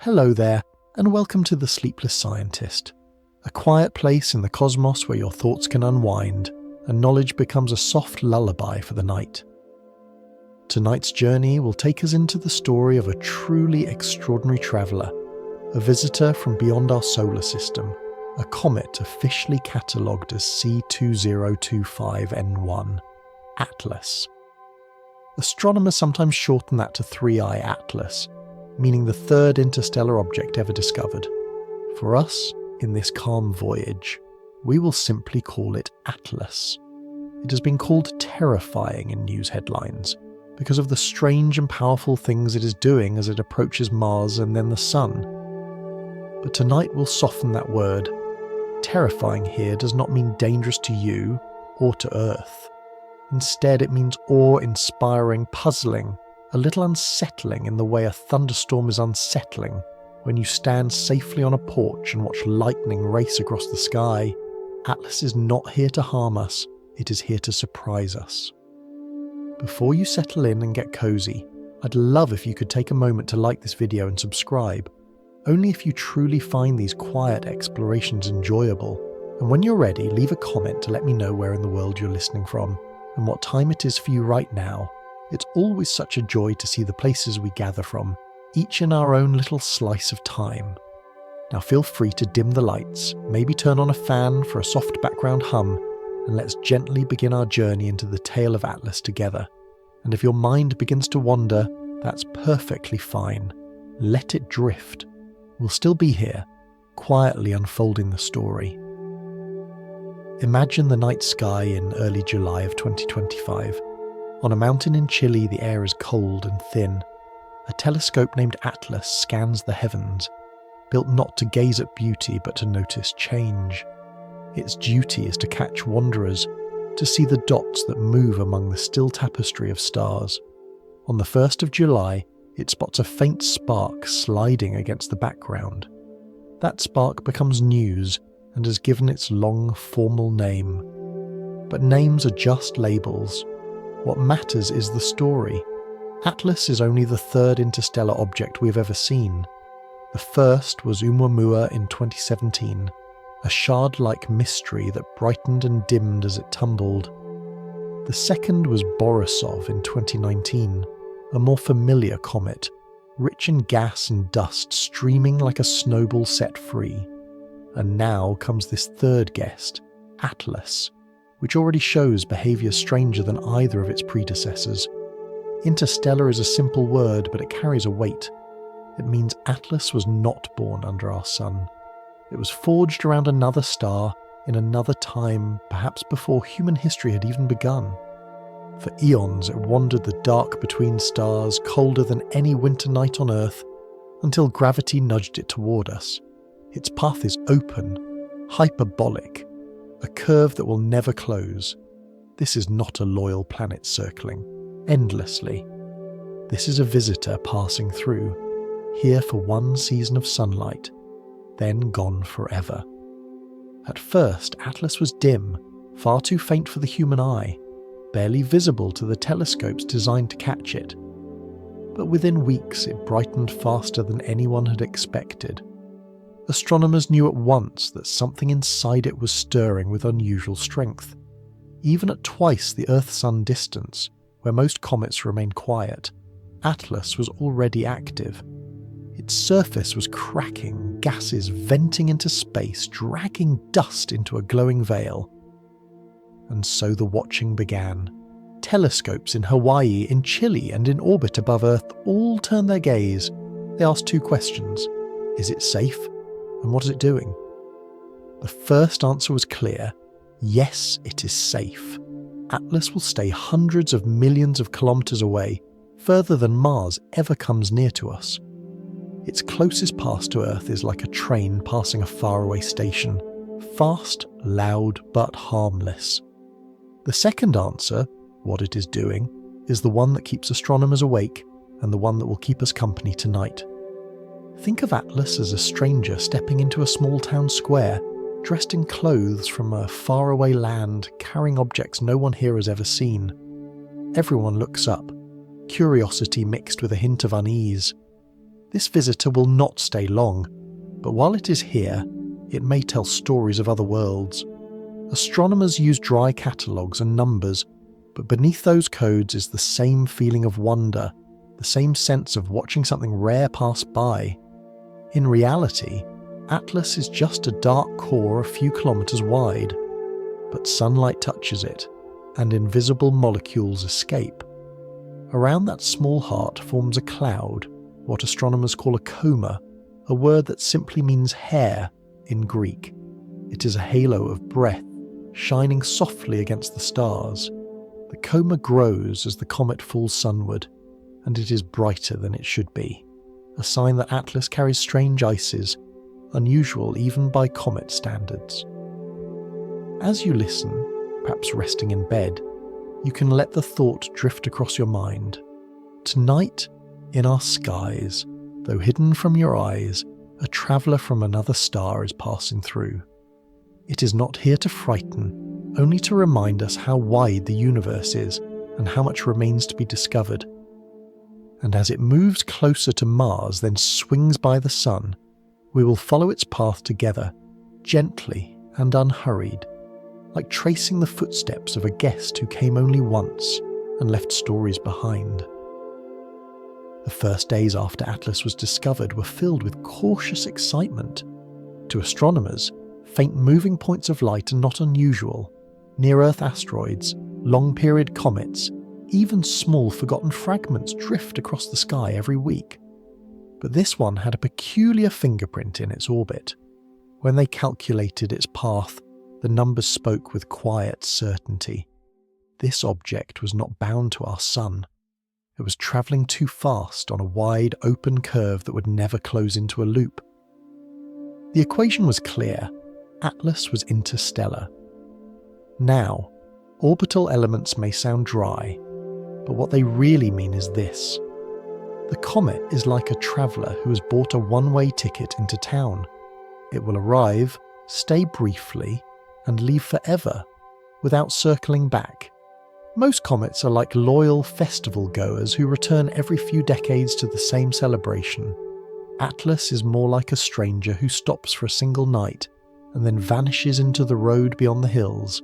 Hello there, and welcome to the Sleepless Scientist, a quiet place in the cosmos where your thoughts can unwind and knowledge becomes a soft lullaby for the night. Tonight's journey will take us into the story of a truly extraordinary traveller, a visitor from beyond our solar system, a comet officially catalogued as C2025N1, Atlas. Astronomers sometimes shorten that to 3i Atlas, meaning the third interstellar object ever discovered. For us, in this calm voyage, we will simply call it Atlas. It has been called terrifying in news headlines because of the strange and powerful things it is doing as it approaches Mars and then the Sun. But tonight we'll soften that word. Terrifying here does not mean dangerous to you or to Earth. Instead, it means awe-inspiring, puzzling, a little unsettling in the way a thunderstorm is unsettling when you stand safely on a porch and watch lightning race across the sky. Atlas is not here to harm us, it is here to surprise us. Before you settle in and get cozy, I'd love if you could take a moment to like this video and subscribe, only if you truly find these quiet explorations enjoyable. And when you're ready, leave a comment to let me know where in the world you're listening from and what time it is for you right now. It's always such a joy to see the places we gather from, each in our own little slice of time. Now feel free to dim the lights, maybe turn on a fan for a soft background hum, and let's gently begin our journey into the tale of Atlas together. And if your mind begins to wander, that's perfectly fine. Let it drift. We'll still be here, quietly unfolding the story. Imagine the night sky in early July of 2025. On a mountain in Chile, the air is cold and thin. A telescope named Atlas scans the heavens, built not to gaze at beauty but to notice change. Its duty is to catch wanderers, to see the dots that move among the still tapestry of stars. On the 1st of July, it spots a faint spark sliding against the background. That spark becomes news and is given its long, formal name. But names are just labels. What matters is the story. Atlas is only the third interstellar object we have ever seen. The first was ʻOumuamua in 2017, a shard-like mystery that brightened and dimmed as it tumbled. The second was Borisov in 2019, a more familiar comet, rich in gas and dust streaming like a snowball set free. And now comes this third guest, Atlas, which already shows behaviour stranger than either of its predecessors. Interstellar is a simple word, but it carries a weight. It means Atlas was not born under our sun. It was forged around another star, in another time, perhaps before human history had even begun. For eons it wandered the dark between stars, colder than any winter night on Earth, until gravity nudged it toward us. Its path is open, hyperbolic, a curve that will never close. This is not a loyal planet circling endlessly. This is a visitor passing through, here for one season of sunlight, then gone forever. At first, Atlas was dim, far too faint for the human eye, barely visible to the telescopes designed to catch it. But within weeks it brightened faster than anyone had expected. Astronomers knew at once that something inside it was stirring with unusual strength. Even at twice the Earth-Sun distance, where most comets remain quiet, Atlas was already active. Its surface was cracking, gases venting into space, dragging dust into a glowing veil. And so the watching began. Telescopes in Hawaii, in Chile, and in orbit above Earth all turned their gaze. They asked two questions. Is it safe? And what is it doing? The first answer was clear. Yes, it is safe. Atlas will stay hundreds of millions of kilometers away, further than Mars ever comes near to us. Its closest pass to Earth is like a train passing a faraway station. Fast, loud, but harmless. The second answer, what it is doing, is the one that keeps astronomers awake and the one that will keep us company tonight. Think of Atlas as a stranger stepping into a small town square, dressed in clothes from a faraway land, carrying objects no one here has ever seen. Everyone looks up, curiosity mixed with a hint of unease. This visitor will not stay long, but while it is here, it may tell stories of other worlds. Astronomers use dry catalogues and numbers, but beneath those codes is the same feeling of wonder, the same sense of watching something rare pass by. In reality, Atlas is just a dark core a few kilometers wide, but sunlight touches it, and invisible molecules escape. Around that small heart forms a cloud, what astronomers call a coma, a word that simply means hair in Greek. It is a halo of breath, shining softly against the stars. The coma grows as the comet falls sunward, and it is brighter than it should be, a sign that Atlas carries strange ices, unusual even by comet standards. As you listen, perhaps resting in bed, you can let the thought drift across your mind. Tonight, in our skies, though hidden from your eyes, a traveller from another star is passing through. It is not here to frighten, only to remind us how wide the universe is and how much remains to be discovered. And as it moves closer to Mars, then swings by the Sun, we will follow its path together, gently and unhurried, like tracing the footsteps of a guest who came only once and left stories behind. The first days after Atlas was discovered were filled with cautious excitement. To astronomers, faint moving points of light are not unusual. Near-Earth asteroids, long-period comets, even small forgotten fragments drift across the sky every week. But this one had a peculiar fingerprint in its orbit. When they calculated its path, the numbers spoke with quiet certainty. This object was not bound to our Sun. It was travelling too fast on a wide, open curve that would never close into a loop. The equation was clear. Atlas was interstellar. Now, orbital elements may sound dry, but what they really mean is this. The comet is like a traveller who has bought a one-way ticket into town. It will arrive, stay briefly, and leave forever, without circling back. Most comets are like loyal festival goers who return every few decades to the same celebration. Atlas is more like a stranger who stops for a single night and then vanishes into the road beyond the hills.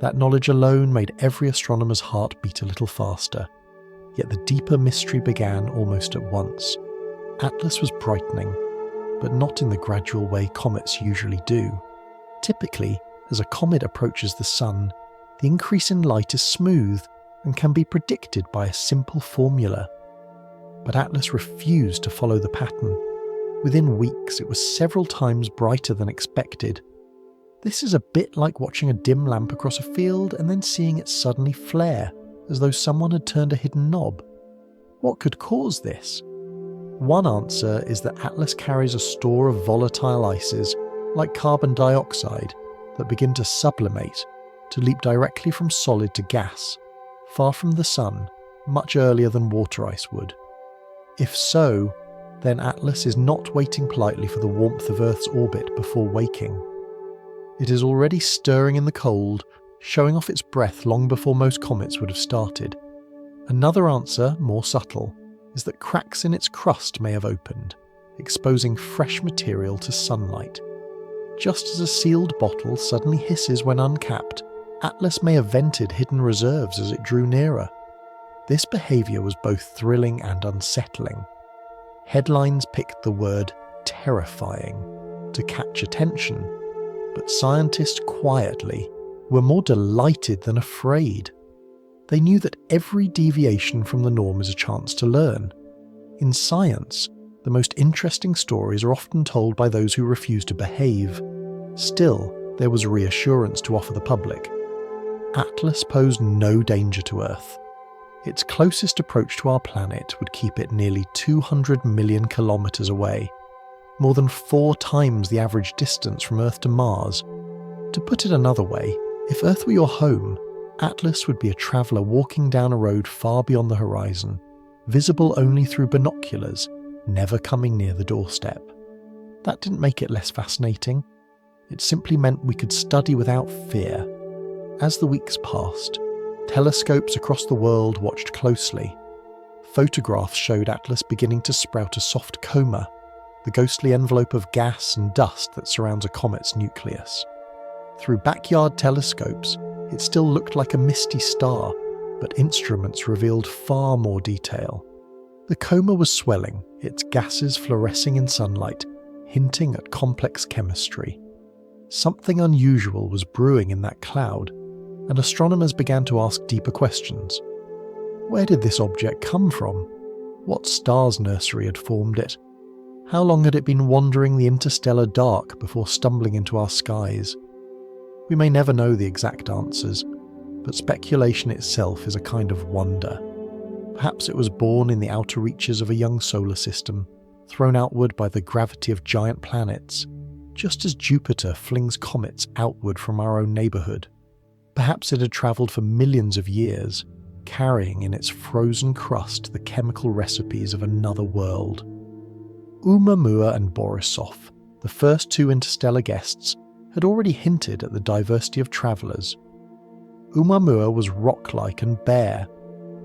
That knowledge alone made every astronomer's heart beat a little faster. Yet the deeper mystery began almost at once. Atlas was brightening, but not in the gradual way comets usually do. Typically, as a comet approaches the Sun, the increase in light is smooth and can be predicted by a simple formula. But Atlas refused to follow the pattern. Within weeks, it was several times brighter than expected. This is a bit like watching a dim lamp across a field and then seeing it suddenly flare, as though someone had turned a hidden knob. What could cause this? One answer is that Atlas carries a store of volatile ices, like carbon dioxide, that begin to sublimate, to leap directly from solid to gas, far from the Sun, much earlier than water ice would. If so, then Atlas is not waiting politely for the warmth of Earth's orbit before waking. It is already stirring in the cold, showing off its breath long before most comets would have started. Another answer, more subtle, is that cracks in its crust may have opened, exposing fresh material to sunlight. Just as a sealed bottle suddenly hisses when uncapped, Atlas may have vented hidden reserves as it drew nearer. This behaviour was both thrilling and unsettling. Headlines picked the word terrifying to catch attention, but scientists quietly were more delighted than afraid. They knew that every deviation from the norm is a chance to learn. In science, the most interesting stories are often told by those who refuse to behave. Still, there was reassurance to offer the public. Atlas posed no danger to Earth. Its closest approach to our planet would keep it nearly 200 million kilometers away, more than 4 times the average distance from Earth to Mars. To put it another way, if Earth were your home, Atlas would be a traveller walking down a road far beyond the horizon, visible only through binoculars, never coming near the doorstep. That didn't make it less fascinating. It simply meant we could study without fear. As the weeks passed, telescopes across the world watched closely. Photographs showed Atlas beginning to sprout a soft coma, the ghostly envelope of gas and dust that surrounds a comet's nucleus. Through backyard telescopes, it still looked like a misty star, but instruments revealed far more detail. The coma was swelling, its gases fluorescing in sunlight, hinting at complex chemistry. Something unusual was brewing in that cloud, and astronomers began to ask deeper questions. Where did this object come from? What star's nursery had formed it? How long had it been wandering the interstellar dark before stumbling into our skies? We may never know the exact answers, but speculation itself is a kind of wonder. Perhaps it was born in the outer reaches of a young solar system, thrown outward by the gravity of giant planets, just as Jupiter flings comets outward from our own neighbourhood. Perhaps it had travelled for millions of years, carrying in its frozen crust the chemical recipes of another world. ʻOumuamua and Borisov, the first two interstellar guests, had already hinted at the diversity of travellers. ʻOumuamua was rock-like and bare.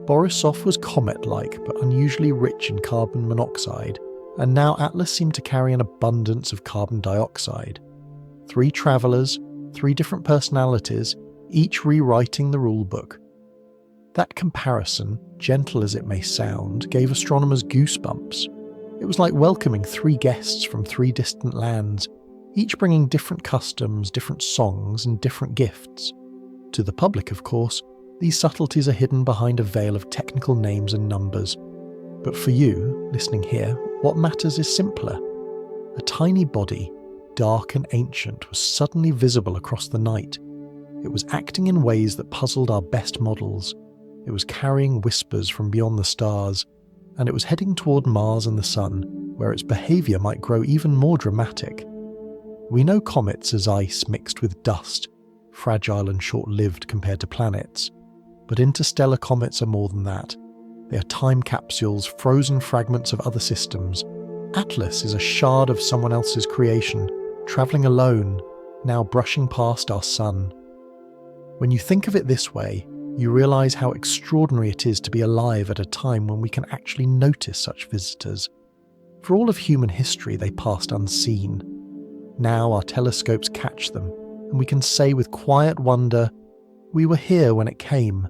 Borisov was comet-like but unusually rich in carbon monoxide, and now Atlas seemed to carry an abundance of carbon dioxide. 3 travellers, 3 different personalities, each rewriting the rulebook. That comparison, gentle as it may sound, gave astronomers goosebumps. It was like welcoming 3 guests from 3 distant lands, each bringing different customs, different songs, and different gifts. To the public, of course, these subtleties are hidden behind a veil of technical names and numbers. But for you, listening here, what matters is simpler. A tiny body, dark and ancient, was suddenly visible across the night. It was acting in ways that puzzled our best models. It was carrying whispers from beyond the stars, and it was heading toward Mars and the Sun, where its behaviour might grow even more dramatic. We know comets as ice mixed with dust, fragile and short-lived compared to planets. But interstellar comets are more than that. They are time capsules, frozen fragments of other systems. Atlas is a shard of someone else's creation, travelling alone, now brushing past our Sun. When you think of it this way, you realise how extraordinary it is to be alive at a time when we can actually notice such visitors. For all of human history, they passed unseen. Now our telescopes catch them, and we can say with quiet wonder, we were here when it came.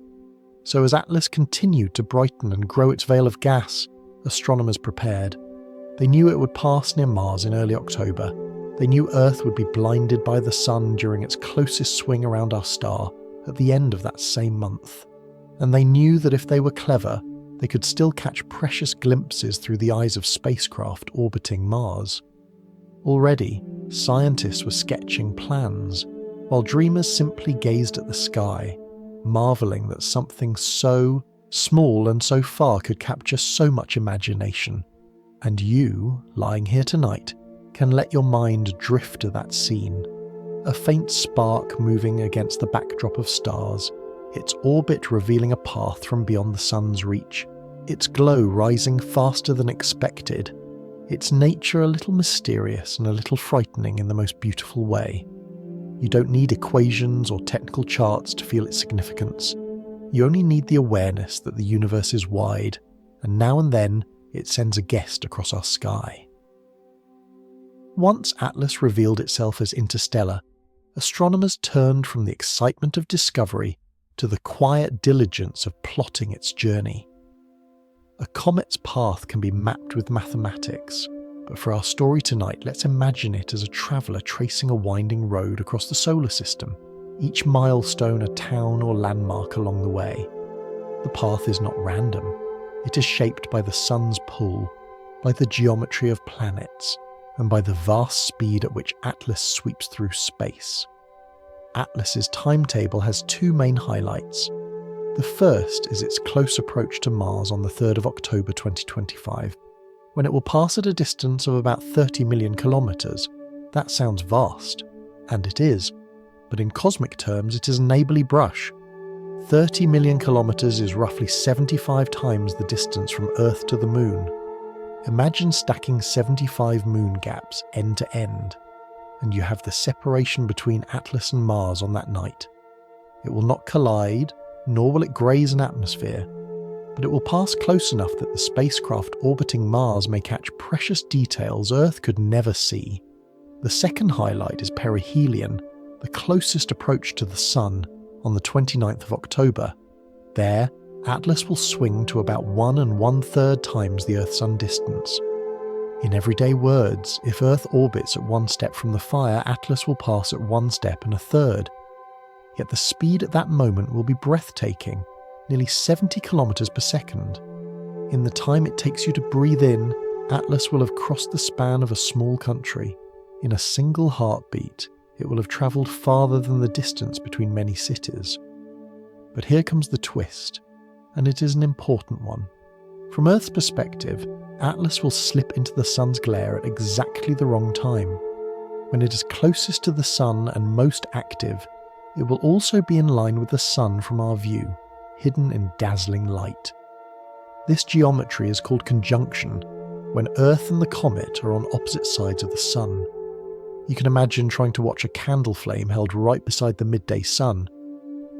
So as Atlas continued to brighten and grow its veil of gas, astronomers prepared. They knew it would pass near Mars in early October. They knew Earth would be blinded by the Sun during its closest swing around our star at the end of that same month. And they knew that if they were clever, they could still catch precious glimpses through the eyes of spacecraft orbiting Mars. Already, scientists were sketching plans, while dreamers simply gazed at the sky, marvelling that something so small and so far could capture so much imagination. And you, lying here tonight, can let your mind drift to that scene. A faint spark moving against the backdrop of stars, its orbit revealing a path from beyond the Sun's reach, its glow rising faster than expected, its nature a little mysterious and a little frightening in the most beautiful way. You don't need equations or technical charts to feel its significance. You only need the awareness that the universe is wide, and now and then it sends a guest across our sky. Once Atlas revealed itself as interstellar, astronomers turned from the excitement of discovery to the quiet diligence of plotting its journey. A comet's path can be mapped with mathematics, but for our story tonight, let's imagine it as a traveller tracing a winding road across the solar system, each milestone a town or landmark along the way. The path is not random. It is shaped by the Sun's pull, by the geometry of planets, and by the vast speed at which Atlas sweeps through space. Atlas's timetable has 2 main highlights. The first is its close approach to Mars on the 3rd of October 2025, when it will pass at a distance of about 30 million kilometres. That sounds vast, and it is, but in cosmic terms it is a neighbourly brush. 30 million kilometres is roughly 75 times the distance from Earth to the Moon. Imagine stacking 75 moon gaps end to end, and you have the separation between Atlas and Mars on that night. It will not collide, nor will it graze an atmosphere. but it will pass close enough that the spacecraft orbiting Mars may catch precious details Earth could never see. The second highlight is perihelion, the closest approach to the Sun, on the 29th of October. There, Atlas will swing to about 1 1/3 times the Earth-Sun distance. In everyday words, if Earth orbits at 1 step from the fire, Atlas will pass at 1 step and a third. Yet the speed at that moment will be breathtaking, nearly 70 kilometers per second. In the time it takes you to breathe in, Atlas will have crossed the span of a small country. In a single heartbeat, it will have travelled farther than the distance between many cities. But here comes the twist, and it is an important one. From Earth's perspective, Atlas will slip into the Sun's glare at exactly the wrong time. When it is closest to the Sun and most active, it will also be in line with the Sun from our view, hidden in dazzling light. This geometry is called conjunction, when Earth and the comet are on opposite sides of the Sun. You can imagine trying to watch a candle flame held right beside the midday sun.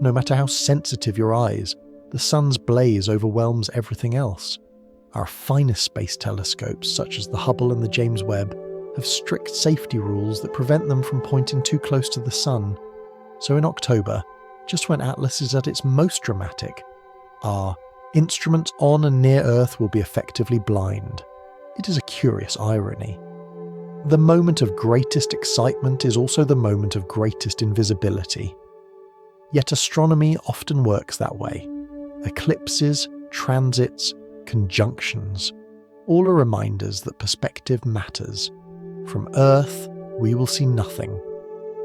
No matter how sensitive your eyes, the Sun's blaze overwhelms everything else. Our finest space telescopes, such as the Hubble and the James Webb, have strict safety rules that prevent them from pointing too close to the Sun. So in October, just when Atlas is at its most dramatic, our instruments on and near Earth will be effectively blind. It is a curious irony. The moment of greatest excitement is also the moment of greatest invisibility. Yet astronomy often works that way. Eclipses, transits, conjunctions, all are reminders that perspective matters. From Earth, we will see nothing.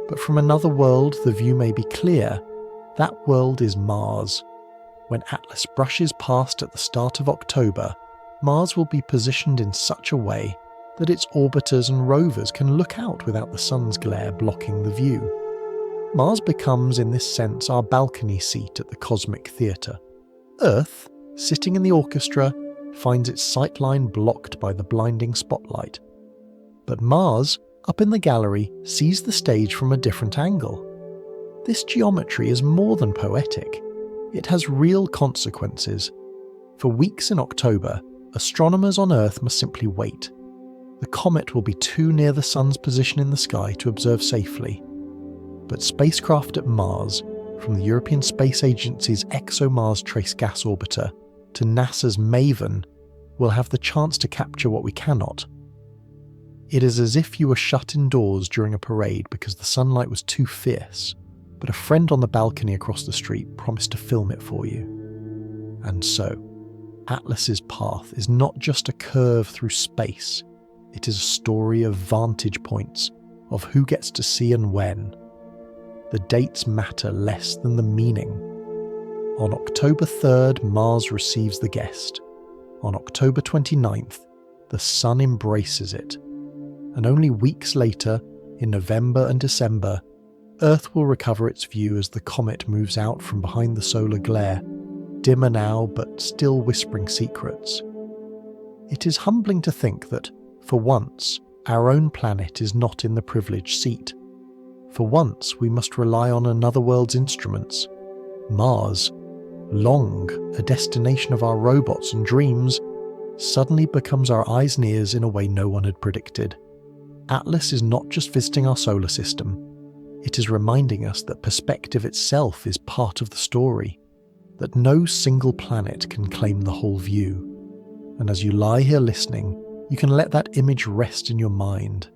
But from another world, the view may be clear. That world is Mars. When Atlas brushes past at the start of October, Mars will be positioned in such a way that its orbiters and rovers can look out without the Sun's glare blocking the view. Mars becomes, in this sense, our balcony seat at the cosmic theatre. Earth, sitting in the orchestra, finds its sightline blocked by the blinding spotlight. But Mars, up in the gallery, sees the stage from a different angle. This geometry is more than poetic. It has real consequences. For weeks in October, astronomers on Earth must simply wait. The comet will be too near the Sun's position in the sky to observe safely. But spacecraft at Mars, from the European Space Agency's ExoMars Trace Gas Orbiter to NASA's MAVEN, will have the chance to capture what we cannot. It is as if you were shut indoors during a parade because the sunlight was too fierce, but a friend on the balcony across the street promised to film it for you. And so, Atlas's path is not just a curve through space. It is a story of vantage points, of who gets to see and when. The dates matter less than the meaning. On October 3rd, Mars receives the guest. On October 29th, the Sun embraces it. And only weeks later, in November and December, Earth will recover its view as the comet moves out from behind the solar glare, dimmer now but still whispering secrets. It is humbling to think that, for once, our own planet is not in the privileged seat. For once, we must rely on another world's instruments. Mars, long a destination of our robots and dreams, suddenly becomes our eyes and ears in a way no one had predicted. Atlas is not just visiting our solar system. It is reminding us that perspective itself is part of the story, that no single planet can claim the whole view. And as you lie here listening, you can let that image rest in your mind.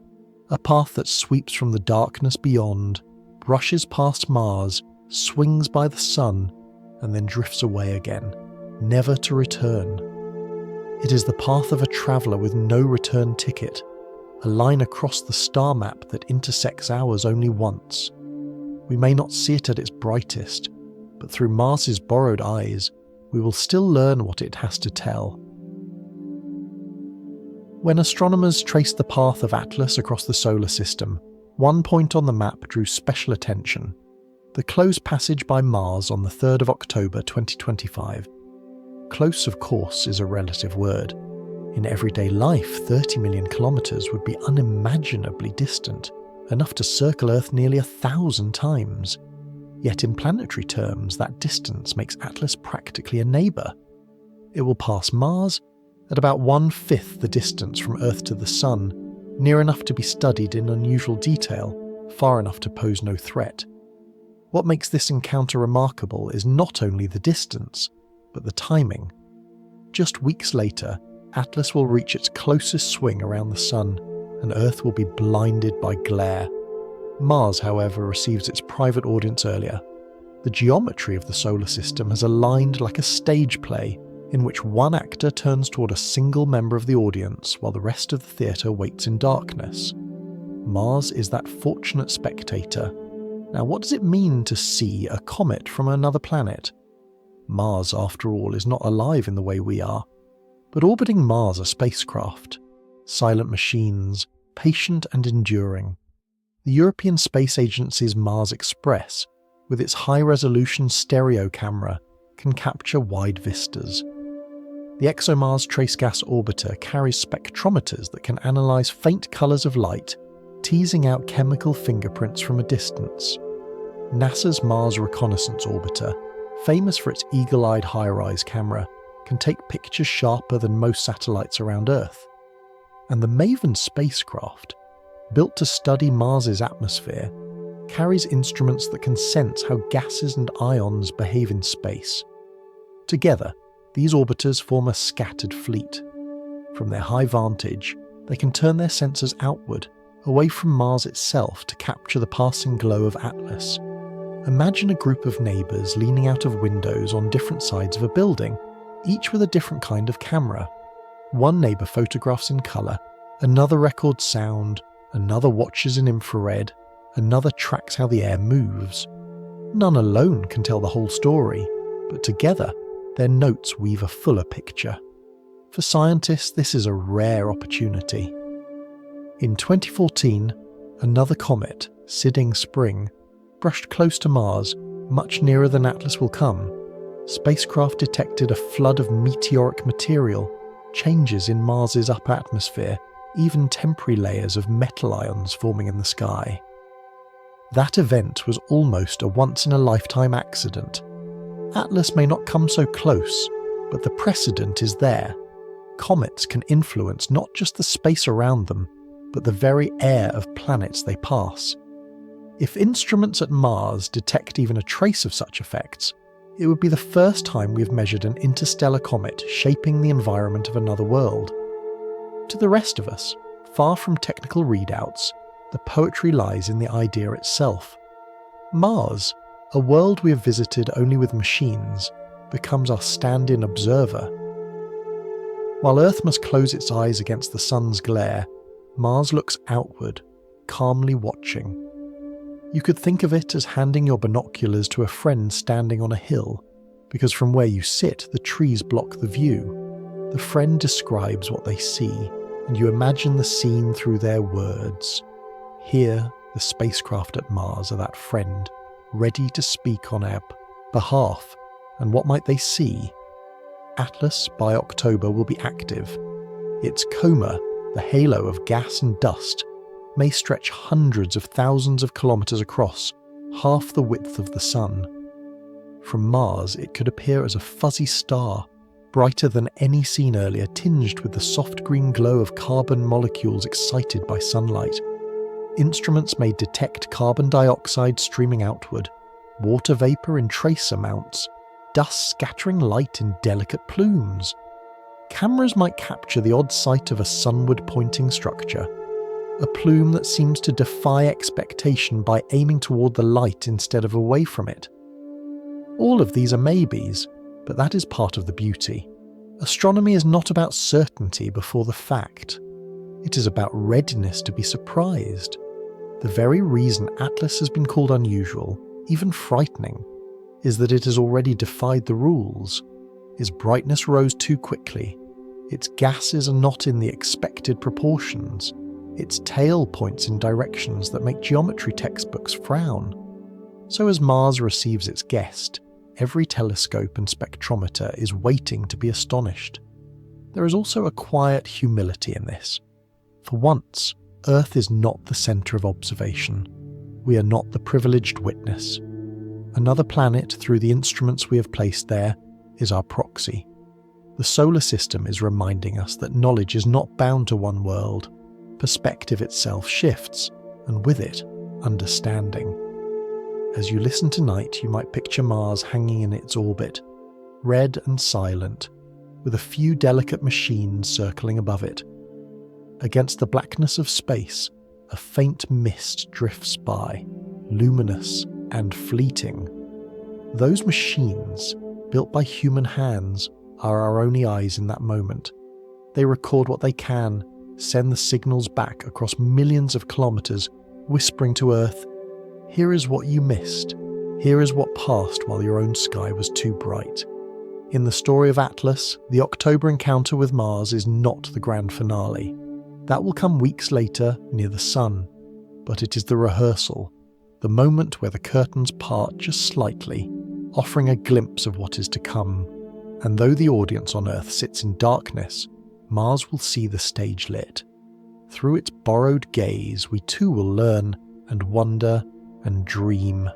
A path that sweeps from the darkness beyond, brushes past Mars, swings by the Sun, and then drifts away again, never to return. It is the path of a traveller with no return ticket, a line across the star map that intersects ours only once. We may not see it at its brightest, but through Mars's borrowed eyes, we will still learn what it has to tell. When astronomers traced the path of Atlas across the solar system, one point on the map drew special attention: the close passage by Mars on the 3rd of October 2025. Close, of course, is a relative word. In everyday life, 30 million kilometres would be unimaginably distant, enough to circle Earth nearly 1,000 times. Yet in planetary terms, that distance makes Atlas practically a neighbour. It will pass Mars at about 1/5 the distance from Earth to the Sun, near enough to be studied in unusual detail, far enough to pose no threat. What makes this encounter remarkable is not only the distance, but the timing. Just weeks later, Atlas will reach its closest swing around the Sun, and Earth will be blinded by glare. Mars, however, receives its private audience earlier. The geometry of the solar system has aligned like a stage play, in which one actor turns toward a single member of the audience while the rest of the theatre waits in darkness. Mars is that fortunate spectator. Now, what does it mean to see a comet from another planet? Mars, after all, is not alive in the way we are. But orbiting Mars are spacecraft. Silent machines, patient and enduring. The European Space Agency's Mars Express, with its high-resolution stereo camera, can capture wide vistas. The ExoMars Trace Gas Orbiter carries spectrometers that can analyse faint colours of light, teasing out chemical fingerprints from a distance. NASA's Mars Reconnaissance Orbiter, famous for its eagle-eyed high-rise camera, can take pictures sharper than most satellites around Earth. And the MAVEN spacecraft, built to study Mars's atmosphere, carries instruments that can sense how gases and ions behave in space. Together, these orbiters form a scattered fleet. From their high vantage, they can turn their sensors outward, away from Mars itself, to capture the passing glow of Atlas. Imagine a group of neighbours leaning out of windows on different sides of a building, each with a different kind of camera. One neighbour photographs in colour, another records sound, another watches in infrared, another tracks how the air moves. None alone can tell the whole story, but together, their notes weave a fuller picture. For scientists, this is a rare opportunity. In 2014, another comet, Siding Spring, brushed close to Mars, much nearer than Atlas will come. Spacecraft detected a flood of meteoric material, changes in Mars's upper atmosphere, even temporary layers of metal ions forming in the sky. That event was almost a once-in-a-lifetime accident. Atlas may not come so close, but the precedent is there. Comets can influence not just the space around them, but the very air of planets they pass. If instruments at Mars detect even a trace of such effects, it would be the first time we've measured an interstellar comet shaping the environment of another world. To the rest of us, far from technical readouts, the poetry lies in the idea itself. Mars, a world we have visited only with machines, becomes our stand-in observer. While Earth must close its eyes against the sun's glare, Mars looks outward, calmly watching. You could think of it as handing your binoculars to a friend standing on a hill, because from where you sit, the trees block the view. The friend describes what they see, and you imagine the scene through their words. Here, the spacecraft at Mars are that friend, ready to speak on our behalf. And what might they see? Atlas, by October, will be active. Its coma, the halo of gas and dust, may stretch hundreds of thousands of kilometres across, half the width of the Sun. From Mars, it could appear as a fuzzy star, brighter than any seen earlier, tinged with the soft green glow of carbon molecules excited by sunlight. Instruments may detect carbon dioxide streaming outward, water vapour in trace amounts, dust scattering light in delicate plumes. Cameras might capture the odd sight of a sunward pointing structure, a plume that seems to defy expectation by aiming toward the light instead of away from it. All of these are maybes, but that is part of the beauty. Astronomy is not about certainty before the fact. It is about readiness to be surprised. The very reason Atlas has been called unusual, even frightening, is that it has already defied the rules. Its brightness rose too quickly. Its gases are not in the expected proportions. Its tail points in directions that make geometry textbooks frown. So as Mars receives its guest, every telescope and spectrometer is waiting to be astonished. There is also a quiet humility in this. For once, Earth is not the centre of observation. We are not the privileged witness. Another planet, through the instruments we have placed there, is our proxy. The solar system is reminding us that knowledge is not bound to one world. Perspective itself shifts, and with it, understanding. As you listen tonight, you might picture Mars hanging in its orbit, red and silent, with a few delicate machines circling above it. Against the blackness of space, a faint mist drifts by, luminous and fleeting. Those machines, built by human hands, are our only eyes in that moment. They record what they can, send the signals back across millions of kilometers, whispering to Earth, "Here is what you missed. Here is what passed while your own sky was too bright." In the story of Atlas, the October encounter with Mars is not the grand finale. That will come weeks later, near the Sun. But it is the rehearsal, the moment where the curtains part just slightly, offering a glimpse of what is to come. And though the audience on Earth sits in darkness, Mars will see the stage lit. Through its borrowed gaze, we too will learn and wonder and dream.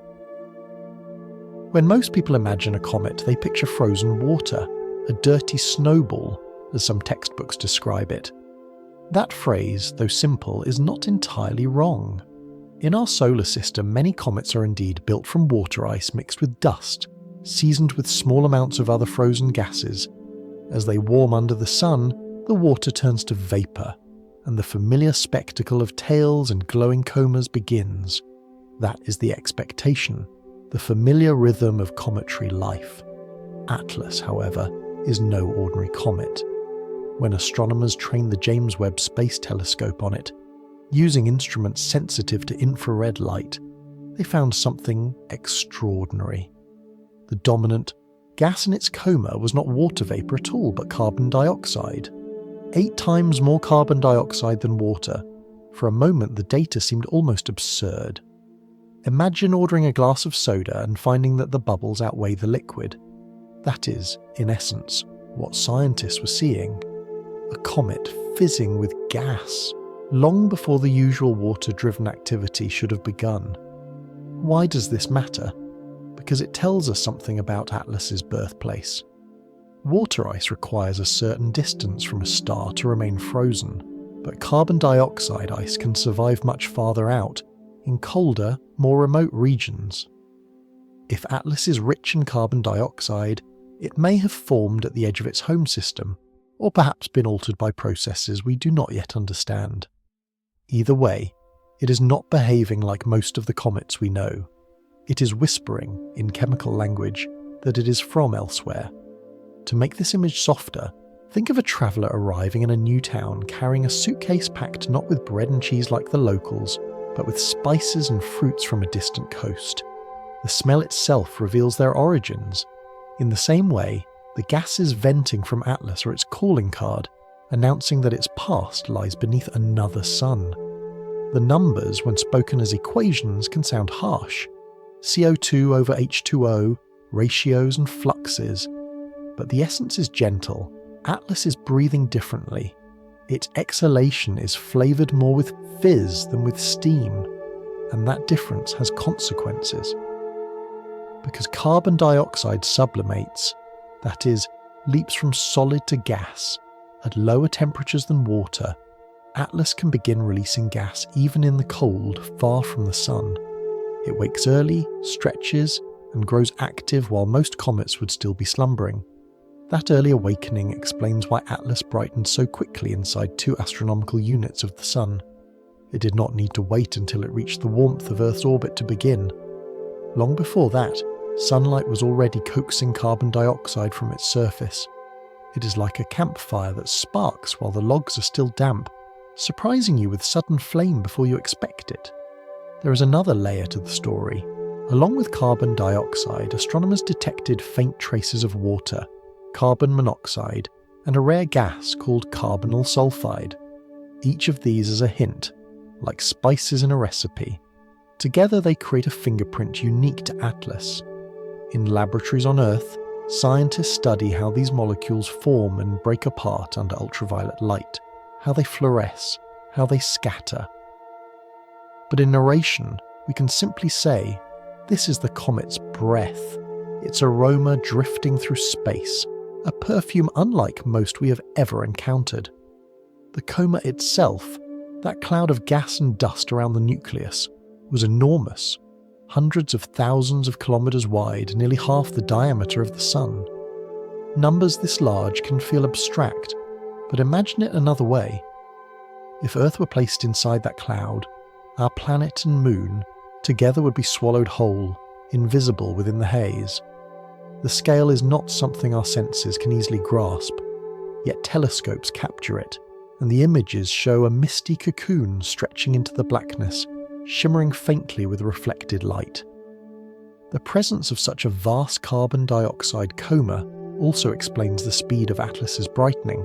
When most people imagine a comet, they picture frozen water, a dirty snowball, as some textbooks describe it. That phrase, though simple, is not entirely wrong. In our solar system, many comets are indeed built from water ice mixed with dust, seasoned with small amounts of other frozen gases. As they warm under the sun, the water turns to vapour, and the familiar spectacle of tails and glowing comas begins. That is the expectation, the familiar rhythm of cometary life. Atlas, however, is no ordinary comet. When astronomers trained the James Webb Space Telescope on it, using instruments sensitive to infrared light, they found something extraordinary. The dominant gas in its coma was not water vapour at all, but carbon dioxide. 8 times more carbon dioxide than water. For a moment, the data seemed almost absurd. Imagine ordering a glass of soda and finding that the bubbles outweigh the liquid. That is, in essence, what scientists were seeing. A comet fizzing with gas, long before the usual water-driven activity should have begun. Why does this matter? Because it tells us something about Atlas's birthplace. Water ice requires a certain distance from a star to remain frozen, but carbon dioxide ice can survive much farther out, in colder, more remote regions. If Atlas is rich in carbon dioxide, it may have formed at the edge of its home system, or perhaps been altered by processes we do not yet understand. Either way, it is not behaving like most of the comets we know. It is whispering, in chemical language, that it is from elsewhere. To make this image softer, think of a traveller arriving in a new town carrying a suitcase packed not with bread and cheese like the locals, but with spices and fruits from a distant coast. The smell itself reveals their origins. In the same way, the gases venting from Atlas are its calling card, announcing that its past lies beneath another sun. The numbers, when spoken as equations, can sound harsh. CO2 over H2O, ratios and fluxes. But the essence is gentle. Atlas is breathing differently. Its exhalation is flavoured more with fizz than with steam, and that difference has consequences. Because carbon dioxide sublimates, that is, leaps from solid to gas, at lower temperatures than water, Atlas can begin releasing gas even in the cold, far from the sun. It wakes early, stretches, and grows active while most comets would still be slumbering. That early awakening explains why Atlas brightened so quickly inside 2 astronomical units of the sun. It did not need to wait until it reached the warmth of Earth's orbit to begin. Long before that, sunlight was already coaxing carbon dioxide from its surface. It is like a campfire that sparks while the logs are still damp, surprising you with sudden flame before you expect it. There is another layer to the story. Along with carbon dioxide, astronomers detected faint traces of water, carbon monoxide, and a rare gas called carbonyl sulfide. Each of these is a hint, like spices in a recipe. Together they create a fingerprint unique to Atlas. In laboratories on Earth, scientists study how these molecules form and break apart under ultraviolet light, how they fluoresce, how they scatter. But in narration, we can simply say, this is the comet's breath, its aroma drifting through space, a perfume unlike most we have ever encountered. The coma itself, that cloud of gas and dust around the nucleus, was enormous, hundreds of thousands of kilometres wide, nearly half the diameter of the Sun. Numbers this large can feel abstract, but imagine it another way. If Earth were placed inside that cloud, our planet and moon together would be swallowed whole, invisible within the haze. The scale is not something our senses can easily grasp, yet telescopes capture it, and the images show a misty cocoon stretching into the blackness, shimmering faintly with reflected light. The presence of such a vast carbon dioxide coma also explains the speed of Atlas's brightening.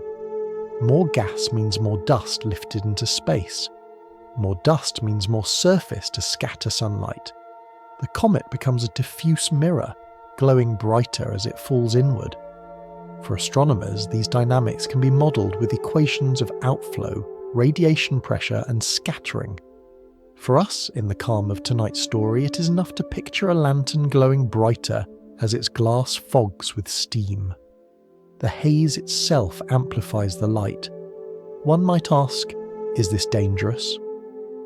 More gas means more dust lifted into space. More dust means more surface to scatter sunlight. The comet becomes a diffuse mirror, glowing brighter as it falls inward. For astronomers, these dynamics can be modelled with equations of outflow, radiation pressure, and scattering. For us, in the calm of tonight's story, it is enough to picture a lantern glowing brighter as its glass fogs with steam. The haze itself amplifies the light. One might ask, is this dangerous?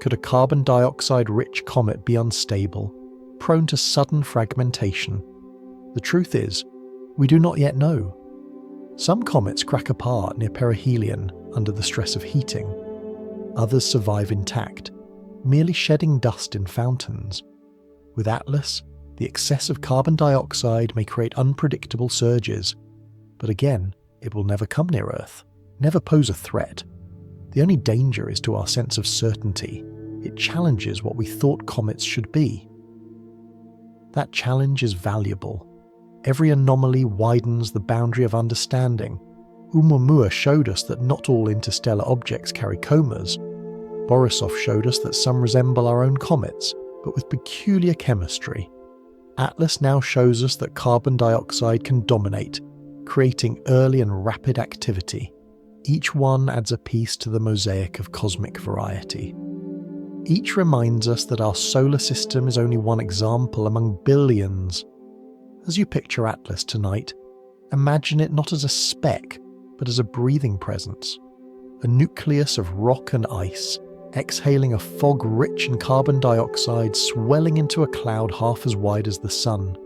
Could a carbon dioxide-rich comet be unstable, prone to sudden fragmentation? The truth is, we do not yet know. Some comets crack apart near perihelion under the stress of heating. Others survive intact, merely shedding dust in fountains. With Atlas, the excess of carbon dioxide may create unpredictable surges, but again, it will never come near Earth, never pose a threat. The only danger is to our sense of certainty. It challenges what we thought comets should be. That challenge is valuable. Every anomaly widens the boundary of understanding. ʻOumuamua showed us that not all interstellar objects carry comas. Borisov showed us that some resemble our own comets, but with peculiar chemistry. Atlas now shows us that carbon dioxide can dominate, creating early and rapid activity. Each one adds a piece to the mosaic of cosmic variety. Each reminds us that our solar system is only one example among billions. As you picture Atlas tonight, imagine it not as a speck, but as a breathing presence. A nucleus of rock and ice, exhaling a fog rich in carbon dioxide, swelling into a cloud half as wide as the Sun.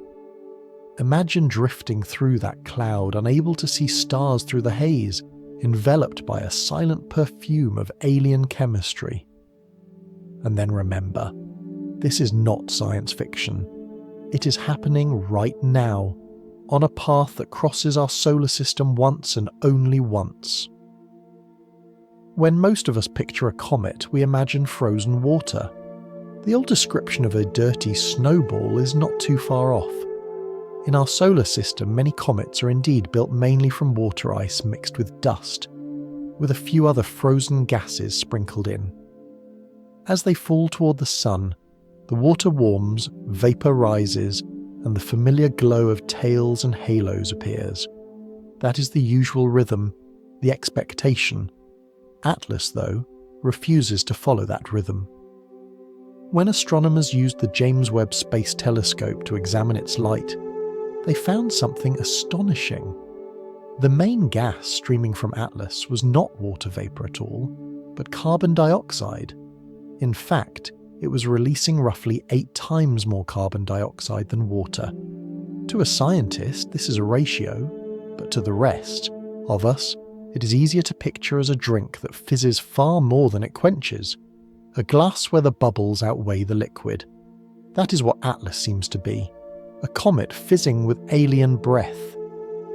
Imagine drifting through that cloud, unable to see stars through the haze, enveloped by a silent perfume of alien chemistry. And then remember, this is not science fiction. It is happening right now, on a path that crosses our solar system once and only once. When most of us picture a comet, we imagine frozen water. The old description of a dirty snowball is not too far off. In our solar system, many comets are indeed built mainly from water ice mixed with dust, with a few other frozen gases sprinkled in. As they fall toward the Sun, the water warms, vapour rises, and the familiar glow of tails and halos appears. That is the usual rhythm, the expectation. Atlas, though, refuses to follow that rhythm. When astronomers used the James Webb Space Telescope to examine its light, they found something astonishing. The main gas streaming from Atlas was not water vapour at all, but carbon dioxide. In fact, it was releasing roughly 8 times more carbon dioxide than water. To a scientist, this is a ratio, but to the rest of us, it is easier to picture as a drink that fizzes far more than it quenches, a glass where the bubbles outweigh the liquid. That is what Atlas seems to be, a comet fizzing with alien breath.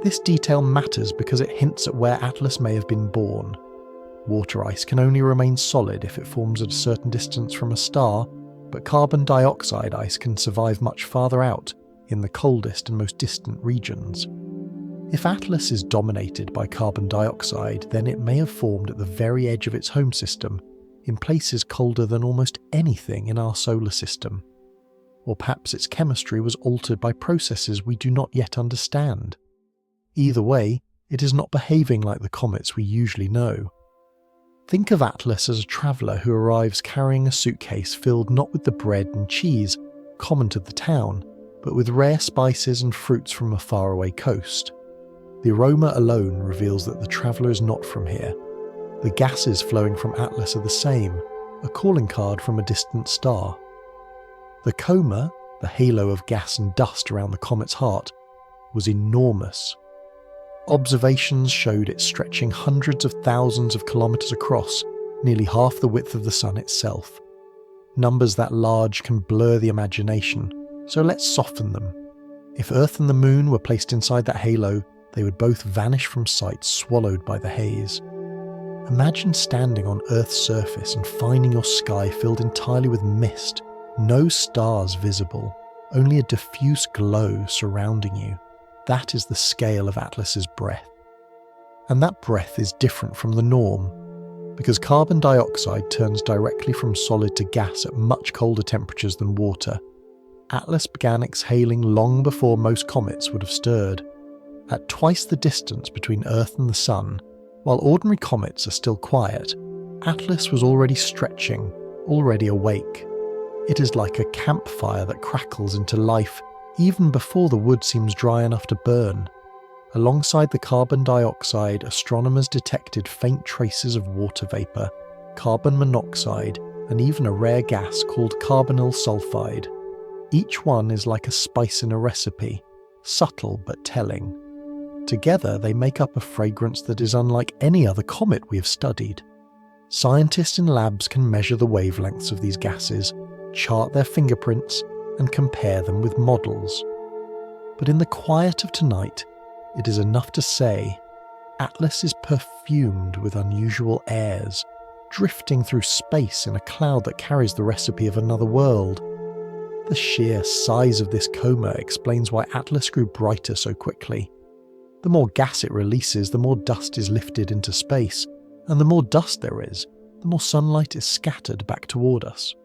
This detail matters because it hints at where Atlas may have been born. Water ice can only remain solid if it forms at a certain distance from a star, but carbon dioxide ice can survive much farther out, in the coldest and most distant regions. If Atlas is dominated by carbon dioxide, then it may have formed at the very edge of its home system, in places colder than almost anything in our solar system. Or perhaps its chemistry was altered by processes we do not yet understand. Either way, it is not behaving like the comets we usually know. Think of Atlas as a traveller who arrives carrying a suitcase filled not with the bread and cheese common to the town, but with rare spices and fruits from a faraway coast. The aroma alone reveals that the traveller is not from here. The gases flowing from Atlas are the same, a calling card from a distant star. The coma, the halo of gas and dust around the comet's heart, was enormous. Observations showed it stretching hundreds of thousands of kilometres across, nearly half the width of the Sun itself. Numbers that large can blur the imagination, so let's soften them. If Earth and the Moon were placed inside that halo, they would both vanish from sight, swallowed by the haze. Imagine standing on Earth's surface and finding your sky filled entirely with mist, no stars visible, only a diffuse glow surrounding you. That is the scale of Atlas's breath. And that breath is different from the norm, because carbon dioxide turns directly from solid to gas at much colder temperatures than water. Atlas began exhaling long before most comets would have stirred. At twice the distance between Earth and the Sun, while ordinary comets are still quiet, Atlas was already stretching, already awake. It is like a campfire that crackles into life even before the wood seems dry enough to burn. Alongside the carbon dioxide, astronomers detected faint traces of water vapour, carbon monoxide, and even a rare gas called carbonyl sulfide. Each one is like a spice in a recipe, subtle but telling. Together they make up a fragrance that is unlike any other comet we have studied. Scientists in labs can measure the wavelengths of these gases, chart their fingerprints, and compare them with models. But in the quiet of tonight, it is enough to say, Atlas is perfumed with unusual airs, drifting through space in a cloud that carries the recipe of another world. The sheer size of this coma explains why Atlas grew brighter so quickly. The more gas it releases, the more dust is lifted into space, and the more dust there is, the more sunlight is scattered back toward us.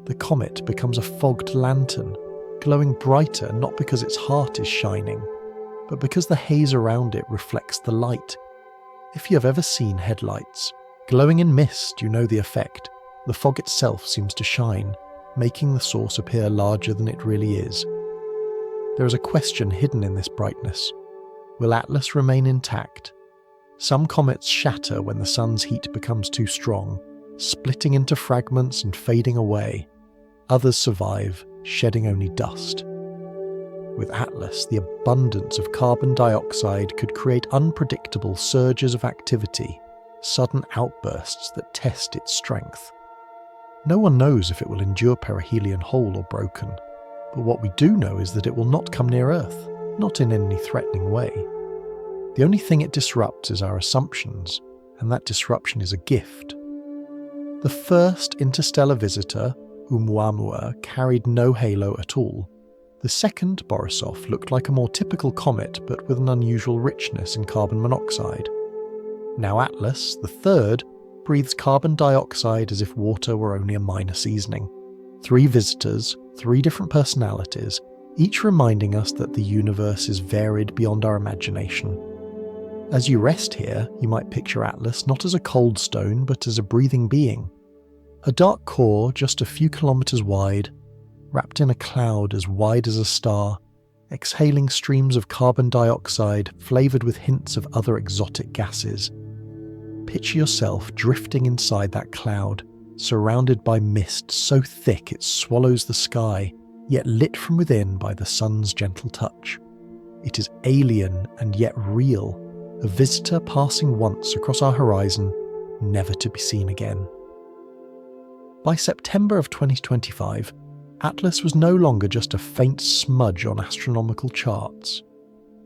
The comet becomes a fogged lantern, glowing brighter not because its heart is shining, but because the haze around it reflects the light. If you have ever seen headlights, glowing in mist, you know the effect. The fog itself seems to shine, making the source appear larger than it really is. There is a question hidden in this brightness. Will Atlas remain intact? Some comets shatter when the sun's heat becomes too strong, splitting into fragments and fading away. Others survive, shedding only dust. With Atlas, the abundance of carbon dioxide could create unpredictable surges of activity, sudden outbursts that test its strength. No one knows if it will endure perihelion whole or broken, but what we do know is that it will not come near Earth, not in any threatening way. The only thing it disrupts is our assumptions, and that disruption is a gift. The first interstellar visitor, ʻOumuamua, carried no halo at all. The second, Borisov, looked like a more typical comet but with an unusual richness in carbon monoxide. Now Atlas, the third, breathes carbon dioxide as if water were only a minor seasoning. 3 visitors, 3 different personalities, each reminding us that the universe is varied beyond our imagination. As you rest here, you might picture Atlas not as a cold stone but as a breathing being. A dark core just a few kilometres wide, wrapped in a cloud as wide as a star, exhaling streams of carbon dioxide flavoured with hints of other exotic gases. Picture yourself drifting inside that cloud, surrounded by mist so thick it swallows the sky, yet lit from within by the sun's gentle touch. It is alien and yet real, a visitor passing once across our horizon, never to be seen again. By September of 2025, Atlas was no longer just a faint smudge on astronomical charts.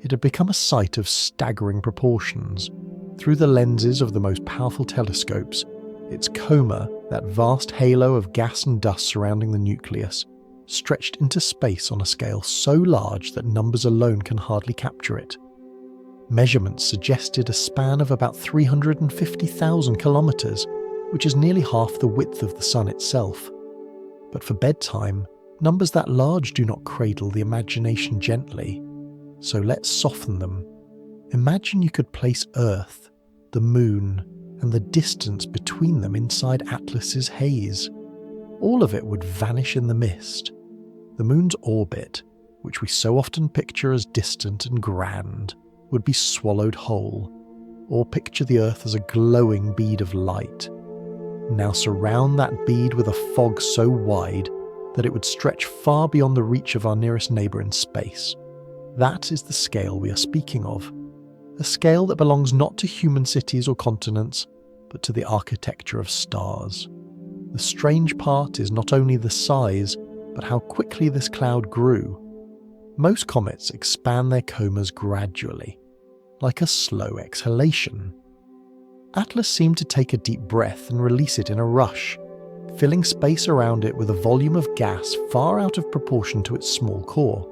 It had become a sight of staggering proportions. Through the lenses of the most powerful telescopes, its coma, that vast halo of gas and dust surrounding the nucleus, stretched into space on a scale so large that numbers alone can hardly capture it. Measurements suggested a span of about 350,000 kilometres, which is nearly half the width of the Sun itself. But for bedtime, numbers that large do not cradle the imagination gently. So let's soften them. Imagine you could place Earth, the Moon, and the distance between them inside Atlas's haze. All of it would vanish in the mist. The Moon's orbit, which we so often picture as distant and grand, would be swallowed whole, or picture the Earth as a glowing bead of light. Now surround that bead with a fog so wide that it would stretch far beyond the reach of our nearest neighbour in space. That is the scale we are speaking of. A scale that belongs not to human cities or continents, but to the architecture of stars. The strange part is not only the size, but how quickly this cloud grew. Most comets expand their comas gradually, like a slow exhalation. Atlas seemed to take a deep breath and release it in a rush, filling space around it with a volume of gas far out of proportion to its small core.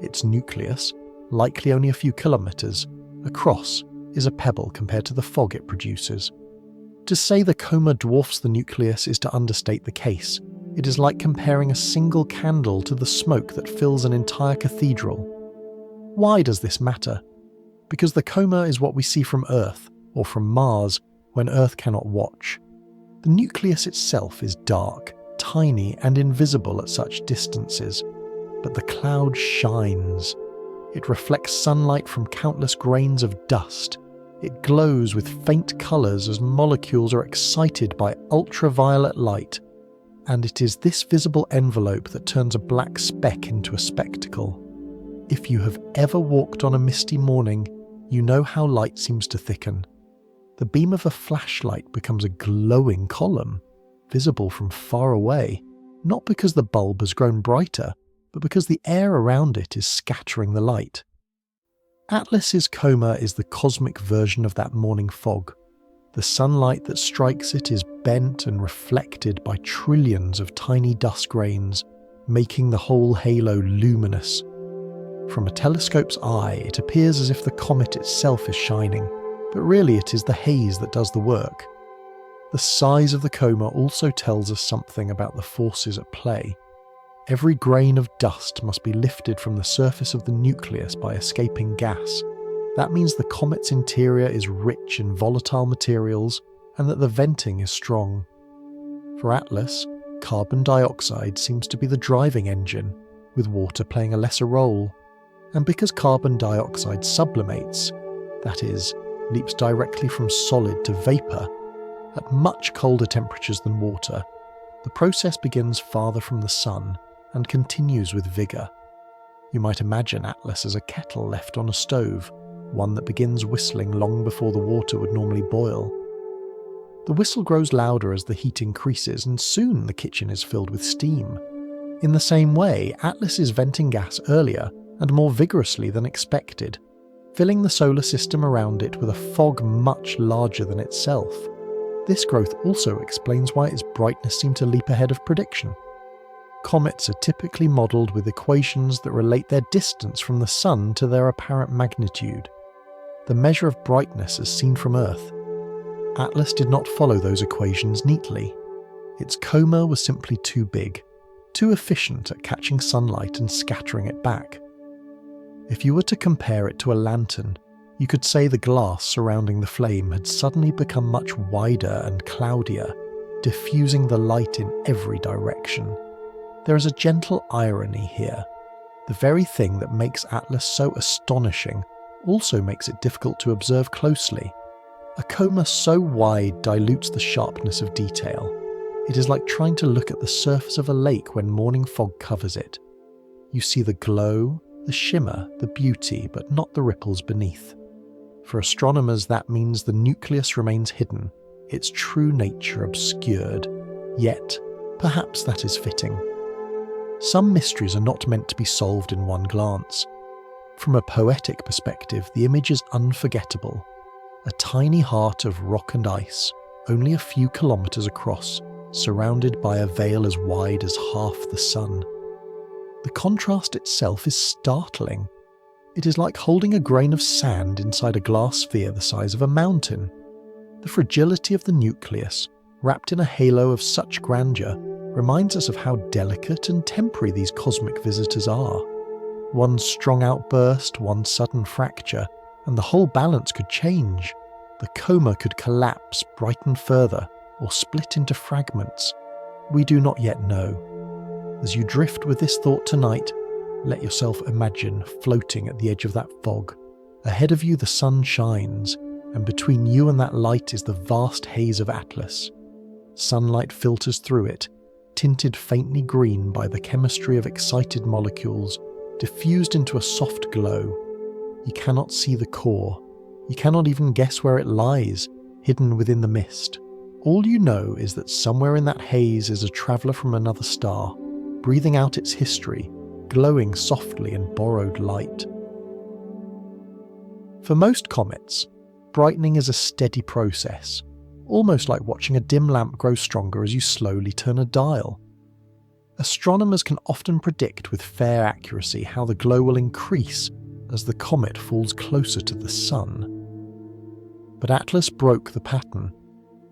Its nucleus, likely only a few kilometres across, is a pebble compared to the fog it produces. To say the coma dwarfs the nucleus is to understate the case. It is like comparing a single candle to the smoke that fills an entire cathedral. Why does this matter? Because the coma is what we see from Earth, or from Mars, when Earth cannot watch. The nucleus itself is dark, tiny, and invisible at such distances, but the cloud shines. It reflects sunlight from countless grains of dust. It glows with faint colours as molecules are excited by ultraviolet light. And it is this visible envelope that turns a black speck into a spectacle. If you have ever walked on a misty morning, you know how light seems to thicken. The beam of a flashlight becomes a glowing column, visible from far away, not because the bulb has grown brighter, but because the air around it is scattering the light. Atlas's coma is the cosmic version of that morning fog. The sunlight that strikes it is bent and reflected by trillions of tiny dust grains, making the whole halo luminous. From a telescope's eye, it appears as if the comet itself is shining, but really it is the haze that does the work. The size of the coma also tells us something about the forces at play. Every grain of dust must be lifted from the surface of the nucleus by escaping gas. That means the comet's interior is rich in volatile materials and that the venting is strong. For Atlas, carbon dioxide seems to be the driving engine, with water playing a lesser role. And because carbon dioxide sublimates, that is, leaps directly from solid to vapour, at much colder temperatures than water, the process begins farther from the sun and continues with vigour. You might imagine Atlas as a kettle left on a stove, one that begins whistling long before the water would normally boil. The whistle grows louder as the heat increases, and soon the kitchen is filled with steam. In the same way, Atlas is venting gas earlier and more vigorously than expected, filling the solar system around it with a fog much larger than itself. This growth also explains why its brightness seemed to leap ahead of prediction. Comets are typically modelled with equations that relate their distance from the Sun to their apparent magnitude. The measure of brightness as seen from Earth. Atlas did not follow those equations neatly. Its coma was simply too big, too efficient at catching sunlight and scattering it back. If you were to compare it to a lantern, you could say the glass surrounding the flame had suddenly become much wider and cloudier, diffusing the light in every direction. There is a gentle irony here. The very thing that makes Atlas so astonishing also makes it difficult to observe closely. A coma so wide dilutes the sharpness of detail. It is like trying to look at the surface of a lake when morning fog covers it. You see the glow, the shimmer, the beauty, but not the ripples beneath. For astronomers, that means the nucleus remains hidden, its true nature obscured. Yet, perhaps that is fitting. Some mysteries are not meant to be solved in one glance. From a poetic perspective, the image is unforgettable. A tiny heart of rock and ice, only a few kilometres across, surrounded by a veil as wide as half the sun. The contrast itself is startling. It is like holding a grain of sand inside a glass sphere the size of a mountain. The fragility of the nucleus, wrapped in a halo of such grandeur, reminds us of how delicate and temporary these cosmic visitors are. One strong outburst, one sudden fracture, and the whole balance could change. The coma could collapse, brighten further, or split into fragments. We do not yet know. As you drift with this thought tonight, let yourself imagine floating at the edge of that fog, Ahead of you the sun shines, and between you and that light is the vast haze of Atlas. Sunlight filters through it, tinted faintly green by the chemistry of excited molecules, diffused into a soft glow. You cannot see the core. You cannot even guess where it lies, hidden within the mist. All you know is that somewhere in that haze is a traveller from another star, breathing out its history, glowing softly in borrowed light. For most comets, brightening is a steady process, almost like watching a dim lamp grow stronger as you slowly turn a dial. Astronomers can often predict with fair accuracy how the glow will increase as the comet falls closer to the sun. But Atlas broke the pattern.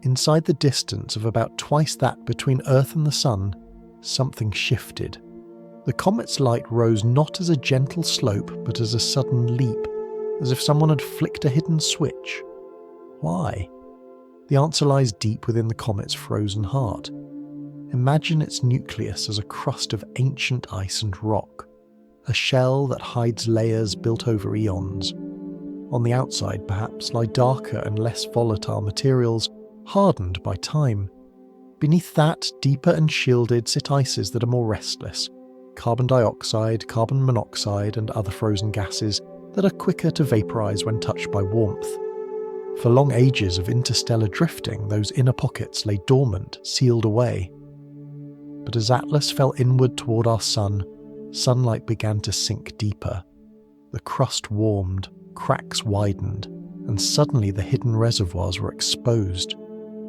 Inside the distance of about twice that between Earth and the sun, something shifted. The comet's light rose not as a gentle slope, but as a sudden leap, as if someone had flicked a hidden switch. Why? The answer lies deep within the comet's frozen heart. Imagine its nucleus as a crust of ancient ice and rock, a shell that hides layers built over eons. On the outside, perhaps, lie darker and less volatile materials, hardened by time. Beneath that, deeper and shielded, sit ices that are more restless, carbon dioxide, carbon monoxide, and other frozen gases that are quicker to vaporize when touched by warmth. For long ages of interstellar drifting, those inner pockets lay dormant, sealed away. But as Atlas fell inward toward our sun, sunlight began to sink deeper. The crust warmed, cracks widened, and suddenly the hidden reservoirs were exposed.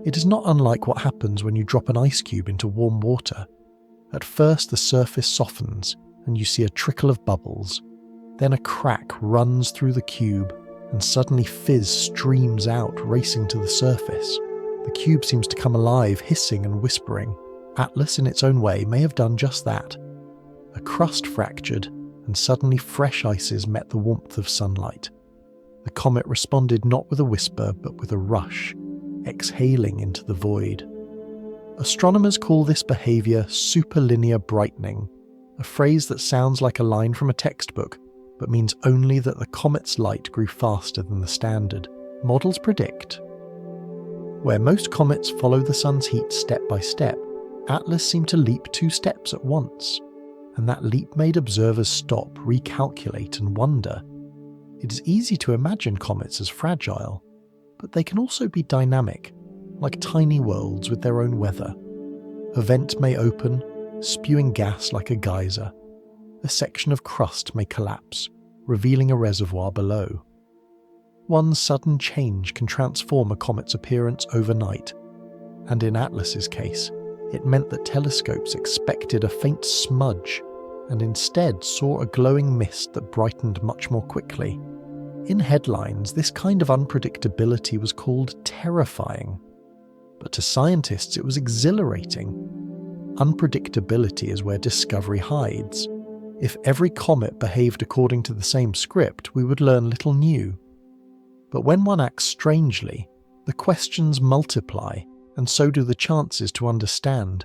It is not unlike what happens when you drop an ice cube into warm water. At first the surface softens, and you see a trickle of bubbles. Then a crack runs through the cube, and suddenly fizz streams out, racing to the surface. The cube seems to come alive, hissing and whispering. Atlas, in its own way, may have done just that. A crust fractured, and suddenly fresh ices met the warmth of sunlight. The comet responded not with a whisper, but with a rush, exhaling into the void. Astronomers call this behaviour superlinear brightening, a phrase that sounds like a line from a textbook, but means only that the comet's light grew faster than the standard. Models predict. Where most comets follow the sun's heat step by step, Atlas seemed to leap 2 steps at once, and that leap made observers stop, recalculate, and wonder. It is easy to imagine comets as fragile, but they can also be dynamic, like tiny worlds with their own weather. A vent may open, spewing gas like a geyser. A section of crust may collapse, revealing a reservoir below. One sudden change can transform a comet's appearance overnight, and in Atlas's case, it meant that telescopes expected a faint smudge and instead saw a glowing mist that brightened much more quickly. In headlines, this kind of unpredictability was called terrifying, but to scientists it was exhilarating. Unpredictability is where discovery hides. If every comet behaved according to the same script, we would learn little new. But when one acts strangely, the questions multiply, and so do the chances to understand.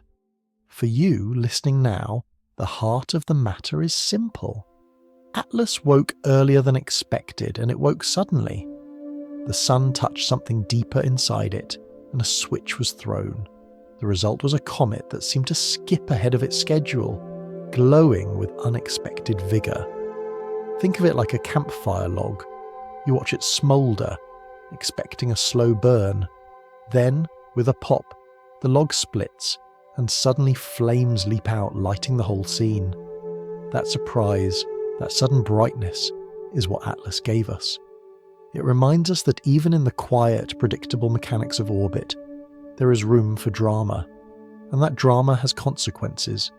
For you, listening now, the heart of the matter is simple. Atlas woke earlier than expected, and it woke suddenly. The sun touched something deeper inside it, and a switch was thrown. The result was a comet that seemed to skip ahead of its schedule, glowing with unexpected vigour. Think of it like a campfire log. You watch it smoulder, expecting a slow burn. Then, with a pop, the log splits, and suddenly flames leap out, lighting the whole scene. That surprise, that sudden brightness, is what Atlas gave us. It reminds us that even in the quiet, predictable mechanics of orbit, there is room for drama, and that drama has consequences.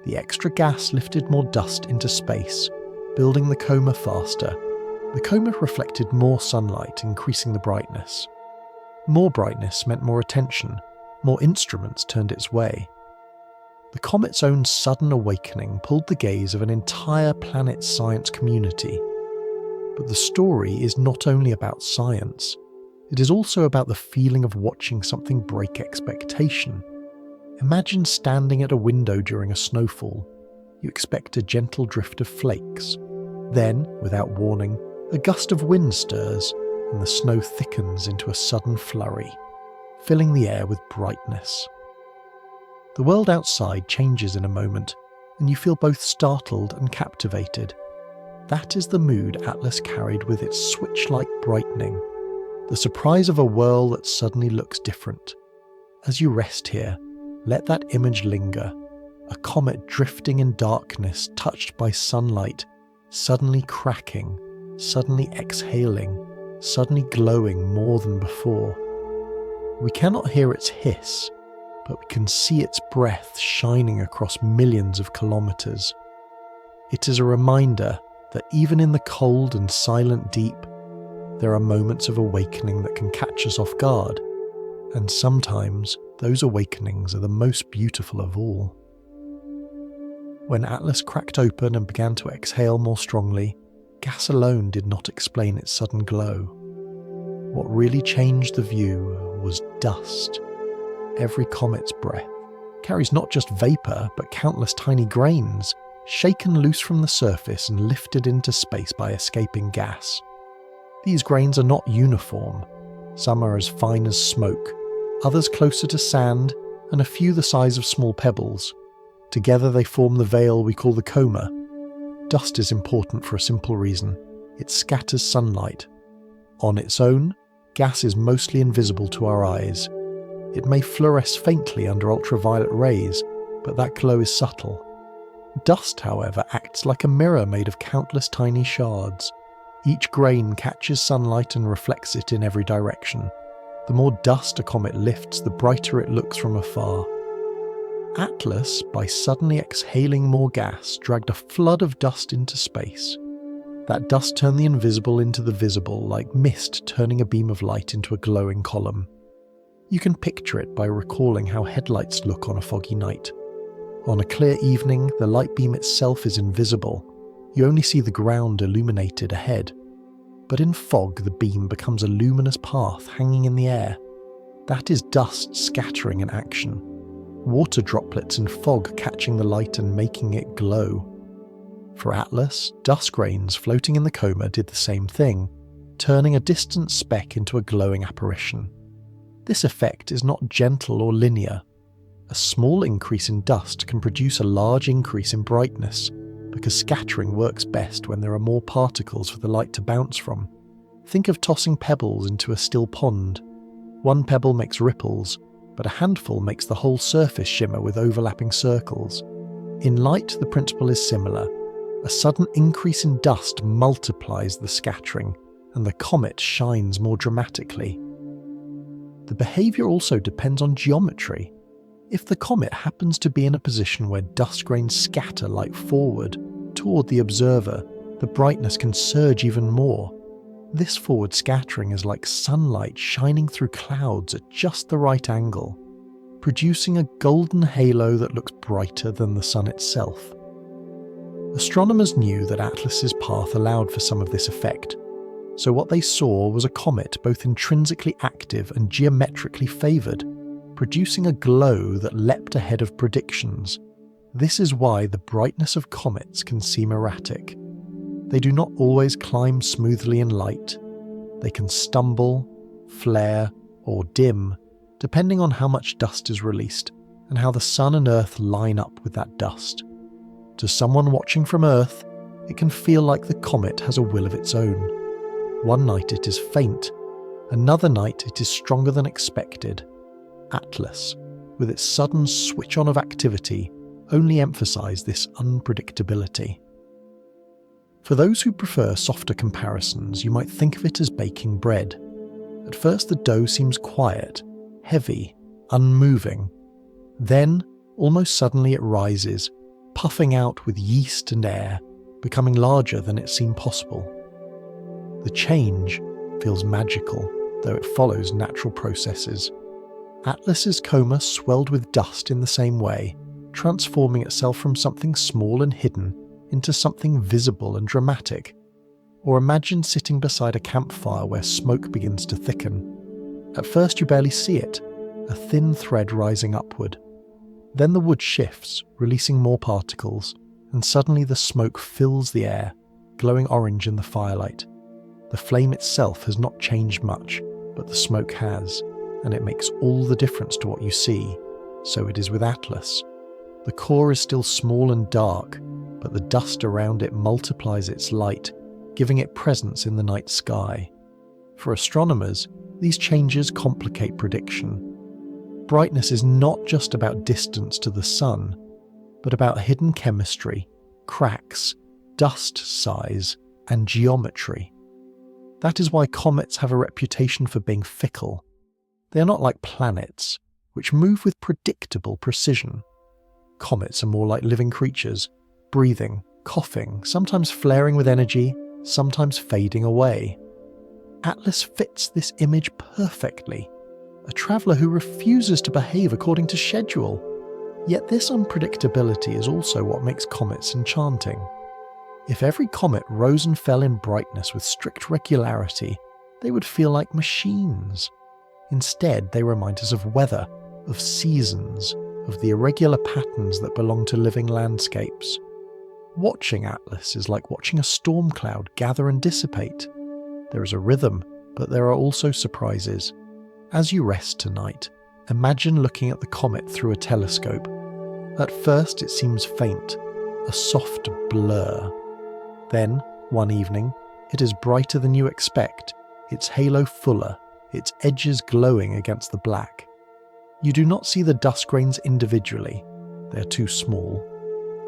The extra gas lifted more dust into space, building the coma faster. The coma reflected more sunlight, increasing the brightness. More brightness meant more attention, more instruments turned its way. The comet's own sudden awakening pulled the gaze of an entire planet's science community. But the story is not only about science, it is also about the feeling of watching something break expectation. Imagine standing at a window during a snowfall. You expect a gentle drift of flakes. Then, without warning, A gust of wind stirs, and the snow thickens into a sudden flurry, filling the air with brightness. The world outside changes in a moment, and you feel both startled and captivated. That is the mood Atlas carried with its switch-like brightening, the surprise of a whirl that suddenly looks different. As you rest here, let that image linger, a comet drifting in darkness touched by sunlight, suddenly cracking, suddenly exhaling, suddenly glowing more than before. We cannot hear its hiss, but we can see its breath shining across millions of kilometers. It is a reminder that even in the cold and silent deep, there are moments of awakening that can catch us off guard, and sometimes those awakenings are the most beautiful of all. When Atlas cracked open and began to exhale more strongly, gas alone did not explain its sudden glow. What really changed the view was dust. Every comet's breath carries not just vapour but countless tiny grains, shaken loose from the surface and lifted into space by escaping gas. These grains are not uniform. Some are as fine as smoke, others closer to sand, and a few the size of small pebbles. Together they form the veil we call the coma. Dust is important for a simple reason. It scatters sunlight. On its own, gas is mostly invisible to our eyes. It may fluoresce faintly under ultraviolet rays, but that glow is subtle. Dust, however, acts like a mirror made of countless tiny shards. Each grain catches sunlight and reflects it in every direction. The more dust a comet lifts, the brighter it looks from afar. Atlas, by suddenly exhaling more gas, dragged a flood of dust into space. That dust turned the invisible into the visible, like mist turning a beam of light into a glowing column. You can picture it by recalling how headlights look on a foggy night. On a clear evening, the light beam itself is invisible. You only see the ground illuminated ahead. But in fog, the beam becomes a luminous path hanging in the air. That is dust scattering in action. Water droplets in fog catching the light and making it glow. For Atlas, dust grains floating in the coma did the same thing, turning a distant speck into a glowing apparition. This effect is not gentle or linear. A small increase in dust can produce a large increase in brightness, because scattering works best when there are more particles for the light to bounce from. Think of tossing pebbles into a still pond. One pebble makes ripples, but a handful makes the whole surface shimmer with overlapping circles. In light, the principle is similar. A sudden increase in dust multiplies the scattering, and the comet shines more dramatically. The behaviour also depends on geometry. If the comet happens to be in a position where dust grains scatter light forward, toward the observer, the brightness can surge even more. This forward scattering is like sunlight shining through clouds at just the right angle, producing a golden halo that looks brighter than the sun itself. Astronomers knew that Atlas's path allowed for some of this effect, so what they saw was a comet both intrinsically active and geometrically favoured, producing a glow that leapt ahead of predictions. This is why the brightness of comets can seem erratic. They do not always climb smoothly in light. They can stumble, flare, or dim, depending on how much dust is released and how the sun and earth line up with that dust. To someone watching from Earth, it can feel like the comet has a will of its own. One night it is faint, another night it is stronger than expected. Atlas, with its sudden switch on of activity, only emphasised this unpredictability. For those who prefer softer comparisons, you might think of it as baking bread. At first the dough seems quiet, heavy, unmoving. Then, almost suddenly it rises, puffing out with yeast and air, becoming larger than it seemed possible. The change feels magical, though it follows natural processes. Atlas's coma swelled with dust in the same way, transforming itself from something small and hidden into something visible and dramatic. Or imagine sitting beside a campfire where smoke begins to thicken. At first you barely see it, a thin thread rising upward. Then the wood shifts, releasing more particles, and suddenly the smoke fills the air, glowing orange in the firelight. The flame itself has not changed much, but the smoke has, and it makes all the difference to what you see. So it is with Atlas. The core is still small and dark, but the dust around it multiplies its light, giving it presence in the night sky. For astronomers, these changes complicate prediction. Brightness is not just about distance to the sun, but about hidden chemistry, cracks, dust size, and geometry. That is why comets have a reputation for being fickle. They are not like planets, which move with predictable precision. Comets are more like living creatures, breathing, coughing, sometimes flaring with energy, sometimes fading away. Atlas fits this image perfectly, a traveller who refuses to behave according to schedule. Yet this unpredictability is also what makes comets enchanting. If every comet rose and fell in brightness with strict regularity, they would feel like machines. Instead, they remind us of weather, of seasons, of the irregular patterns that belong to living landscapes. Watching Atlas is like watching a storm cloud gather and dissipate. There is a rhythm, but there are also surprises. As you rest tonight, imagine looking at the comet through a telescope. At first it seems faint, a soft blur. Then, one evening, it is brighter than you expect, its halo fuller, its edges glowing against the black. You do not see the dust grains individually, they are too small,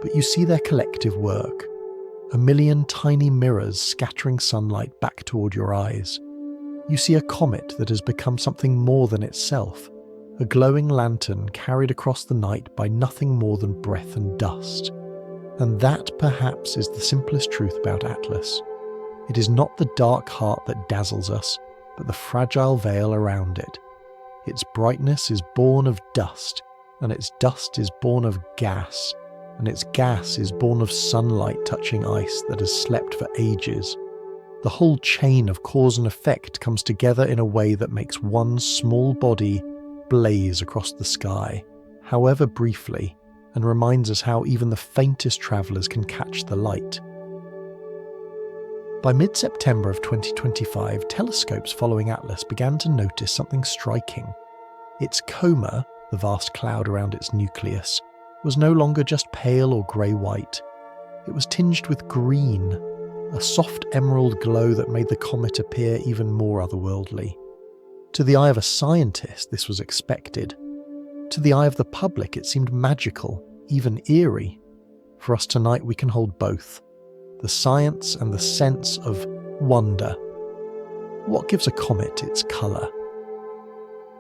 but you see their collective work, a million tiny mirrors scattering sunlight back toward your eyes. You see a comet that has become something more than itself, a glowing lantern carried across the night by nothing more than breath and dust. And that, perhaps, is the simplest truth about Atlas. It is not the dark heart that dazzles us, but the fragile veil around it. Its brightness is born of dust, and its dust is born of gas, and its gas is born of sunlight touching ice that has slept for ages. The whole chain of cause and effect comes together in a way that makes one small body blaze across the sky, however briefly, and reminds us how even the faintest travellers can catch the light. By mid-September of 2025, telescopes following Atlas began to notice something striking. Its coma, the vast cloud around its nucleus, was no longer just pale or grey-white. It was tinged with green, a soft emerald glow that made the comet appear even more otherworldly. To the eye of a scientist, this was expected. To the eye of the public, it seemed magical, even eerie. For us tonight, we can hold both. The science and the sense of wonder. What gives a comet its colour?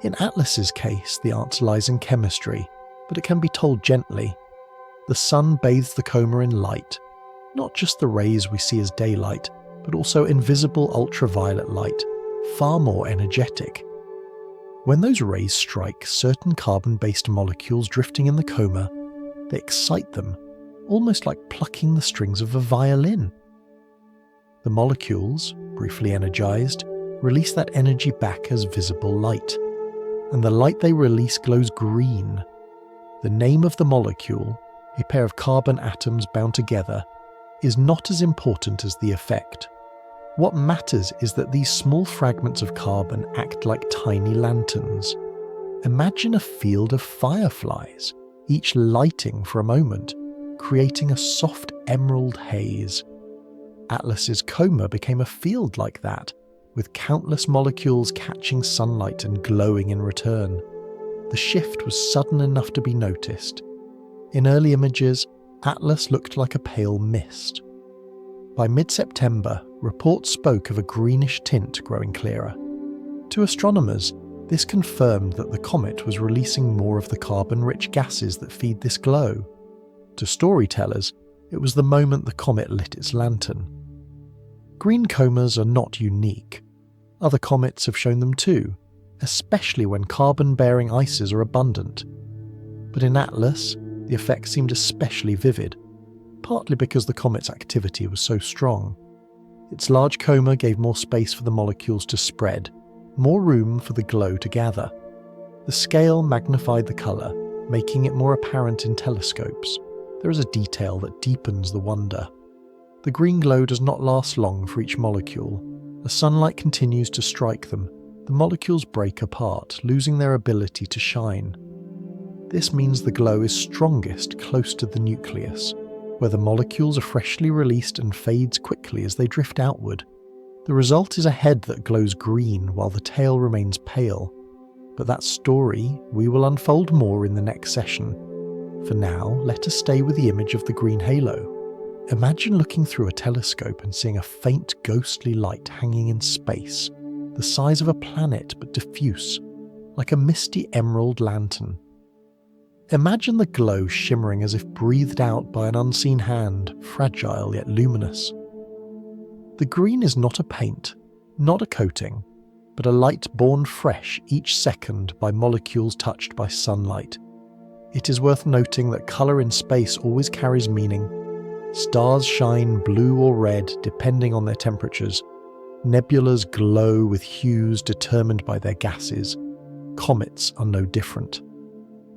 In Atlas's case, the answer lies in chemistry, but it can be told gently. The sun bathes the coma in light, not just the rays we see as daylight, but also invisible ultraviolet light, far more energetic. When those rays strike certain carbon-based molecules drifting in the coma, they excite them, almost like plucking the strings of a violin. The molecules, briefly energized, release that energy back as visible light, and the light they release glows green. The name of the molecule, a pair of carbon atoms bound together, is not as important as the effect. What matters is that these small fragments of carbon act like tiny lanterns. Imagine a field of fireflies, each lighting for a moment, creating a soft emerald haze. Atlas's coma became a field like that, with countless molecules catching sunlight and glowing in return. The shift was sudden enough to be noticed. In early images, Atlas looked like a pale mist. By mid-September, reports spoke of a greenish tint growing clearer. To astronomers, this confirmed that the comet was releasing more of the carbon-rich gases that feed this glow. To storytellers, it was the moment the comet lit its lantern. Green comas are not unique. Other comets have shown them too, especially when carbon-bearing ices are abundant. But in Atlas, the effect seemed especially vivid, partly because the comet's activity was so strong. Its large coma gave more space for the molecules to spread, more room for the glow to gather. The scale magnified the colour, making it more apparent in telescopes. There is a detail that deepens the wonder. The green glow does not last long for each molecule, As sunlight continues to strike them, the molecules break apart, losing their ability to shine. This means the glow is strongest close to the nucleus, where the molecules are freshly released and fades quickly as they drift outward. The result is a head that glows green while the tail remains pale. But that story we will unfold more in the next session. For now, let us stay with the image of the green halo. Imagine looking through a telescope and seeing a faint ghostly light hanging in space, the size of a planet but diffuse, like a misty emerald lantern. Imagine the glow shimmering as if breathed out by an unseen hand, fragile yet luminous. The green is not a paint, not a coating, but a light born fresh each second by molecules touched by sunlight. It is worth noting that colour in space always carries meaning. Stars shine blue or red depending on their temperatures. Nebulas glow with hues determined by their gases. Comets are no different.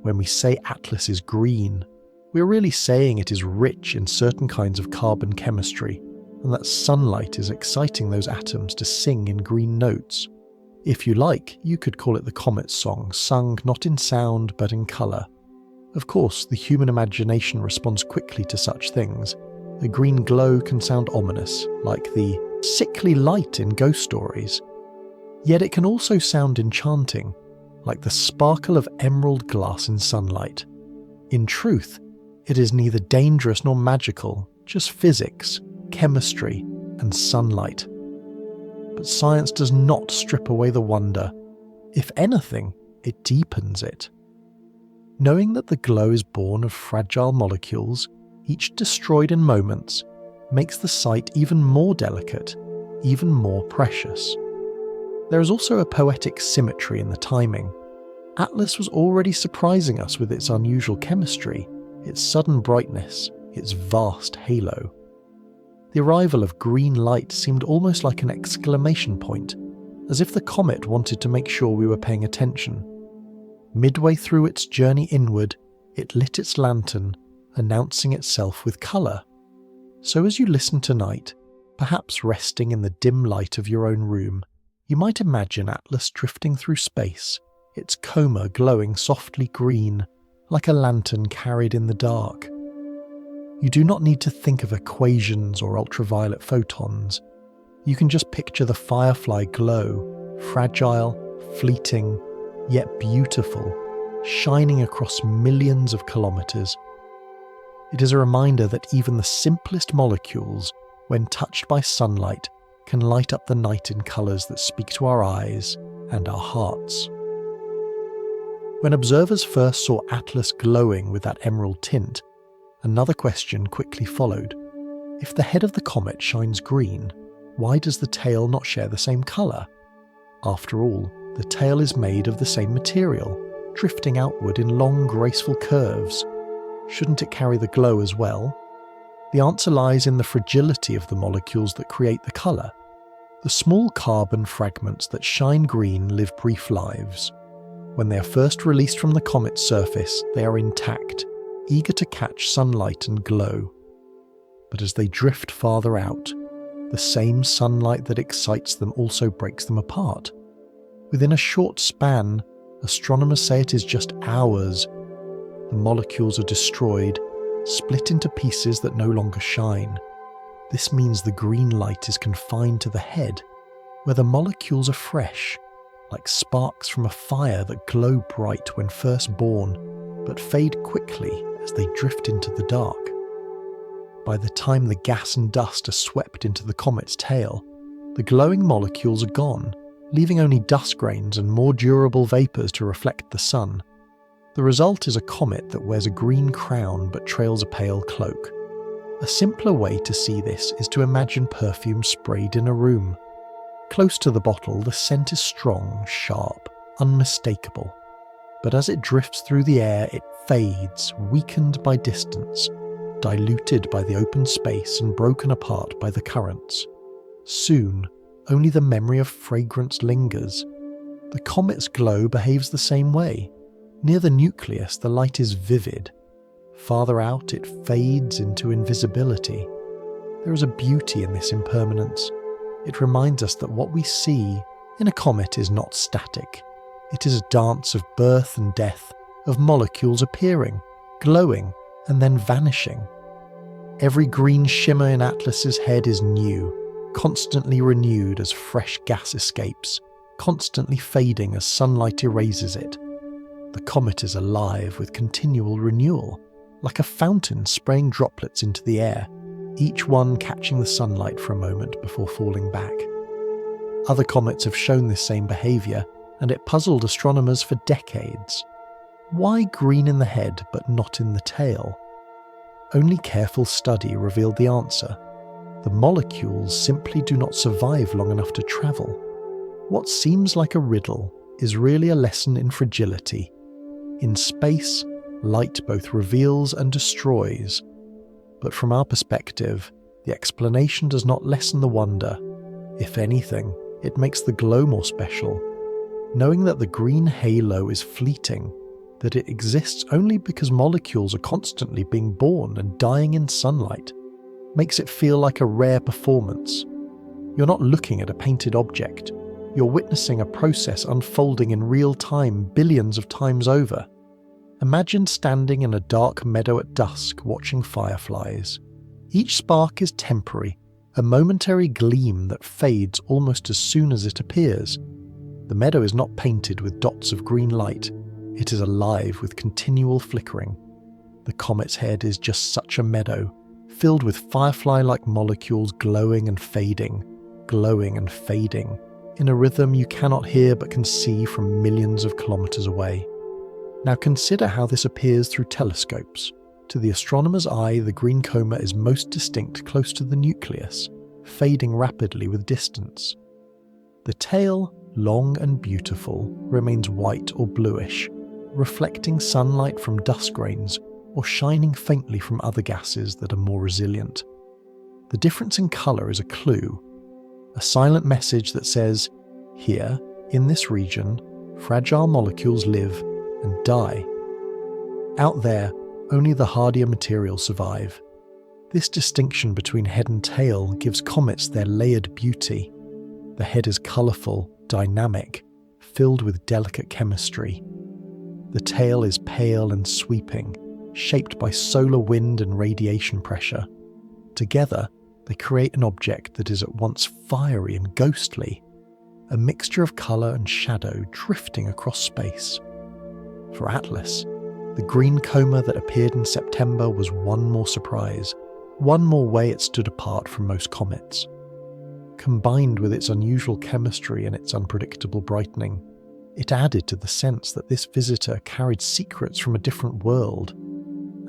When we say Atlas is green, we're really saying it is rich in certain kinds of carbon chemistry, and that sunlight is exciting those atoms to sing in green notes. If you like, you could call it the Comet song, sung not in sound but in colour. Of course, the human imagination responds quickly to such things. A green glow can sound ominous, like the sickly light in ghost stories. Yet it can also sound enchanting, like the sparkle of emerald glass in sunlight. In truth, it is neither dangerous nor magical, just physics, chemistry, and sunlight. But science does not strip away the wonder. If anything, it deepens it. Knowing that the glow is born of fragile molecules, each destroyed in moments, makes the sight even more delicate, even more precious. There is also a poetic symmetry in the timing. Atlas was already surprising us with its unusual chemistry, its sudden brightness, its vast halo. The arrival of green light seemed almost like an exclamation point, as if the comet wanted to make sure we were paying attention. Midway through its journey inward, it lit its lantern, announcing itself with colour. So as you listen tonight, perhaps resting in the dim light of your own room, you might imagine Atlas drifting through space, its coma glowing softly green, like a lantern carried in the dark. You do not need to think of equations or ultraviolet photons. You can just picture the firefly glow, fragile, fleeting, yet beautiful, shining across millions of kilometres. It is a reminder that even the simplest molecules, when touched by sunlight, can light up the night in colours that speak to our eyes and our hearts. When observers first saw Atlas glowing with that emerald tint, another question quickly followed. If the head of the comet shines green, why does the tail not share the same colour? After all, the tail is made of the same material, drifting outward in long, graceful curves. Shouldn't it carry the glow as well? The answer lies in the fragility of the molecules that create the colour. The small carbon fragments that shine green live brief lives. When they are first released from the comet's surface, they are intact, eager to catch sunlight and glow. But as they drift farther out, the same sunlight that excites them also breaks them apart. Within a short span, astronomers say it is just hours. The molecules are destroyed, split into pieces that no longer shine. This means the green light is confined to the head, where the molecules are fresh, like sparks from a fire that glow bright when first born, but fade quickly as they drift into the dark. By the time the gas and dust are swept into the comet's tail, the glowing molecules are gone, leaving only dust grains and more durable vapours to reflect the sun. The result is a comet that wears a green crown but trails a pale cloak. A simpler way to see this is to imagine perfume sprayed in a room. Close to the bottle, the scent is strong, sharp, unmistakable. But as it drifts through the air, it fades, weakened by distance, diluted by the open space and broken apart by the currents. Soon, only the memory of fragrance lingers. The comet's glow behaves the same way. Near the nucleus, the light is vivid. Farther out, it fades into invisibility. There is a beauty in this impermanence. it reminds us that what we see in a comet is not static. It is a dance of birth and death, of molecules appearing, glowing, and then vanishing. Every green shimmer in Atlas's head is new, constantly renewed as fresh gas escapes, constantly fading as sunlight erases it. The comet is alive with continual renewal, like a fountain spraying droplets into the air, each one catching the sunlight for a moment before falling back. Other comets have shown this same behaviour, and it puzzled astronomers for decades. Why green in the head but not in the tail? Only careful study revealed the answer. The molecules simply do not survive long enough to travel. What seems like a riddle is really a lesson in fragility. In space, light both reveals and destroys. But from our perspective, the explanation does not lessen the wonder. If anything, it makes the glow more special. Knowing that the green halo is fleeting, that it exists only because molecules are constantly being born and dying in sunlight, makes it feel like a rare performance. You're not looking at a painted object. You're witnessing a process unfolding in real time billions of times over. Imagine standing in a dark meadow at dusk watching fireflies. Each spark is temporary, a momentary gleam that fades almost as soon as it appears. The meadow is not painted with dots of green light. It is alive with continual flickering. The comet's head is just such a meadow, filled with firefly-like molecules glowing and fading, in a rhythm you cannot hear but can see from millions of kilometers away. Now consider how this appears through telescopes. To the astronomer's eye, the green coma is most distinct close to the nucleus, fading rapidly with distance. The tail, long and beautiful, remains white or bluish, reflecting sunlight from dust grains or shining faintly from other gases that are more resilient. The difference in colour is a clue, a silent message that says, here, in this region, fragile molecules live and die. Out there, only the hardier materials survive. This distinction between head and tail gives comets their layered beauty. The head is colourful, dynamic, filled with delicate chemistry. The tail is pale and sweeping, shaped by solar wind and radiation pressure. Together, they create an object that is at once fiery and ghostly, a mixture of colour and shadow drifting across space. For Atlas, the green coma that appeared in September was one more surprise, one more way it stood apart from most comets. Combined with its unusual chemistry and its unpredictable brightening, it added to the sense that this visitor carried secrets from a different world.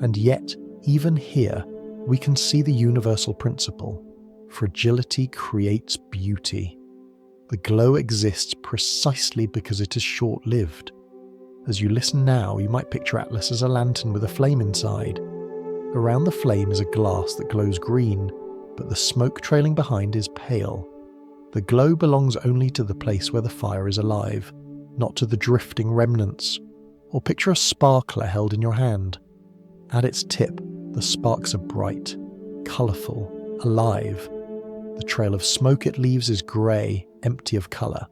And yet, even here, we can see the universal principle. Fragility creates beauty. The glow exists precisely because it is short-lived. As you listen now, you might picture Atlas as a lantern with a flame inside. Around the flame is a glass that glows green, but the smoke trailing behind is pale. The glow belongs only to the place where the fire is alive, not to the drifting remnants. Or picture a sparkler held in your hand. At its tip, the sparks are bright, colourful, alive. The trail of smoke it leaves is grey, empty of colour.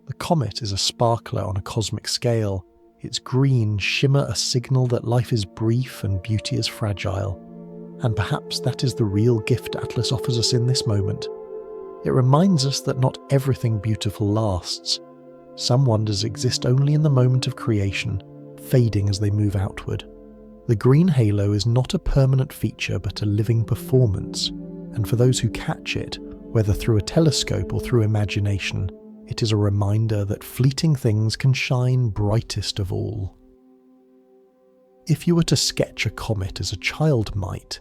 The comet is a sparkler on a cosmic scale. Its green shimmer a signal that life is brief and beauty is fragile. And perhaps that is the real gift Atlas offers us in this moment. It reminds us that not everything beautiful lasts. Some wonders exist only in the moment of creation, fading as they move outward. The green halo is not a permanent feature but a living performance, and for those who catch it, whether through a telescope or through imagination, it is a reminder that fleeting things can shine brightest of all. If you were to sketch a comet as a child might,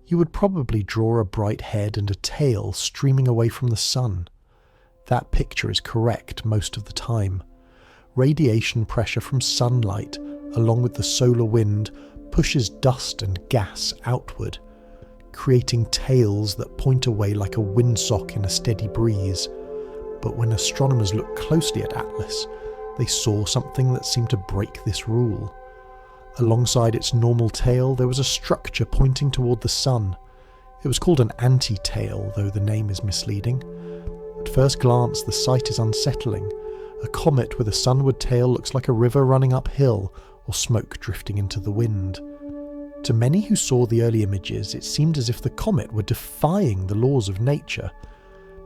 you would probably draw a bright head and a tail streaming away from the sun. That picture is correct most of the time. Radiation pressure from sunlight, along with the solar wind, pushes dust and gas outward, creating tails that point away like a windsock in a steady breeze. But when astronomers looked closely at Atlas, they saw something that seemed to break this rule. Alongside its normal tail, there was a structure pointing toward the sun. It was called an anti-tail, though the name is misleading. At first glance, the sight is unsettling. A comet with a sunward tail looks like a river running uphill, or smoke drifting into the wind. To many who saw the early images, it seemed as if the comet were defying the laws of nature.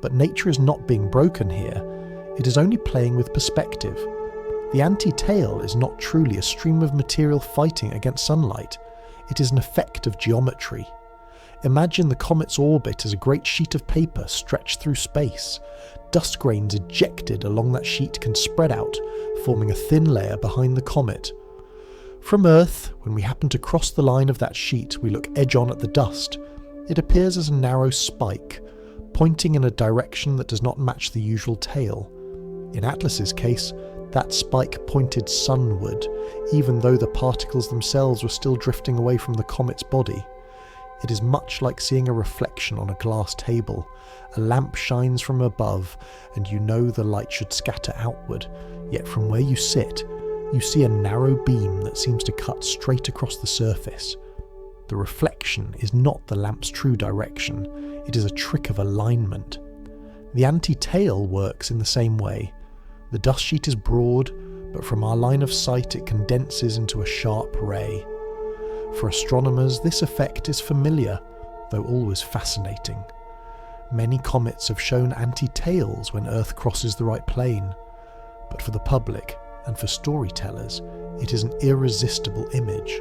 But nature is not being broken here. It is only playing with perspective. The anti-tail is not truly a stream of material fighting against sunlight. It is an effect of geometry. Imagine the comet's orbit as a great sheet of paper stretched through space. Dust grains ejected along that sheet can spread out, forming a thin layer behind the comet. From Earth, when we happen to cross the line of that sheet, we look edge-on at the dust. It appears as a narrow spike, pointing in a direction that does not match the usual tail. In Atlas's case, that spike pointed sunward, even though the particles themselves were still drifting away from the comet's body. It is much like seeing a reflection on a glass table. A lamp shines from above, and you know the light should scatter outward, yet from where you sit, you see a narrow beam that seems to cut straight across the surface. The reflection is not the lamp's true direction, it is a trick of alignment. The anti-tail works in the same way. The dust sheet is broad, but from our line of sight it condenses into a sharp ray. For astronomers, this effect is familiar, though always fascinating. Many comets have shown anti-tails when Earth crosses the right plane, but for the public and for storytellers, it is an irresistible image.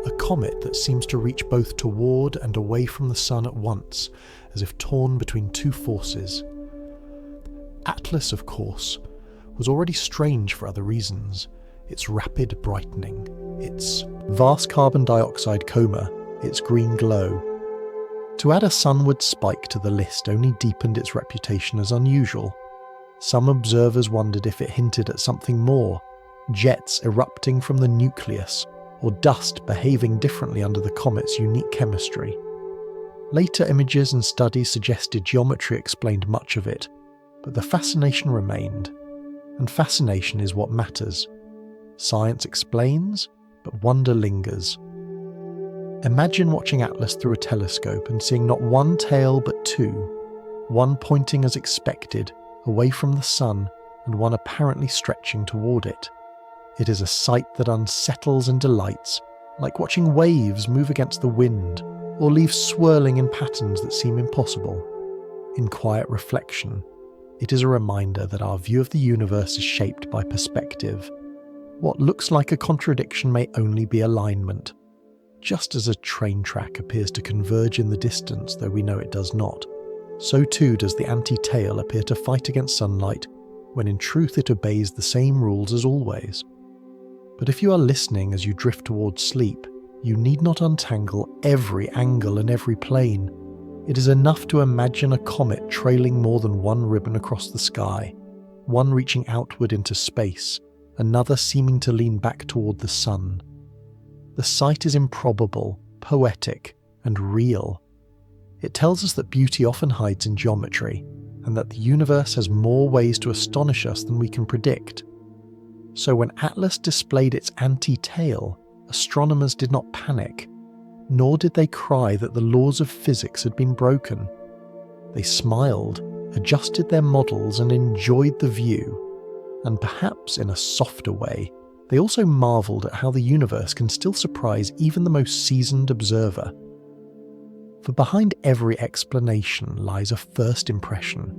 A comet that seems to reach both toward and away from the sun at once, as if torn between two forces. Atlas, of course, was already strange for other reasons. Its rapid brightening, its vast carbon dioxide coma, its green glow. To add a sunward spike to the list only deepened its reputation as unusual. Some observers wondered if it hinted at something more, jets erupting from the nucleus, or dust behaving differently under the comet's unique chemistry. Later images and studies suggested geometry explained much of it, but the fascination remained. And fascination is what matters. Science explains, but wonder lingers. Imagine watching Atlas through a telescope and seeing not one tail but two, one pointing as expected, away from the sun, and one apparently stretching toward it. It is a sight that unsettles and delights, like watching waves move against the wind, or leaves swirling in patterns that seem impossible. In quiet reflection, it is a reminder that our view of the universe is shaped by perspective. What looks like a contradiction may only be alignment. Just as a train track appears to converge in the distance, though we know it does not, so too does the anti-tail appear to fight against sunlight, when in truth it obeys the same rules as always. But if you are listening as you drift towards sleep, you need not untangle every angle and every plane. It is enough to imagine a comet trailing more than one ribbon across the sky, one reaching outward into space, another seeming to lean back toward the sun. The sight is improbable, poetic, and real. It tells us that beauty often hides in geometry, and that the universe has more ways to astonish us than we can predict. So when Atlas displayed its anti-tail, astronomers did not panic, nor did they cry that the laws of physics had been broken. They smiled, adjusted their models, and enjoyed the view. And perhaps in a softer way, they also marvelled at how the universe can still surprise even the most seasoned observer. For behind every explanation lies a first impression,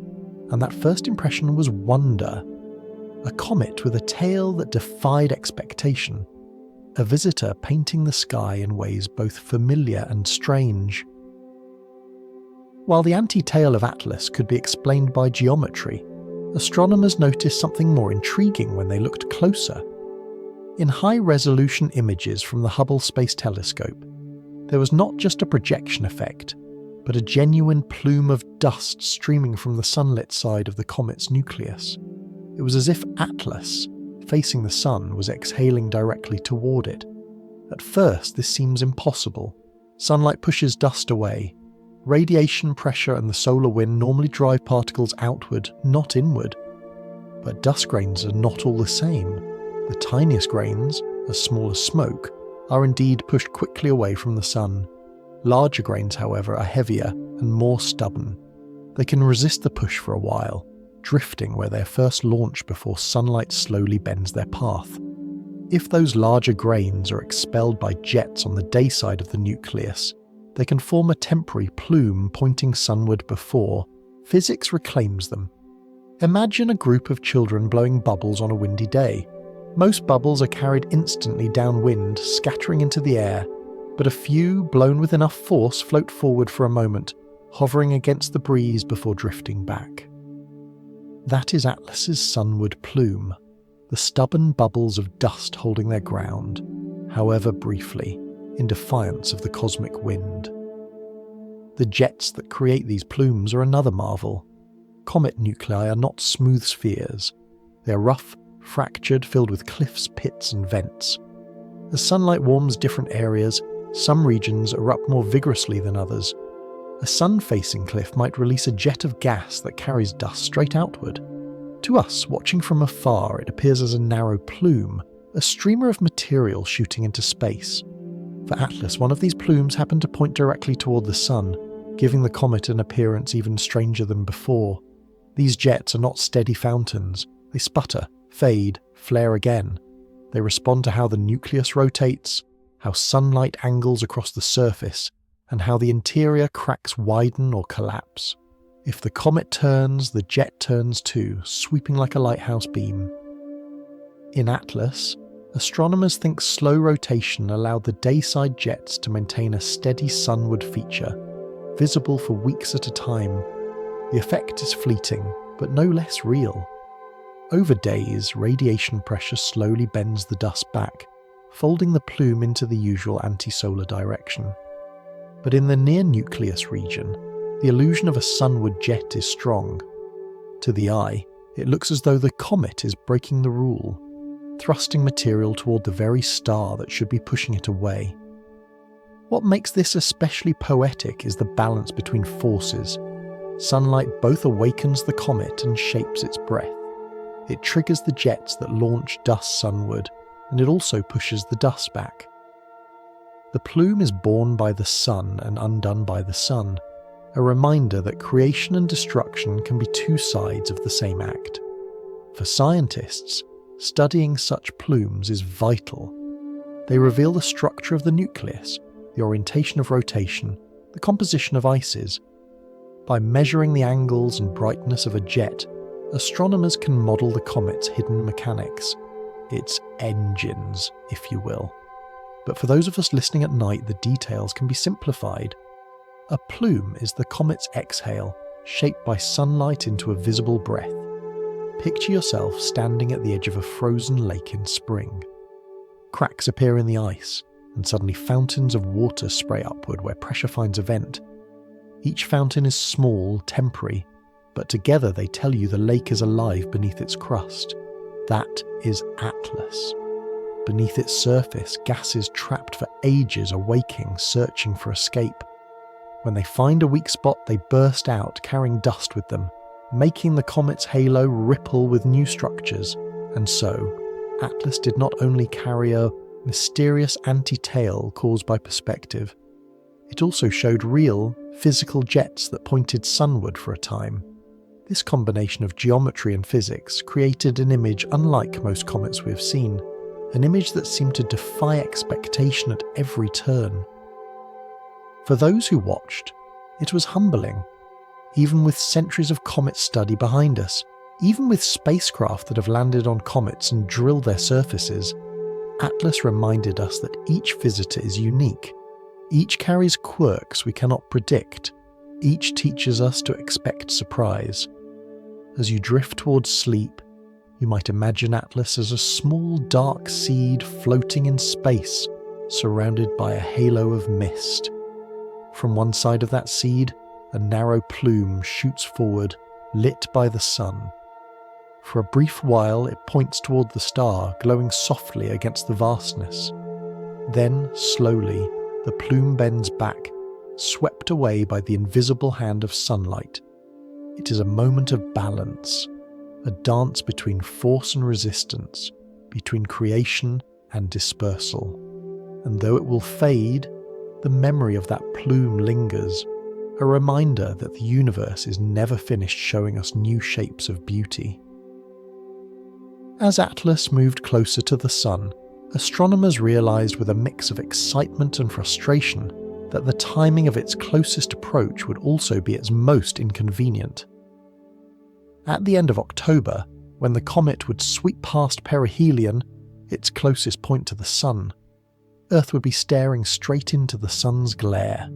and that first impression was wonder. A comet with a tail that defied expectation. A visitor painting the sky in ways both familiar and strange. While the anti-tail of Atlas could be explained by geometry, astronomers noticed something more intriguing when they looked closer. In high-resolution images from the Hubble Space Telescope, there was not just a projection effect, but a genuine plume of dust streaming from the sunlit side of the comet's nucleus. It was as if Atlas, facing the sun, was exhaling directly toward it. At first, this seems impossible. Sunlight pushes dust away. Radiation pressure and the solar wind normally drive particles outward, not inward. But dust grains are not all the same. The tiniest grains, as small as smoke, are indeed pushed quickly away from the sun. Larger grains, however, are heavier and more stubborn. They can resist the push for a while, drifting where they're first launched before sunlight slowly bends their path. If those larger grains are expelled by jets on the day side of the nucleus, they can form a temporary plume pointing sunward before physics reclaims them. Imagine a group of children blowing bubbles on a windy day. Most bubbles are carried instantly downwind, scattering into the air, but a few, blown with enough force, float forward for a moment, hovering against the breeze before drifting back. That is Atlas's sunward plume, the stubborn bubbles of dust holding their ground, however briefly, in defiance of the cosmic wind. The jets that create these plumes are another marvel. Comet nuclei are not smooth spheres. They are rough, fractured, filled with cliffs, pits and vents. As sunlight warms different areas, some regions erupt more vigorously than others. A sun-facing cliff might release a jet of gas that carries dust straight outward. To us, watching from afar, it appears as a narrow plume, a streamer of material shooting into space. For Atlas, one of these plumes happened to point directly toward the sun, giving the comet an appearance even stranger than before. These jets are not steady fountains. They sputter, fade, flare again. They respond to how the nucleus rotates, how sunlight angles across the surface, and how the interior cracks widen or collapse. If the comet turns, the jet turns too, sweeping like a lighthouse beam. In Atlas, astronomers think slow rotation allowed the dayside jets to maintain a steady sunward feature, visible for weeks at a time. The effect is fleeting, but no less real. Over days, radiation pressure slowly bends the dust back, folding the plume into the usual anti-solar direction. But in the near-nucleus region, the illusion of a sunward jet is strong. To the eye, it looks as though the comet is breaking the rule, thrusting material toward the very star that should be pushing it away. What makes this especially poetic is the balance between forces. Sunlight both awakens the comet and shapes its breath. It triggers the jets that launch dust sunward, and it also pushes the dust back. The plume is born by the sun and undone by the sun, a reminder that creation and destruction can be two sides of the same act. For scientists, studying such plumes is vital. They reveal the structure of the nucleus, the orientation of rotation, the composition of ices. By measuring the angles and brightness of a jet, astronomers can model the comet's hidden mechanics, its engines, if you will. But for those of us listening at night, the details can be simplified. A plume is the comet's exhale, shaped by sunlight into a visible breath. Picture yourself standing at the edge of a frozen lake in spring. Cracks appear in the ice, and suddenly fountains of water spray upward where pressure finds a vent. Each fountain is small, temporary, but together they tell you the lake is alive beneath its crust. That is Atlas. Beneath its surface, gases trapped for ages are waking, searching for escape. When they find a weak spot, they burst out, carrying dust with them, making the comet's halo ripple with new structures. And so, Atlas did not only carry a mysterious anti-tail caused by perspective, it also showed real, physical jets that pointed sunward for a time. This combination of geometry and physics created an image unlike most comets we have seen, an image that seemed to defy expectation at every turn. For those who watched, it was humbling. Even with centuries of comet study behind us, even with spacecraft that have landed on comets and drilled their surfaces, Atlas reminded us that each visitor is unique. Each carries quirks we cannot predict. Each teaches us to expect surprise. As you drift towards sleep, you might imagine Atlas as a small dark seed floating in space, surrounded by a halo of mist. From one side of that seed, a narrow plume shoots forward, lit by the sun. For a brief while it points toward the star, glowing softly against the vastness. Then, slowly, the plume bends back, swept away by the invisible hand of sunlight. It is a moment of balance, a dance between force and resistance, between creation and dispersal. And though it will fade, the memory of that plume lingers, a reminder that the universe is never finished showing us new shapes of beauty. As Atlas moved closer to the Sun, astronomers realized with a mix of excitement and frustration that the timing of its closest approach would also be its most inconvenient. At the end of October, when the comet would sweep past perihelion, its closest point to the Sun, Earth would be staring straight into the Sun's glare.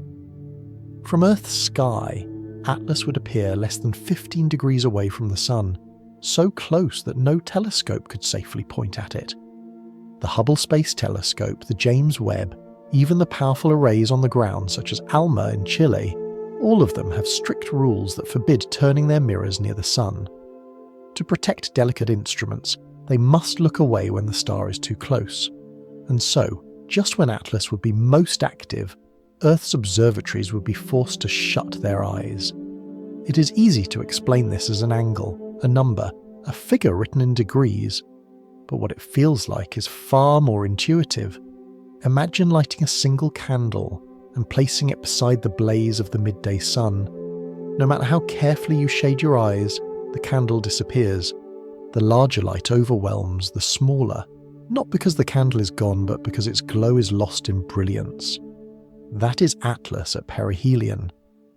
From Earth's sky, Atlas would appear less than 15 degrees away from the Sun, so close that no telescope could safely point at it. The Hubble Space Telescope, the James Webb, even the powerful arrays on the ground such as ALMA in Chile, all of them have strict rules that forbid turning their mirrors near the Sun. To protect delicate instruments, they must look away when the star is too close. And so, just when Atlas would be most active, Earth's observatories would be forced to shut their eyes. It is easy to explain this as an angle, a number, a figure written in degrees, but what it feels like is far more intuitive. Imagine lighting a single candle and placing it beside the blaze of the midday sun. No matter how carefully you shade your eyes, the candle disappears. The larger light overwhelms the smaller, not because the candle is gone, but because its glow is lost in brilliance. That is Atlas at perihelion.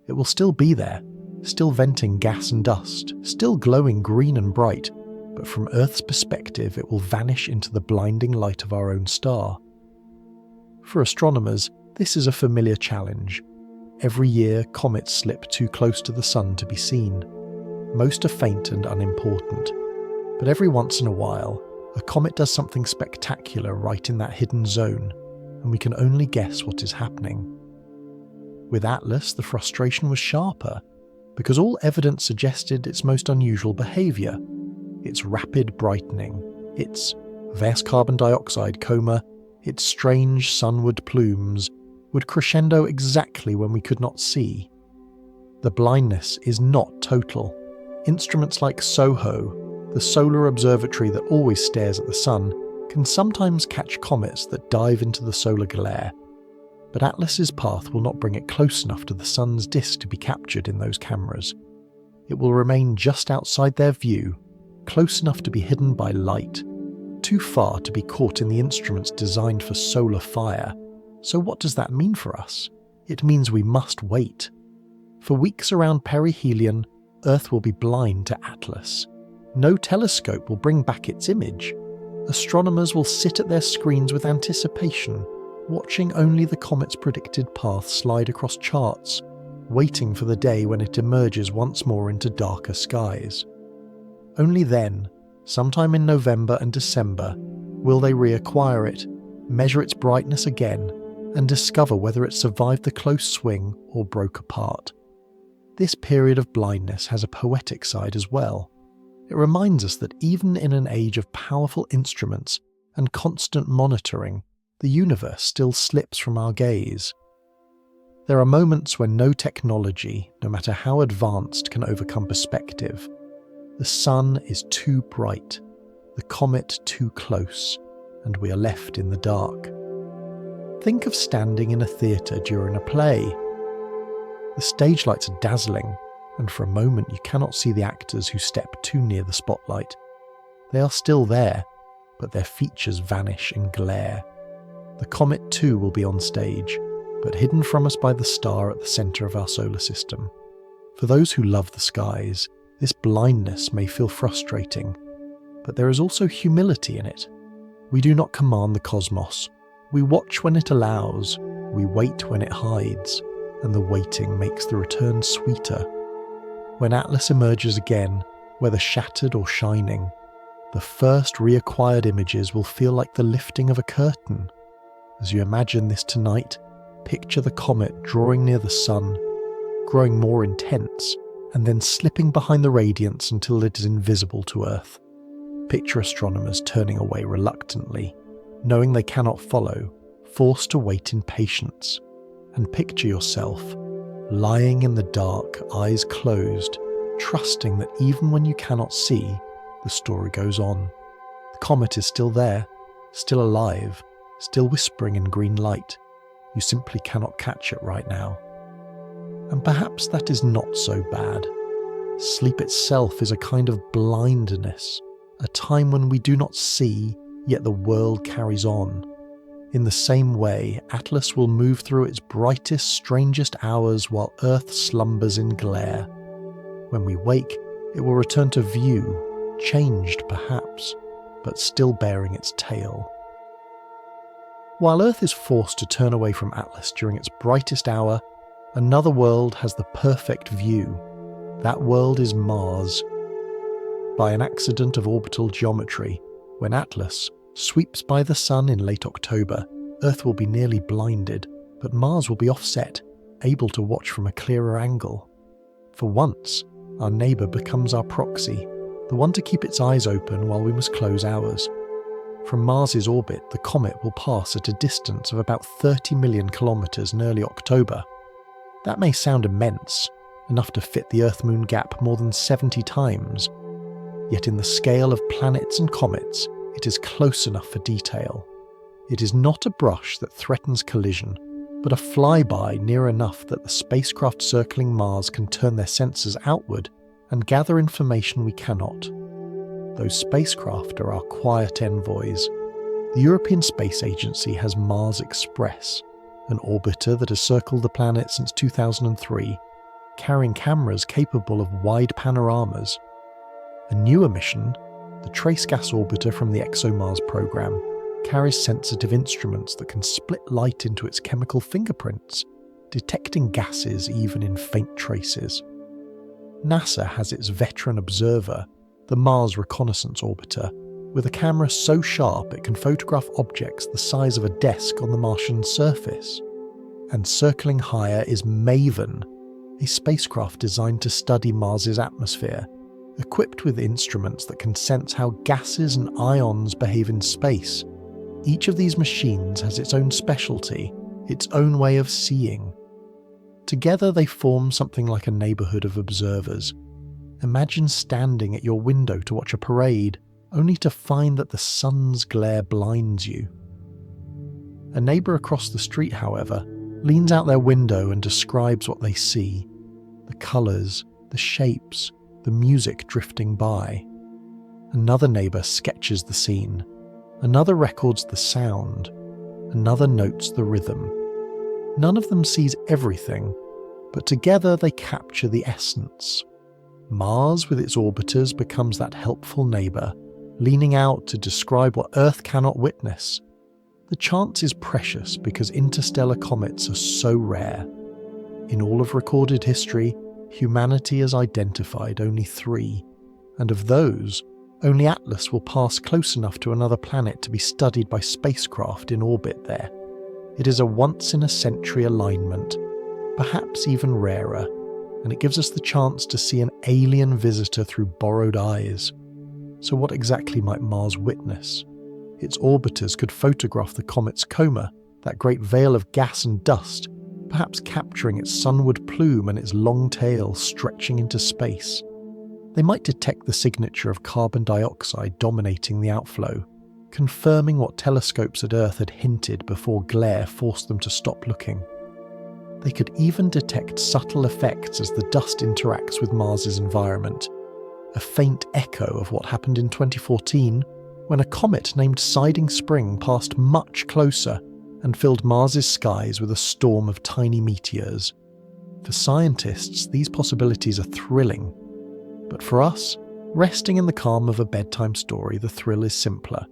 It will still be there, still venting gas and dust, still glowing green and bright, but from Earth's perspective it will vanish into the blinding light of our own star. For astronomers, this is a familiar challenge. Every year, comets slip too close to the Sun to be seen. Most are faint and unimportant, but every once in a while, a comet does something spectacular right in that hidden zone, and we can only guess what is happening. With Atlas, the frustration was sharper, because all evidence suggested its most unusual behaviour, its rapid brightening, its vast carbon dioxide coma, its strange sunward plumes, would crescendo exactly when we could not see. The blindness is not total. Instruments like SOHO, the solar observatory that always stares at the Sun, can sometimes catch comets that dive into the solar glare. But Atlas's path will not bring it close enough to the Sun's disk to be captured in those cameras. It will remain just outside their view, close enough to be hidden by light, too far to be caught in the instruments designed for solar fire. So what does that mean for us? It means we must wait. For weeks around perihelion, Earth will be blind to Atlas. No telescope will bring back its image. Astronomers will sit at their screens with anticipation, watching only the comet's predicted path slide across charts, waiting for the day when it emerges once more into darker skies. Only then, sometime in November and December, will they reacquire it, measure its brightness again, and discover whether it survived the close swing or broke apart. This period of blindness has a poetic side as well. It reminds us that even in an age of powerful instruments and constant monitoring, the universe still slips from our gaze. There are moments when no technology, no matter how advanced, can overcome perspective. The Sun is too bright, the comet too close, and we are left in the dark. Think of standing in a theatre during a play. The stage lights are dazzling, and for a moment you cannot see the actors who step too near the spotlight. They are still there, but their features vanish in glare. The comet too will be on stage, but hidden from us by the star at the centre of our solar system. For those who love the skies, this blindness may feel frustrating, but there is also humility in it. We do not command the cosmos. We watch when it allows, we wait when it hides, and the waiting makes the return sweeter. When Atlas emerges again, whether shattered or shining, the first reacquired images will feel like the lifting of a curtain. As you imagine this tonight, picture the comet drawing near the Sun, growing more intense, and then slipping behind the radiance until it is invisible to Earth. Picture astronomers turning away reluctantly, knowing they cannot follow, forced to wait in patience. And picture yourself, lying in the dark, eyes closed, trusting that even when you cannot see, the story goes on. The comet is still there, still alive, still whispering in green light. You simply cannot catch it right now. And perhaps that is not so bad. Sleep itself is a kind of blindness, a time when we do not see, yet the world carries on. In the same way, Atlas will move through its brightest, strangest hours while Earth slumbers in glare. When we wake, it will return to view, changed perhaps, but still bearing its tail. While Earth is forced to turn away from Atlas during its brightest hour, another world has the perfect view. That world is Mars. By an accident of orbital geometry, when Atlas sweeps by the Sun in late October, Earth will be nearly blinded, but Mars will be offset, able to watch from a clearer angle. For once, our neighbour becomes our proxy, the one to keep its eyes open while we must close ours. From Mars's orbit, the comet will pass at a distance of about 30 million kilometres in early October. That may sound immense, enough to fit the Earth-Moon gap more than 70 times. Yet in the scale of planets and comets, it is close enough for detail. It is not a brush that threatens collision, but a flyby near enough that the spacecraft circling Mars can turn their sensors outward and gather information we cannot. Those spacecraft are our quiet envoys. The European Space Agency has Mars Express, an orbiter that has circled the planet since 2003, carrying cameras capable of wide panoramas. A newer mission, the Trace Gas Orbiter from the ExoMars program, carries sensitive instruments that can split light into its chemical fingerprints, detecting gases even in faint traces. NASA has its veteran observer, the Mars Reconnaissance Orbiter, with a camera so sharp it can photograph objects the size of a desk on the Martian surface. And circling higher is MAVEN, a spacecraft designed to study Mars's atmosphere, equipped with instruments that can sense how gases and ions behave in space. Each of these machines has its own specialty, its own way of seeing. Together they form something like a neighbourhood of observers. Imagine standing at your window to watch a parade, only to find that the sun's glare blinds you. A neighbour across the street, however, leans out their window and describes what they see. The colours, the shapes, the music drifting by. Another neighbour sketches the scene. Another records the sound. Another notes the rhythm. None of them sees everything, but together they capture the essence. Mars with its orbiters becomes that helpful neighbour, leaning out to describe what Earth cannot witness. The chance is precious because interstellar comets are so rare. In all of recorded history, humanity has identified only 3, and of those, only Atlas will pass close enough to another planet to be studied by spacecraft in orbit there. It is a once-in-a-century alignment, perhaps even rarer, and it gives us the chance to see an alien visitor through borrowed eyes. So what exactly might Mars witness? Its orbiters could photograph the comet's coma, that great veil of gas and dust, perhaps capturing its sunward plume and its long tail stretching into space. They might detect the signature of carbon dioxide dominating the outflow, confirming what telescopes at Earth had hinted before glare forced them to stop looking. They could even detect subtle effects as the dust interacts with Mars's environment, a faint echo of what happened in 2014 when a comet named Siding Spring passed much closer and filled Mars's skies with a storm of tiny meteors. For scientists, these possibilities are thrilling. But for us, resting in the calm of a bedtime story, the thrill is simpler.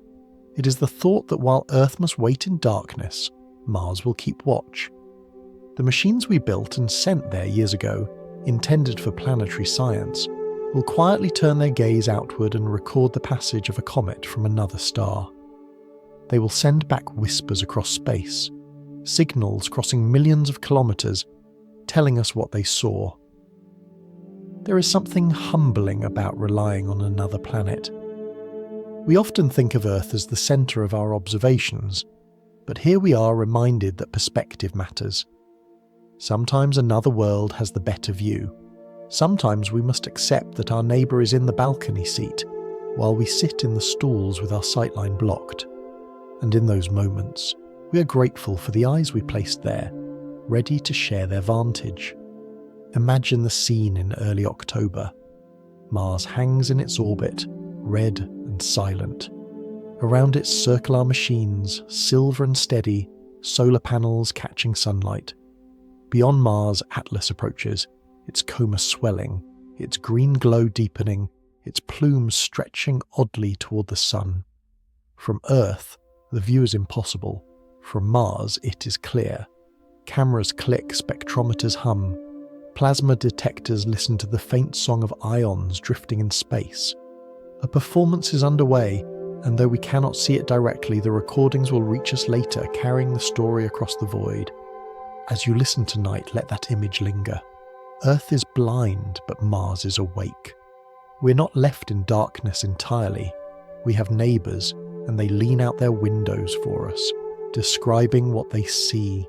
It is the thought that while Earth must wait in darkness, Mars will keep watch. The machines we built and sent there years ago, intended for planetary science, will quietly turn their gaze outward and record the passage of a comet from another star. They will send back whispers across space, signals crossing millions of kilometres, telling us what they saw. There is something humbling about relying on another planet. We often think of Earth as the centre of our observations, but here we are reminded that perspective matters. Sometimes another world has the better view. Sometimes we must accept that our neighbour is in the balcony seat, while we sit in the stalls with our sightline blocked. And in those moments, we are grateful for the eyes we placed there, ready to share their vantage. Imagine the scene in early October. Mars hangs in its orbit, red and silent. Around it circle our machines, silver and steady, solar panels catching sunlight. Beyond Mars, Atlas approaches, its coma swelling, its green glow deepening, its plumes stretching oddly toward the sun. From Earth, the view is impossible. From Mars, it is clear. Cameras click, spectrometers hum. Plasma detectors listen to the faint song of ions drifting in space. A performance is underway, and though we cannot see it directly, the recordings will reach us later, carrying the story across the void. As you listen tonight, let that image linger. Earth is blind, but Mars is awake. We're not left in darkness entirely. We have neighbours, and they lean out their windows for us, describing what they see.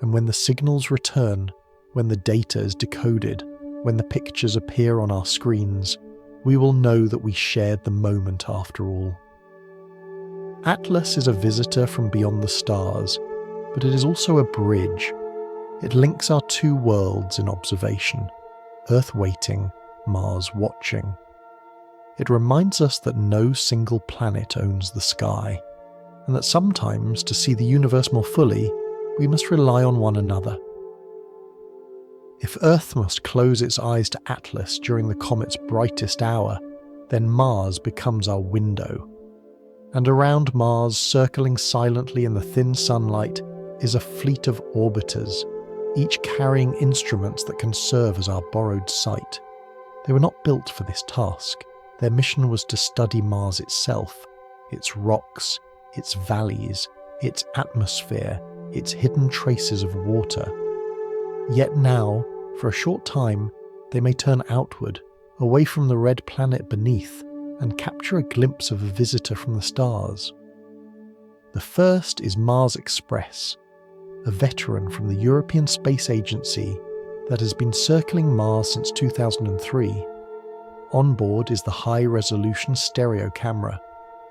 And when the signals return, when the data is decoded, when the pictures appear on our screens, we will know that we shared the moment after all. Atlas is a visitor from beyond the stars, but it is also a bridge. It links our two worlds in observation, Earth waiting, Mars watching. It reminds us that no single planet owns the sky, and that sometimes, to see the universe more fully, we must rely on one another. If Earth must close its eyes to Atlas during the comet's brightest hour, then Mars becomes our window. And around Mars, circling silently in the thin sunlight, is a fleet of orbiters, each carrying instruments that can serve as our borrowed sight. They were not built for this task. Their mission was to study Mars itself, its rocks, its valleys, its atmosphere, its hidden traces of water. Yet now, for a short time, they may turn outward, away from the red planet beneath, and capture a glimpse of a visitor from the stars. The first is Mars Express, a veteran from the European Space Agency that has been circling Mars since 2003. On board is the high-resolution stereo camera,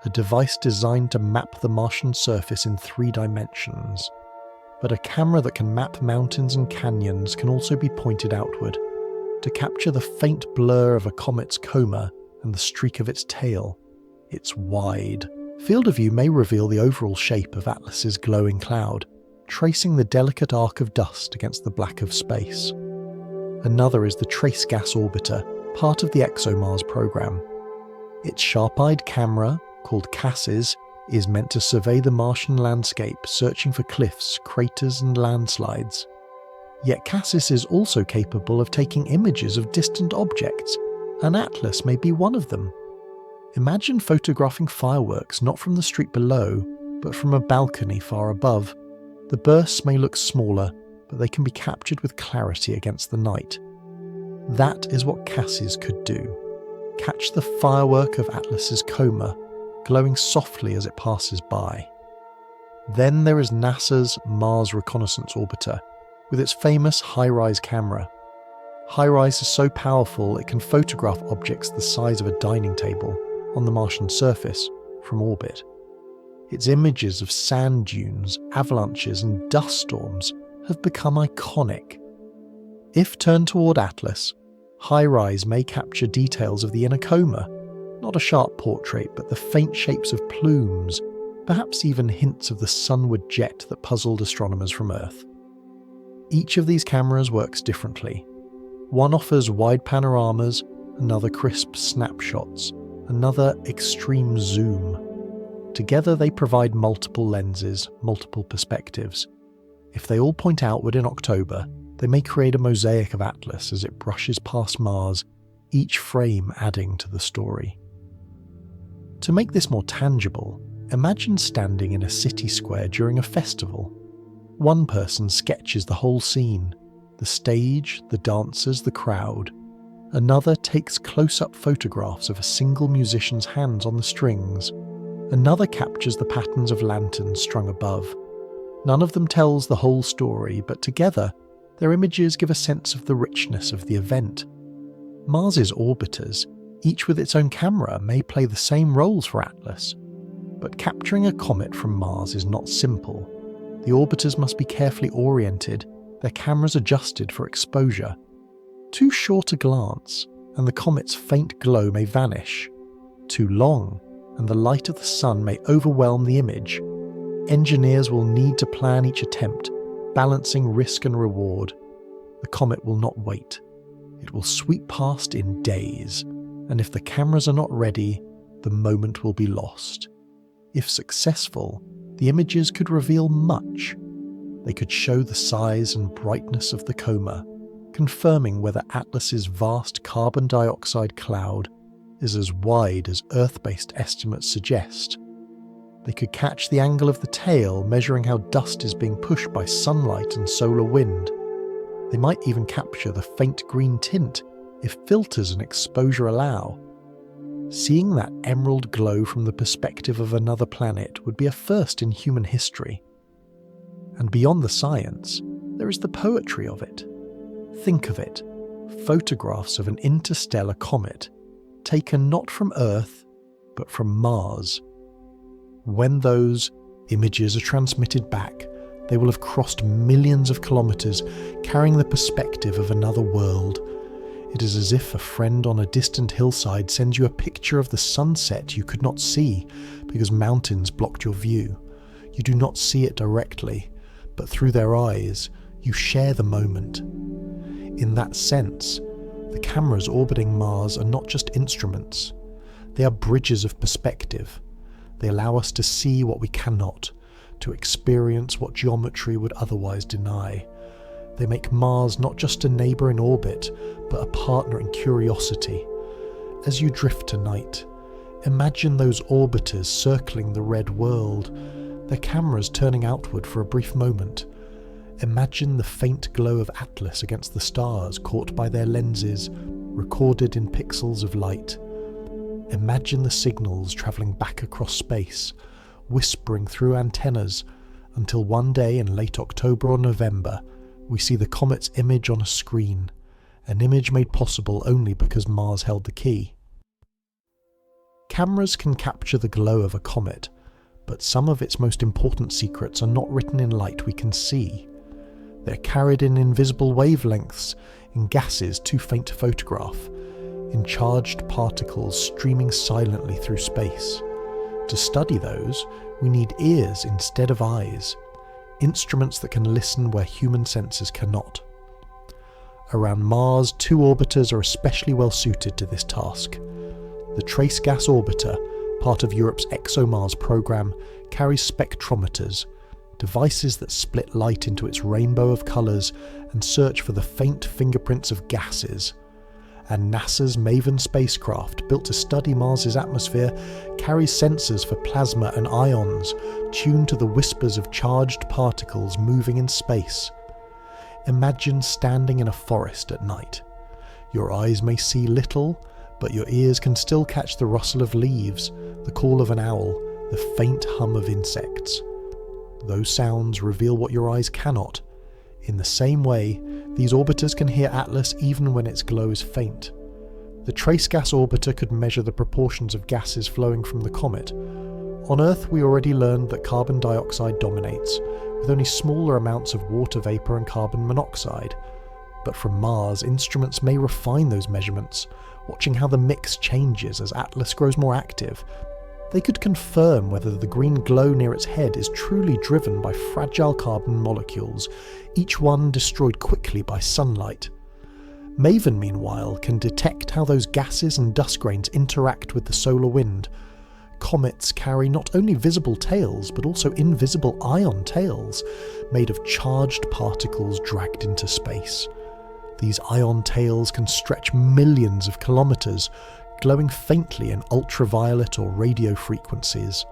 a device designed to map the Martian surface in 3 dimensions. But a camera that can map mountains and canyons can also be pointed outward, to capture the faint blur of a comet's coma and the streak of its tail. It's wide. Field of view may reveal the overall shape of Atlas's glowing cloud, tracing the delicate arc of dust against the black of space. Another is the Trace Gas Orbiter, part of the ExoMars program. Its sharp-eyed camera, called CASSIS, is meant to survey the Martian landscape, searching for cliffs, craters and landslides. Yet CASSIS is also capable of taking images of distant objects, and Atlas may be one of them. Imagine photographing fireworks not from the street below, but from a balcony far above. The bursts may look smaller, but they can be captured with clarity against the night. That is what CASSIS could do. Catch the firework of Atlas's coma, glowing softly as it passes by. Then there is NASA's Mars Reconnaissance Orbiter, with its famous HiRISE camera. HiRISE is so powerful it can photograph objects the size of a dining table on the Martian surface from orbit. Its images of sand dunes, avalanches and dust storms have become iconic. If turned toward Atlas, HiRISE may capture details of the inner coma, not a sharp portrait, but the faint shapes of plumes, perhaps even hints of the sunward jet that puzzled astronomers from Earth. Each of these cameras works differently. One offers wide panoramas, another crisp snapshots, another extreme zoom. Together they provide multiple lenses, multiple perspectives. If they all point outward in October, they may create a mosaic of Atlas as it brushes past Mars, each frame adding to the story. To make this more tangible, imagine standing in a city square during a festival. One person sketches the whole scene, the stage, the dancers, the crowd. Another takes close-up photographs of a single musician's hands on the strings. Another captures the patterns of lanterns strung above. None of them tells the whole story, but together, their images give a sense of the richness of the event. Mars's orbiters, each with its own camera, may play the same roles for Atlas. But capturing a comet from Mars is not simple. The orbiters must be carefully oriented, their cameras adjusted for exposure. Too short a glance, and the comet's faint glow may vanish. Too long, and the light of the sun may overwhelm the image. Engineers will need to plan each attempt, balancing risk and reward. The comet will not wait. It will sweep past in days, and if the cameras are not ready, the moment will be lost. If successful, the images could reveal much. They could show the size and brightness of the coma, confirming whether Atlas's vast carbon dioxide cloud is as wide as Earth-based estimates suggest. They could catch the angle of the tail, measuring how dust is being pushed by sunlight and solar wind. They might even capture the faint green tint if filters and exposure allow. Seeing that emerald glow from the perspective of another planet would be a first in human history. And beyond the science, there is the poetry of it. Think of it, photographs of an interstellar comet, taken not from Earth, but from Mars. When those images are transmitted back, they will have crossed millions of kilometers, carrying the perspective of another world. It is as if a friend on a distant hillside sends you a picture of the sunset you could not see because mountains blocked your view. You do not see it directly, but through their eyes, you share the moment. In that sense, the cameras orbiting Mars are not just instruments. They are bridges of perspective. They allow us to see what we cannot, to experience what geometry would otherwise deny. They make Mars not just a neighbour in orbit, but a partner in curiosity. As you drift tonight, imagine those orbiters circling the red world, their cameras turning outward for a brief moment. Imagine the faint glow of Atlas against the stars caught by their lenses, recorded in pixels of light. Imagine the signals travelling back across space, whispering through antennas, until one day in late October or November, we see the comet's image on a screen, an image made possible only because Mars held the key. Cameras can capture the glow of a comet, but some of its most important secrets are not written in light we can see. They're carried in invisible wavelengths, in gases too faint to photograph, in charged particles streaming silently through space. To study those, we need ears instead of eyes, instruments that can listen where human senses cannot. Around Mars, 2 orbiters are especially well suited to this task. The Trace Gas Orbiter, part of Europe's ExoMars program, carries spectrometers, devices that split light into its rainbow of colours and search for the faint fingerprints of gases. And NASA's MAVEN spacecraft, built to study Mars's atmosphere, carries sensors for plasma and ions, tuned to the whispers of charged particles moving in space. Imagine standing in a forest at night. Your eyes may see little, but your ears can still catch the rustle of leaves, the call of an owl, the faint hum of insects. Those sounds reveal what your eyes cannot. In the same way, these orbiters can hear Atlas even when its glow is faint. The Trace Gas Orbiter could measure the proportions of gases flowing from the comet. On Earth, we already learned that carbon dioxide dominates, with only smaller amounts of water vapour and carbon monoxide. But from Mars, instruments may refine those measurements, watching how the mix changes as Atlas grows more active. They could confirm whether the green glow near its head is truly driven by fragile carbon molecules, each one destroyed quickly by sunlight. MAVEN, meanwhile, can detect how those gases and dust grains interact with the solar wind. Comets carry not only visible tails, but also invisible ion tails, made of charged particles dragged into space. These ion tails can stretch millions of kilometres, glowing faintly in ultraviolet or radio frequencies.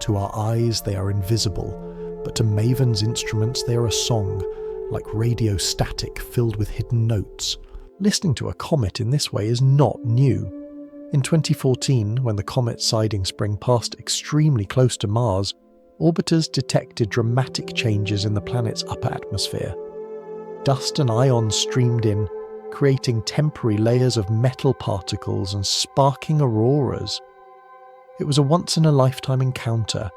To our eyes they are invisible, but to MAVEN's instruments they are a song, like radio static filled with hidden notes. Listening to a comet in this way is not new. In 2014, when the comet Siding Spring passed extremely close to Mars, orbiters detected dramatic changes in the planet's upper atmosphere. Dust and ions streamed in, creating temporary layers of metal particles and sparking auroras. It was a once-in-a-lifetime encounter,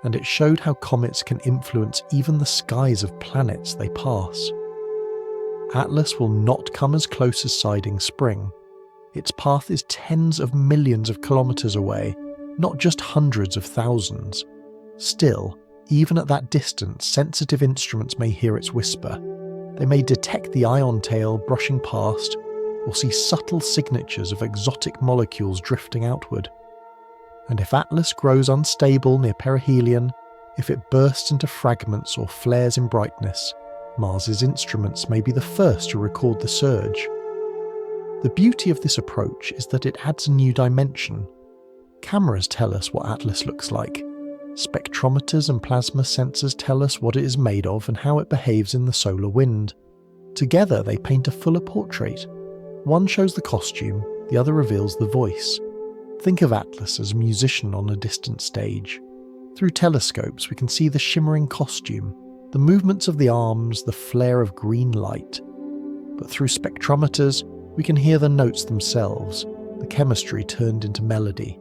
and it showed how comets can influence even the skies of planets they pass. Atlas will not come as close as Siding Spring. Its path is tens of millions of kilometres away, not just hundreds of thousands. Still, even at that distance, sensitive instruments may hear its whisper. They may detect the ion tail brushing past, or see subtle signatures of exotic molecules drifting outward. And if Atlas grows unstable near perihelion, if it bursts into fragments or flares in brightness, Mars's instruments may be the first to record the surge. The beauty of this approach is that it adds a new dimension. Cameras tell us what Atlas looks like. Spectrometers and plasma sensors tell us what it is made of and how it behaves in the solar wind. Together they paint a fuller portrait. One shows the costume, the other reveals the voice. Think of Atlas as a musician on a distant stage. Through telescopes we can see the shimmering costume, the movements of the arms, the flare of green light. But through spectrometers we can hear the notes themselves, the chemistry turned into melody.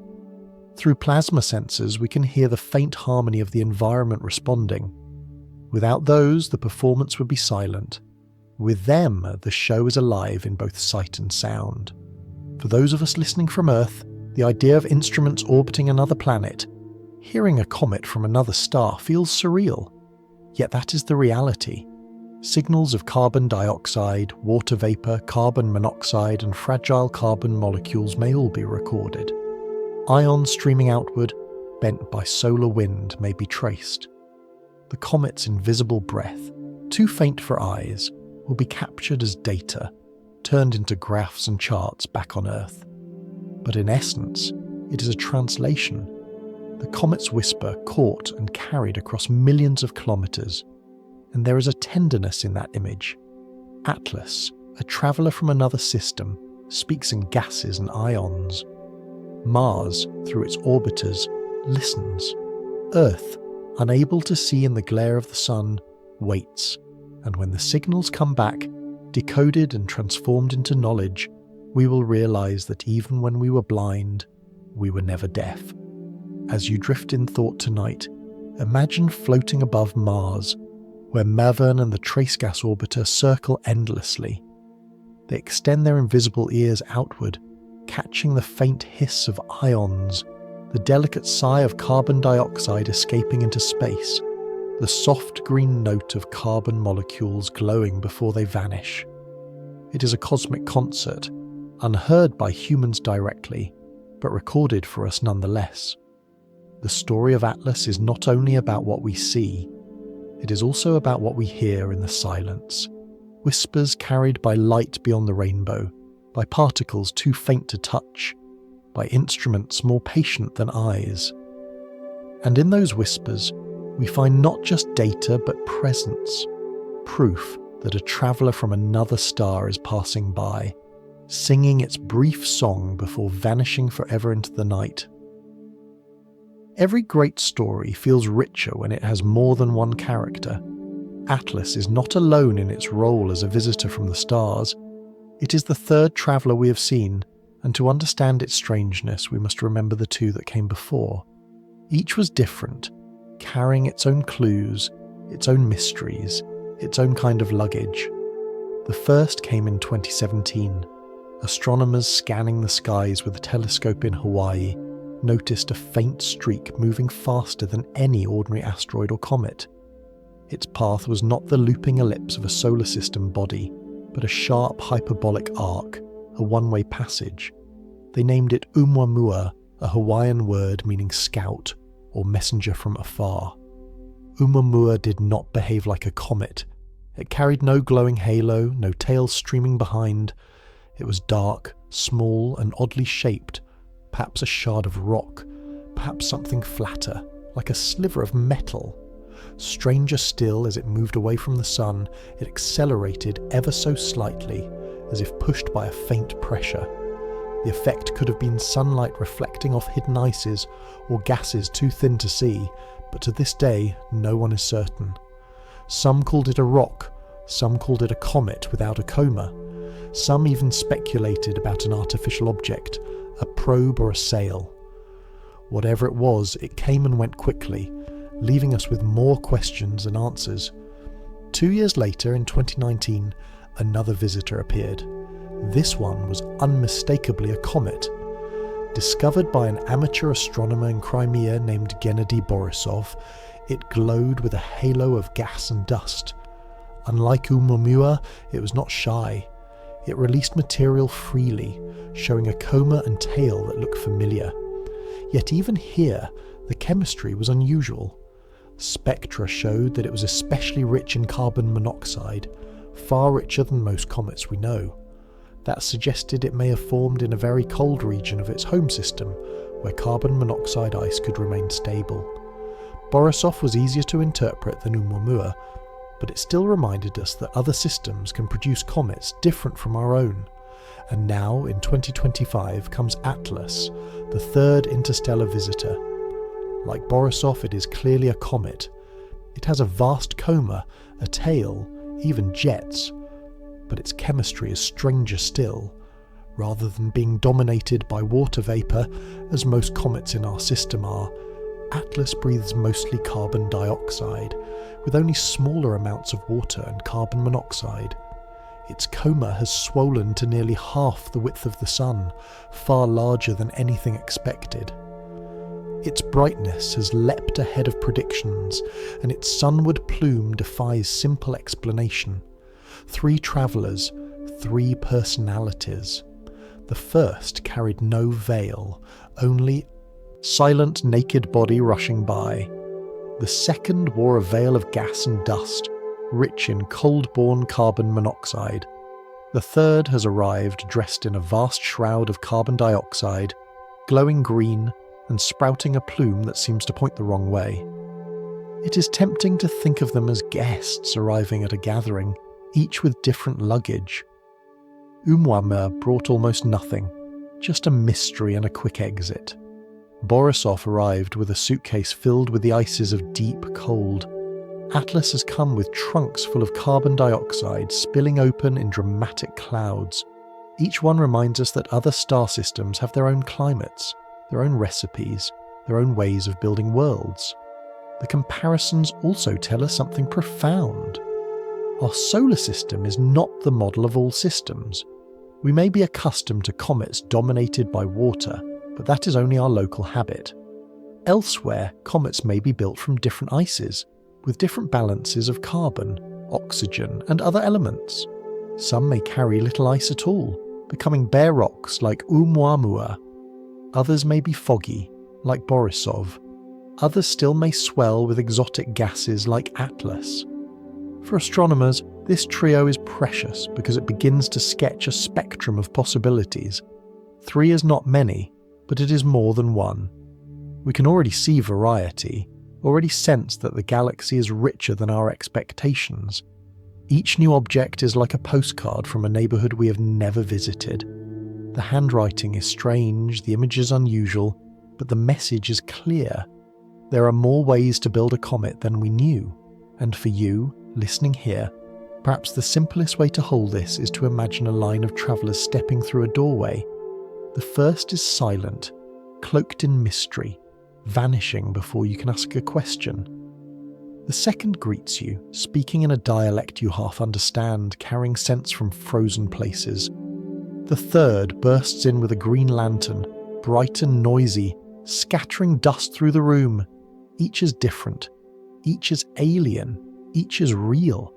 Through plasma sensors we can hear the faint harmony of the environment responding. Without those, the performance would be silent. With them, the show is alive in both sight and sound. For those of us listening from Earth, the idea of instruments orbiting another planet, hearing a comet from another star feels surreal. Yet that is the reality. Signals of carbon dioxide, water vapour, carbon monoxide and fragile carbon molecules may all be recorded. Ions streaming outward, bent by solar wind, may be traced. The comet's invisible breath, too faint for eyes, will be captured as data, turned into graphs and charts back on Earth. But in essence, it is a translation. The comet's whisper caught and carried across millions of kilometres, and there is a tenderness in that image. Atlas, a traveller from another system, speaks in gases and ions. Mars, through its orbiters, listens. Earth, unable to see in the glare of the sun, waits, and when the signals come back, decoded and transformed into knowledge, we will realise that even when we were blind, we were never deaf. As you drift in thought tonight, imagine floating above Mars, where Mavern and the trace gas orbiter circle endlessly. They extend their invisible ears outward, catching the faint hiss of ions, the delicate sigh of carbon dioxide escaping into space, the soft green note of carbon molecules glowing before they vanish. It is a cosmic concert, unheard by humans directly, but recorded for us nonetheless. The story of Atlas is not only about what we see, it is also about what we hear in the silence, whispers carried by light beyond the rainbow, by particles too faint to touch, by instruments more patient than eyes. And in those whispers, we find not just data but presence, proof that a traveller from another star is passing by, singing its brief song before vanishing forever into the night. Every great story feels richer when it has more than one character. Atlas is not alone in its role as a visitor from the stars. It is the third traveller we have seen, and to understand its strangeness we must remember the two that came before. Each was different, carrying its own clues, its own mysteries, its own kind of luggage. The first came in 2017. Astronomers scanning the skies with a telescope in Hawaii noticed a faint streak moving faster than any ordinary asteroid or comet. Its path was not the looping ellipse of a solar system body, but a sharp hyperbolic arc, a one-way passage. They named it ʻOumuamua, a Hawaiian word meaning scout or messenger from afar. ʻOumuamua did not behave like a comet. It carried no glowing halo, no tail streaming behind. It was dark, small and oddly shaped, perhaps a shard of rock, perhaps something flatter, like a sliver of metal. Stranger still, as it moved away from the sun, it accelerated ever so slightly, as if pushed by a faint pressure. The effect could have been sunlight reflecting off hidden ices, or gases too thin to see, but to this day no one is certain. Some called it a rock, some called it a comet without a coma. Some even speculated about an artificial object, a probe or a sail. Whatever it was, it came and went quickly, leaving us with more questions than answers. 2 years later, in 2019, another visitor appeared. This one was unmistakably a comet. Discovered by an amateur astronomer in Crimea named Gennady Borisov, it glowed with a halo of gas and dust. Unlike ʻOumuamua, it was not shy. It released material freely, showing a coma and tail that looked familiar. Yet even here, the chemistry was unusual. Spectra showed that it was especially rich in carbon monoxide, far richer than most comets we know. That suggested it may have formed in a very cold region of its home system, where carbon monoxide ice could remain stable. Borisov was easier to interpret than ʻOumuamua, but it still reminded us that other systems can produce comets different from our own. And now, in 2025, comes Atlas, the third interstellar visitor. Like Borisov, it is clearly a comet. It has a vast coma, a tail, even jets. But its chemistry is stranger still. Rather than being dominated by water vapour, as most comets in our system are, Atlas breathes mostly carbon dioxide, with only smaller amounts of water and carbon monoxide. Its coma has swollen to nearly half the width of the Sun, far larger than anything expected. Its brightness has leapt ahead of predictions, and its sunward plume defies simple explanation. 3 travellers, 3 personalities. The first carried no veil, only silent naked body rushing by. The second wore a veil of gas and dust, rich in cold-born carbon monoxide. The third has arrived dressed in a vast shroud of carbon dioxide, glowing green and sprouting a plume that seems to point the wrong way. It is tempting to think of them as guests arriving at a gathering, each with different luggage. ʻOumuamua brought almost nothing, just a mystery and a quick exit. Borisov arrived with a suitcase filled with the ices of deep cold. Atlas has come with trunks full of carbon dioxide spilling open in dramatic clouds. Each one reminds us that other star systems have their own climates, their own recipes, their own ways of building worlds. The comparisons also tell us something profound. Our solar system is not the model of all systems. We may be accustomed to comets dominated by water, but that is only our local habit. Elsewhere, comets may be built from different ices, with different balances of carbon, oxygen, and other elements. Some may carry little ice at all, becoming bare rocks like ʻOumuamua. Others may be foggy, like Borisov. Others still may swell with exotic gases like Atlas. For astronomers, this trio is precious because it begins to sketch a spectrum of possibilities. 3 is not many, but it is more than 1. We can already see variety, already sense that the galaxy is richer than our expectations. Each new object is like a postcard from a neighbourhood we have never visited. The handwriting is strange, the image is unusual, but the message is clear. There are more ways to build a comet than we knew, and for you, listening here, perhaps the simplest way to hold this is to imagine a line of travellers stepping through a doorway. The first is silent, cloaked in mystery, vanishing before you can ask a question. The second greets you, speaking in a dialect you half understand, carrying scents from frozen places. The third bursts in with a green lantern, bright and noisy, scattering dust through the room. Each is different. Each is alien. Each is real.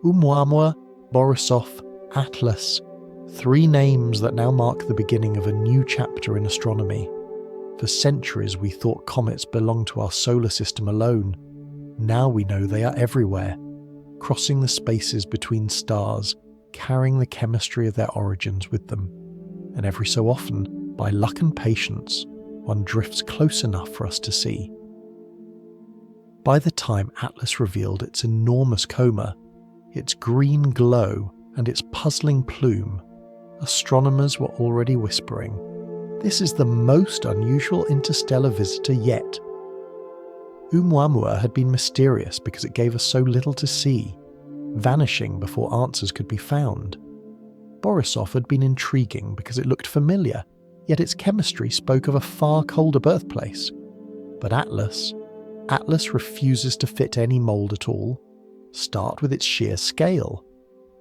ʻOumuamua, Borisov, Atlas. 3 names that now mark the beginning of a new chapter in astronomy. For centuries we thought comets belonged to our solar system alone. Now we know they are everywhere, crossing the spaces between stars, carrying the chemistry of their origins with them. And every so often, by luck and patience, one drifts close enough for us to see. By the time Atlas revealed its enormous coma, its green glow, and its puzzling plume, astronomers were already whispering, "This is the most unusual interstellar visitor yet." ʻOumuamua had been mysterious because it gave us so little to see, vanishing before answers could be found. Borisov had been intriguing because it looked familiar, yet its chemistry spoke of a far colder birthplace. But Atlas refuses to fit any mould at all. Start with its sheer scale.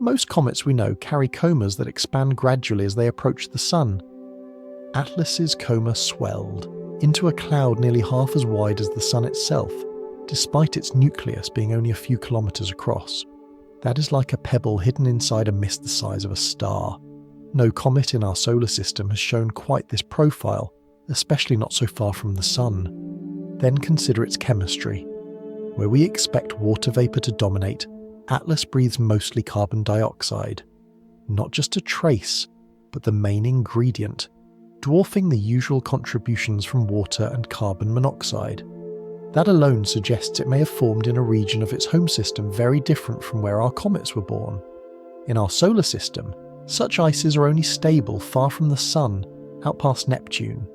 Most comets we know carry comas that expand gradually as they approach the Sun. Atlas's coma swelled into a cloud nearly half as wide as the Sun itself, despite its nucleus being only a few kilometres across. That is like a pebble hidden inside a mist the size of a star. No comet in our solar system has shown quite this profile, especially not so far from the Sun. Then consider its chemistry. Where we expect water vapour to dominate, Atlas breathes mostly carbon dioxide. Not just a trace, but the main ingredient, dwarfing the usual contributions from water and carbon monoxide. That alone suggests it may have formed in a region of its home system very different from where our comets were born. In our solar system, such ices are only stable far from the Sun, out past Neptune.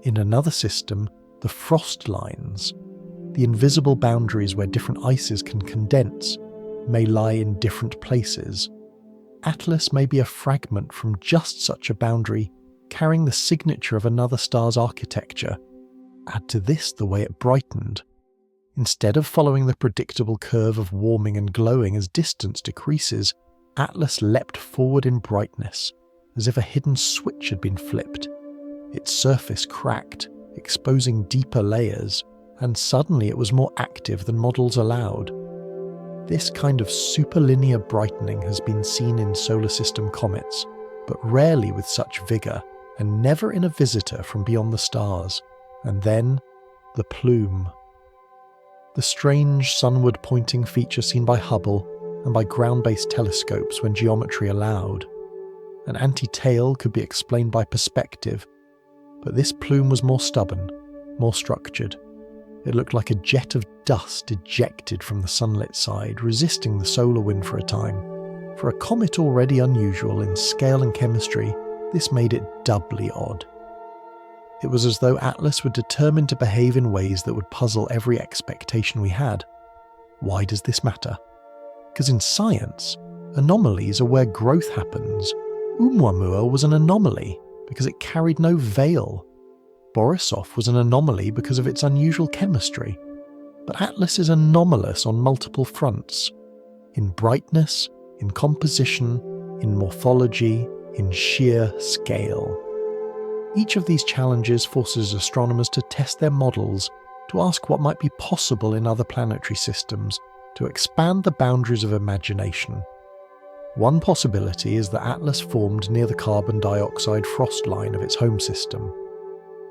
In another system, the frost lines, the invisible boundaries where different ices can condense, may lie in different places. Atlas may be a fragment from just such a boundary, carrying the signature of another star's architecture. Add to this the way it brightened. Instead of following the predictable curve of warming and glowing as distance decreases, Atlas leapt forward in brightness, as if a hidden switch had been flipped. Its surface cracked, exposing deeper layers, and suddenly it was more active than models allowed. This kind of superlinear brightening has been seen in solar system comets, but rarely with such vigour, and never in a visitor from beyond the stars. And then, the plume. The strange sunward-pointing feature seen by Hubble and by ground-based telescopes when geometry allowed. An anti-tail could be explained by perspective, but this plume was more stubborn, more structured. It looked like a jet of dust ejected from the sunlit side, resisting the solar wind for a time. For a comet already unusual in scale and chemistry, this made it doubly odd. It was as though Atlas were determined to behave in ways that would puzzle every expectation we had. Why does this matter? Because in science, anomalies are where growth happens. ʻOumuamua was an anomaly because it carried no veil. Borisov was an anomaly because of its unusual chemistry. But Atlas is anomalous on multiple fronts. In brightness, in composition, in morphology, in sheer scale. Each of these challenges forces astronomers to test their models, to ask what might be possible in other planetary systems, to expand the boundaries of imagination. One possibility is that Atlas formed near the carbon dioxide frost line of its home system,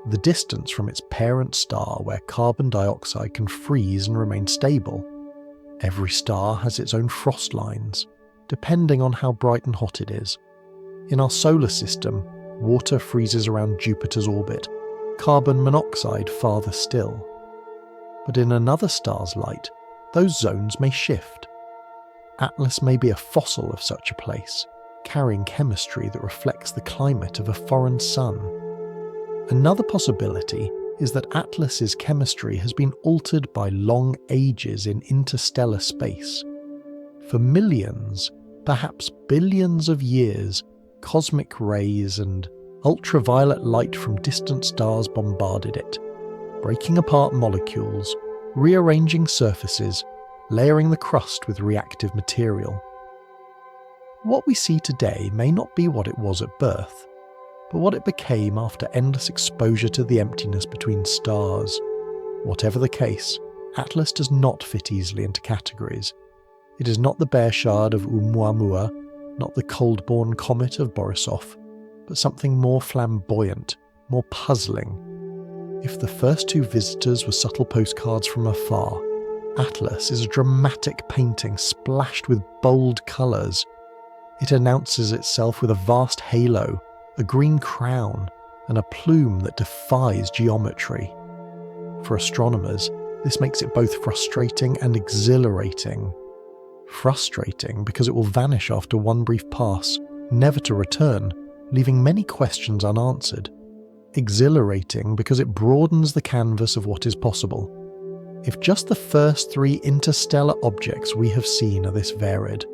the distance from its parent star where carbon dioxide can freeze and remain stable. Every star has its own frost lines, depending on how bright and hot it is. In our solar system, water freezes around Jupiter's orbit, carbon monoxide farther still. But in another star's light, those zones may shift. Atlas may be a fossil of such a place, carrying chemistry that reflects the climate of a foreign sun. Another possibility is that Atlas's chemistry has been altered by long ages in interstellar space. For millions, perhaps billions of years, cosmic rays and ultraviolet light from distant stars bombarded it, breaking apart molecules, rearranging surfaces, layering the crust with reactive material. What we see today may not be what it was at birth, but what it became after endless exposure to the emptiness between stars. Whatever the case, Atlas does not fit easily into categories. It is not the bear shard of ʻOumuamua, not the cold-born comet of Borisov, but something more flamboyant, more puzzling. If the first two visitors were subtle postcards from afar, Atlas is a dramatic painting splashed with bold colours. It announces itself with a vast halo, a green crown, and a plume that defies geometry. For astronomers, this makes it both frustrating and exhilarating. Frustrating because it will vanish after one brief pass, never to return, leaving many questions unanswered. Exhilarating because it broadens the canvas of what is possible. If just the first 3 interstellar objects we have seen are this varied,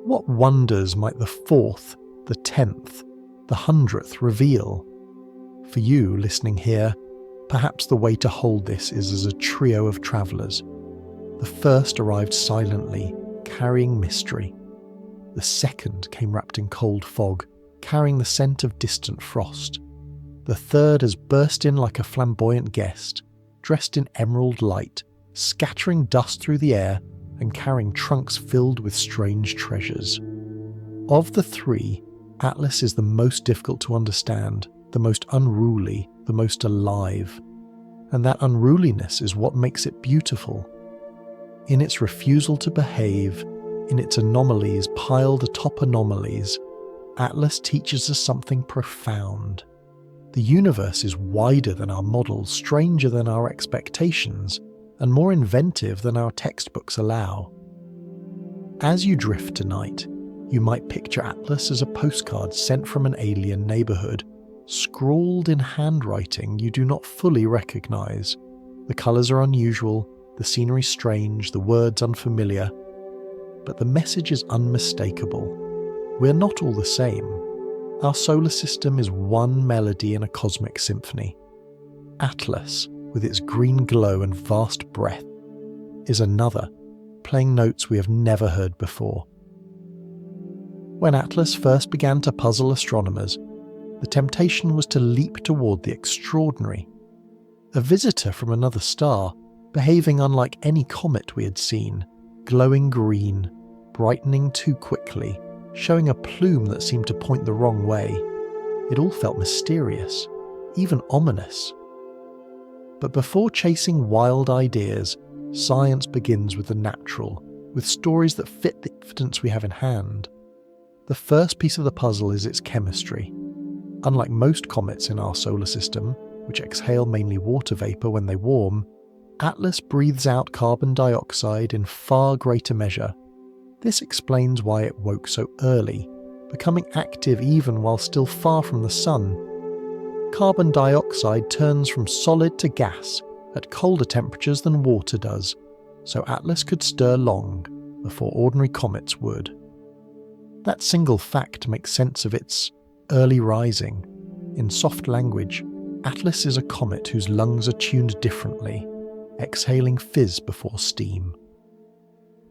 what wonders might the 4th, the 10th, the 100th reveal? For you listening here, perhaps the way to hold this is as a trio of travellers. The first arrived silently, carrying mystery. The second came wrapped in cold fog, carrying the scent of distant frost. The third has burst in like a flamboyant guest, dressed in emerald light, scattering dust through the air and carrying trunks filled with strange treasures. Of the three, Atlas is the most difficult to understand, the most unruly, the most alive. And that unruliness is what makes it beautiful. In its refusal to behave, in its anomalies piled atop anomalies, Atlas teaches us something profound. The universe is wider than our models, stranger than our expectations, and more inventive than our textbooks allow. As you drift tonight, you might picture Atlas as a postcard sent from an alien neighborhood, scrawled in handwriting you do not fully recognize. The colors are unusual, the scenery strange, the words unfamiliar, but the message is unmistakable. We're not all the same. Our solar system is one melody in a cosmic symphony. Atlas, with its green glow and vast breadth, is another, playing notes we have never heard before. When Atlas first began to puzzle astronomers, the temptation was to leap toward the extraordinary. A visitor from another star, behaving unlike any comet we had seen, glowing green, brightening too quickly, showing a plume that seemed to point the wrong way. It all felt mysterious, even ominous. But before chasing wild ideas, science begins with the natural, with stories that fit the evidence we have in hand. The first piece of the puzzle is its chemistry. Unlike most comets in our solar system, which exhale mainly water vapor when they warm, Atlas breathes out carbon dioxide in far greater measure. This explains why it woke so early, becoming active even while still far from the sun. Carbon dioxide turns from solid to gas at colder temperatures than water does, so Atlas could stir long before ordinary comets would. That single fact makes sense of its early rising. In soft language, Atlas is a comet whose lungs are tuned differently, exhaling fizz before steam.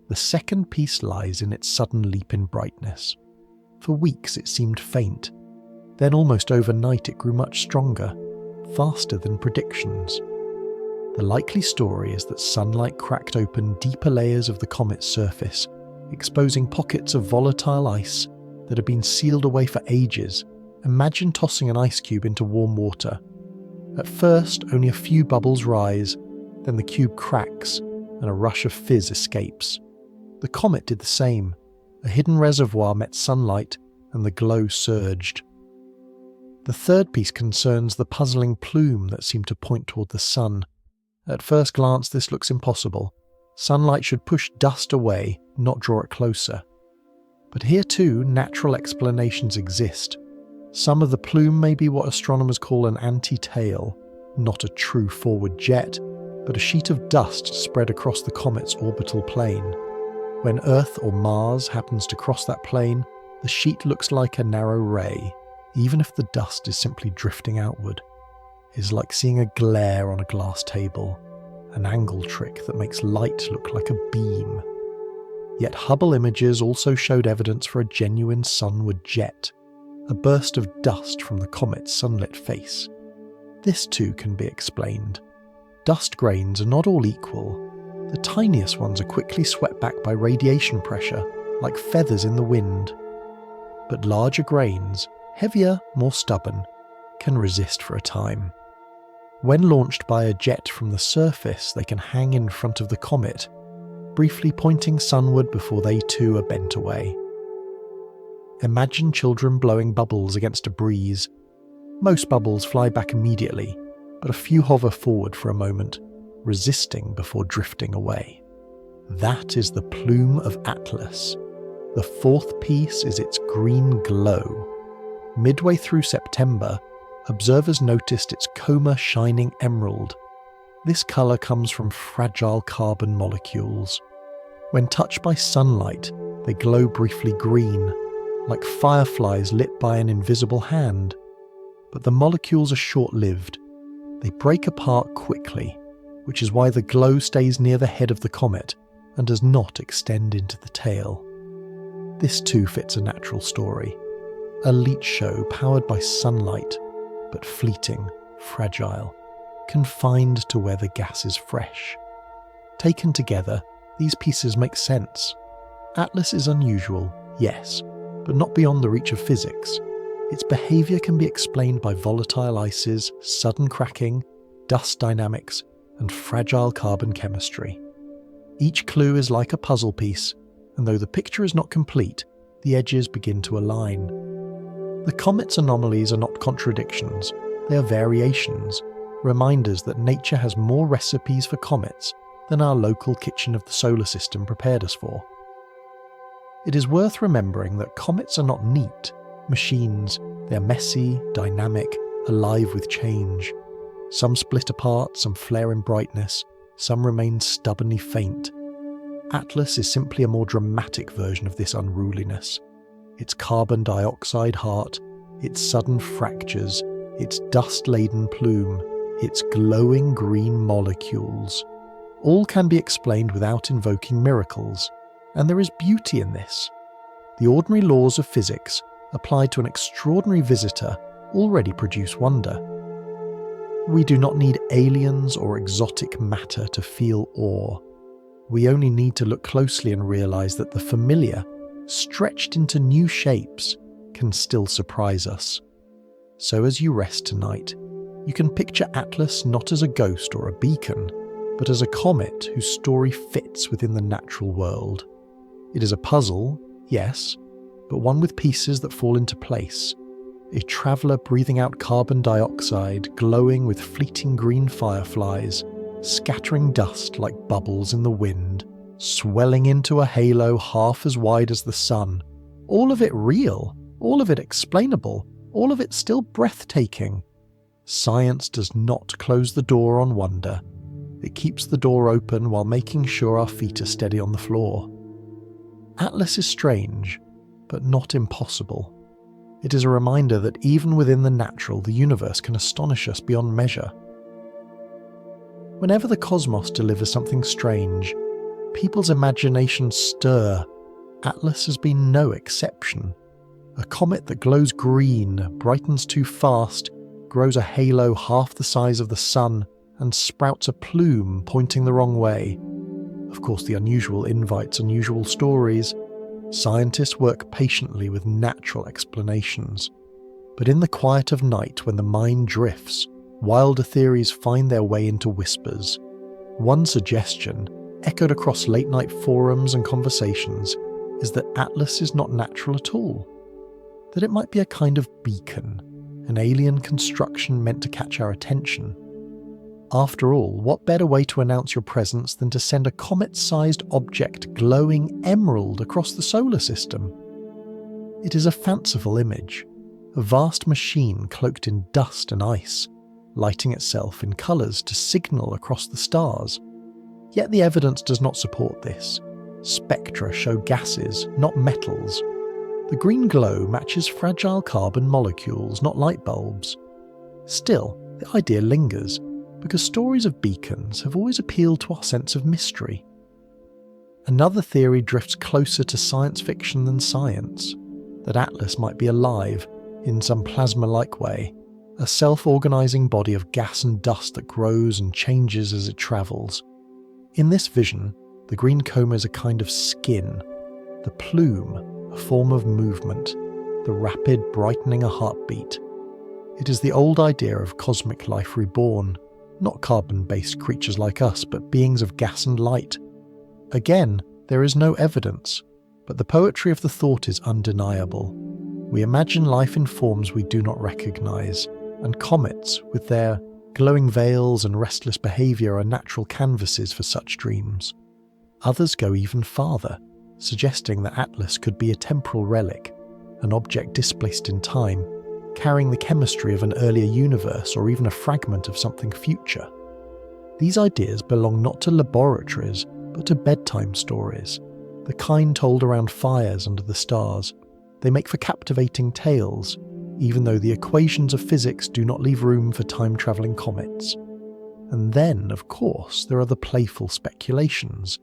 The second piece lies in its sudden leap in brightness. For weeks it seemed faint. Then almost overnight it grew much stronger, faster than predictions. The likely story is that sunlight cracked open deeper layers of the comet's surface, exposing pockets of volatile ice that had been sealed away for ages. Imagine tossing an ice cube into warm water. At first, only a few bubbles rise, then the cube cracks and a rush of fizz escapes. The comet did the same. A hidden reservoir met sunlight and the glow surged. The third piece concerns the puzzling plume that seemed to point toward the sun. At first glance, this looks impossible. Sunlight should push dust away, not draw it closer. But here too, natural explanations exist. Some of the plume may be what astronomers call an anti-tail, not a true forward jet, but a sheet of dust spread across the comet's orbital plane. When Earth or Mars happens to cross that plane, the sheet looks like a narrow ray, even if the dust is simply drifting outward. It is like seeing a glare on a glass table, an angle trick that makes light look like a beam. Yet Hubble images also showed evidence for a genuine sunward jet, a burst of dust from the comet's sunlit face. This too can be explained. Dust grains are not all equal. The tiniest ones are quickly swept back by radiation pressure, like feathers in the wind. But larger grains, heavier, more stubborn, can resist for a time. When launched by a jet from the surface, they can hang in front of the comet, briefly pointing sunward before they too are bent away. Imagine children blowing bubbles against a breeze. Most bubbles fly back immediately, but a few hover forward for a moment, resisting before drifting away. That is the plume of Atlas. The fourth piece is its green glow. Midway through September, observers noticed its coma shining emerald. This colour comes from fragile carbon molecules. When touched by sunlight, they glow briefly green, like fireflies lit by an invisible hand. But the molecules are short-lived. They break apart quickly, which is why the glow stays near the head of the comet and does not extend into the tail. This too fits a natural story. A light show powered by sunlight, but fleeting, fragile, confined to where the gas is fresh. Taken together, these pieces make sense. Atlas is unusual, yes, but not beyond the reach of physics. Its behaviour can be explained by volatile ices, sudden cracking, dust dynamics, and fragile carbon chemistry. Each clue is like a puzzle piece, and though the picture is not complete, the edges begin to align. The comet's anomalies are not contradictions, they are variations, reminders that nature has more recipes for comets than our local kitchen of the solar system prepared us for. It is worth remembering that comets are not neat machines, they are messy, dynamic, alive with change. Some split apart, some flare in brightness, some remain stubbornly faint. Atlas is simply a more dramatic version of this unruliness. Its carbon dioxide heart, its sudden fractures, its dust-laden plume, its glowing green molecules. All can be explained without invoking miracles, and there is beauty in this. The ordinary laws of physics, applied to an extraordinary visitor, already produce wonder. We do not need aliens or exotic matter to feel awe. We only need to look closely and realise that the familiar, stretched into new shapes, can still surprise us. So as you rest tonight, you can picture Atlas not as a ghost or a beacon, but as a comet whose story fits within the natural world. It is a puzzle, yes, but one with pieces that fall into place. A traveller breathing out carbon dioxide, glowing with fleeting green fireflies, scattering dust like bubbles in the wind, swelling into a halo half as wide as the sun. All of it real, all of it explainable, all of it still breathtaking. Science does not close the door on wonder. It keeps the door open while making sure our feet are steady on the floor. Atlas is strange, but not impossible. It is a reminder that even within the natural, the universe can astonish us beyond measure. Whenever the cosmos delivers something strange, people's imaginations stir. Atlas has been no exception. A comet that glows green, brightens too fast, grows a halo half the size of the sun, and sprouts a plume pointing the wrong way. Of course, the unusual invites unusual stories. Scientists work patiently with natural explanations. But in the quiet of night, when the mind drifts, wilder theories find their way into whispers. One suggestion, echoed across late-night forums and conversations, is that Atlas is not natural at all. That it might be a kind of beacon, an alien construction meant to catch our attention. After all, what better way to announce your presence than to send a comet-sized object glowing emerald across the solar system? It is a fanciful image, a vast machine cloaked in dust and ice, lighting itself in colours to signal across the stars. Yet the evidence does not support this. Spectra show gases, not metals. The green glow matches fragile carbon molecules, not light bulbs. Still, the idea lingers, because stories of beacons have always appealed to our sense of mystery. Another theory drifts closer to science fiction than science, that Atlas might be alive, in some plasma-like way, a self-organising body of gas and dust that grows and changes as it travels. In this vision, the green coma is a kind of skin, the plume, a form of movement, the rapid brightening a heartbeat. It is the old idea of cosmic life reborn, not carbon-based creatures like us, but beings of gas and light. Again, there is no evidence, but the poetry of the thought is undeniable. We imagine life in forms we do not recognise, and comets, with their glowing veils and restless behaviour, are natural canvases for such dreams. Others go even farther, suggesting that Atlas could be a temporal relic, an object displaced in time, carrying the chemistry of an earlier universe or even a fragment of something future. These ideas belong not to laboratories, but to bedtime stories, the kind told around fires under the stars. They make for captivating tales, even though the equations of physics do not leave room for time-travelling comets. And then, of course, there are the playful speculations,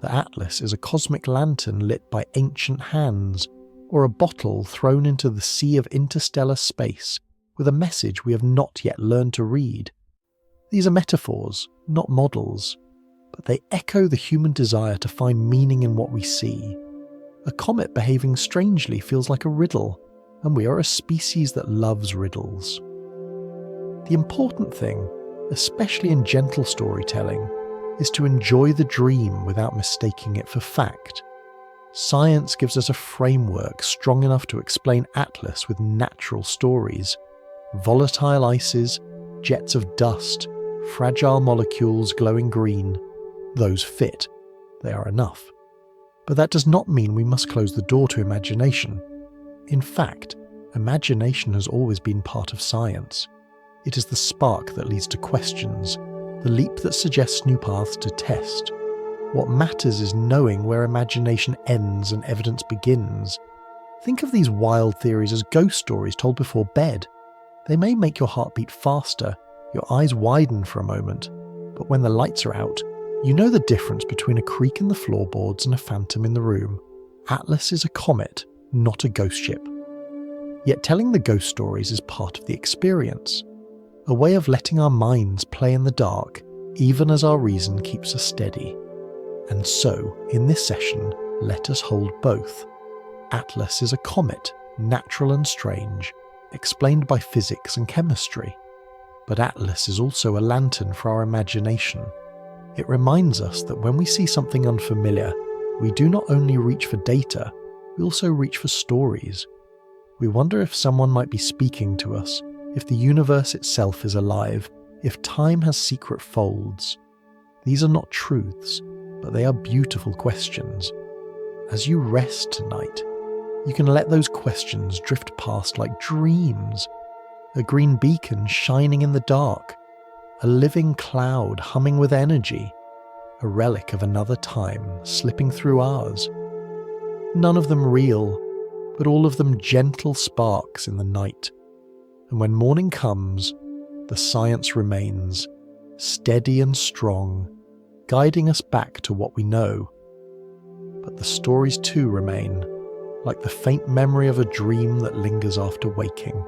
that Atlas is a cosmic lantern lit by ancient hands, or a bottle thrown into the sea of interstellar space with a message we have not yet learned to read. These are metaphors, not models, but they echo the human desire to find meaning in what we see. A comet behaving strangely feels like a riddle, and we are a species that loves riddles. The important thing, especially in gentle storytelling, is to enjoy the dream without mistaking it for fact. Science gives us a framework strong enough to explain Atlas with natural stories. Volatile ices, jets of dust, fragile molecules glowing green. Those fit. They are enough. But that does not mean we must close the door to imagination. In fact, imagination has always been part of science. It is the spark that leads to questions, the leap that suggests new paths to test. What matters is knowing where imagination ends and evidence begins. Think of these wild theories as ghost stories told before bed. They may make your heart beat faster, your eyes widen for a moment, but when the lights are out, you know the difference between a creak in the floorboards and a phantom in the room. Atlas is a comet, not a ghost ship. Yet telling the ghost stories is part of the experience, a way of letting our minds play in the dark, even as our reason keeps us steady. And so, in this session, let us hold both. Atlas is a comet, natural and strange, explained by physics and chemistry. But Atlas is also a lantern for our imagination. It reminds us that when we see something unfamiliar, we do not only reach for data, we also reach for stories. We wonder if someone might be speaking to us, if the universe itself is alive, if time has secret folds. These are not truths, but they are beautiful questions. As you rest tonight, you can let those questions drift past like dreams. A green beacon shining in the dark, a living cloud humming with energy, a relic of another time slipping through ours. None of them real, but all of them gentle sparks in the night. And when morning comes, the science remains, steady and strong, guiding us back to what we know. But the stories too remain, like the faint memory of a dream that lingers after waking.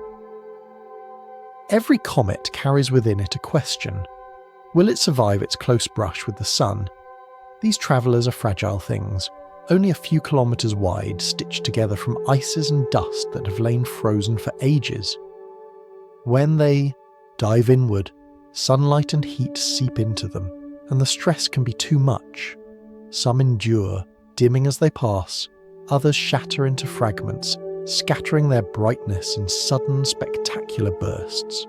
Every comet carries within it a question. Will it survive its close brush with the sun? These travellers are fragile things, only a few kilometres wide, stitched together from ices and dust that have lain frozen for ages. When they dive inward, sunlight and heat seep into them, and the stress can be too much. Some endure, dimming as they pass, others shatter into fragments, scattering their brightness in sudden, spectacular bursts.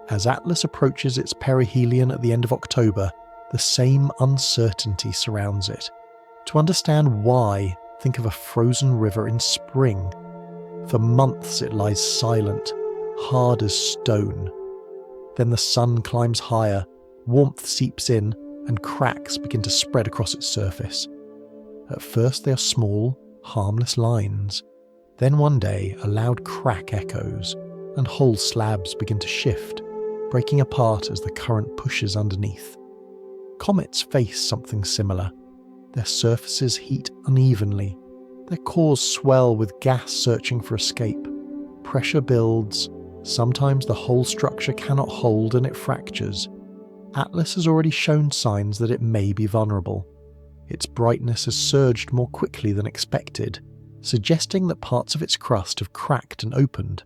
As Atlas approaches its perihelion at the end of October, the same uncertainty surrounds it. To understand why, think of a frozen river in spring. For months it lies silent, hard as stone. Then the sun climbs higher, warmth seeps in, and cracks begin to spread across its surface. At first they are small, harmless lines. Then one day a loud crack echoes, and whole slabs begin to shift, breaking apart as the current pushes underneath. Comets face something similar. Their surfaces heat unevenly. Their cores swell with gas searching for escape. Pressure builds. Sometimes the whole structure cannot hold and it fractures. Atlas has already shown signs that it may be vulnerable. Its brightness has surged more quickly than expected, suggesting that parts of its crust have cracked and opened.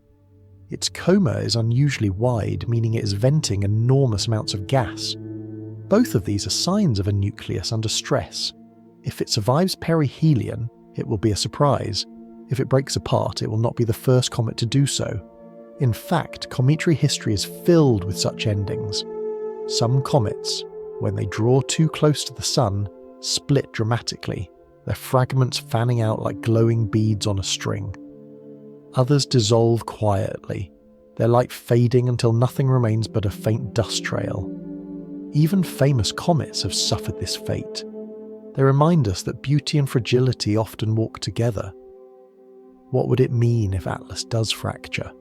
Its coma is unusually wide, meaning it is venting enormous amounts of gas. Both of these are signs of a nucleus under stress. If it survives perihelion, it will be a surprise. If it breaks apart, it will not be the first comet to do so. In fact, cometary history is filled with such endings. Some comets, when they draw too close to the sun, split dramatically, their fragments fanning out like glowing beads on a string. Others dissolve quietly, their light fading until nothing remains but a faint dust trail. Even famous comets have suffered this fate. They remind us that beauty and fragility often walk together. What would it mean if Atlas does fracture?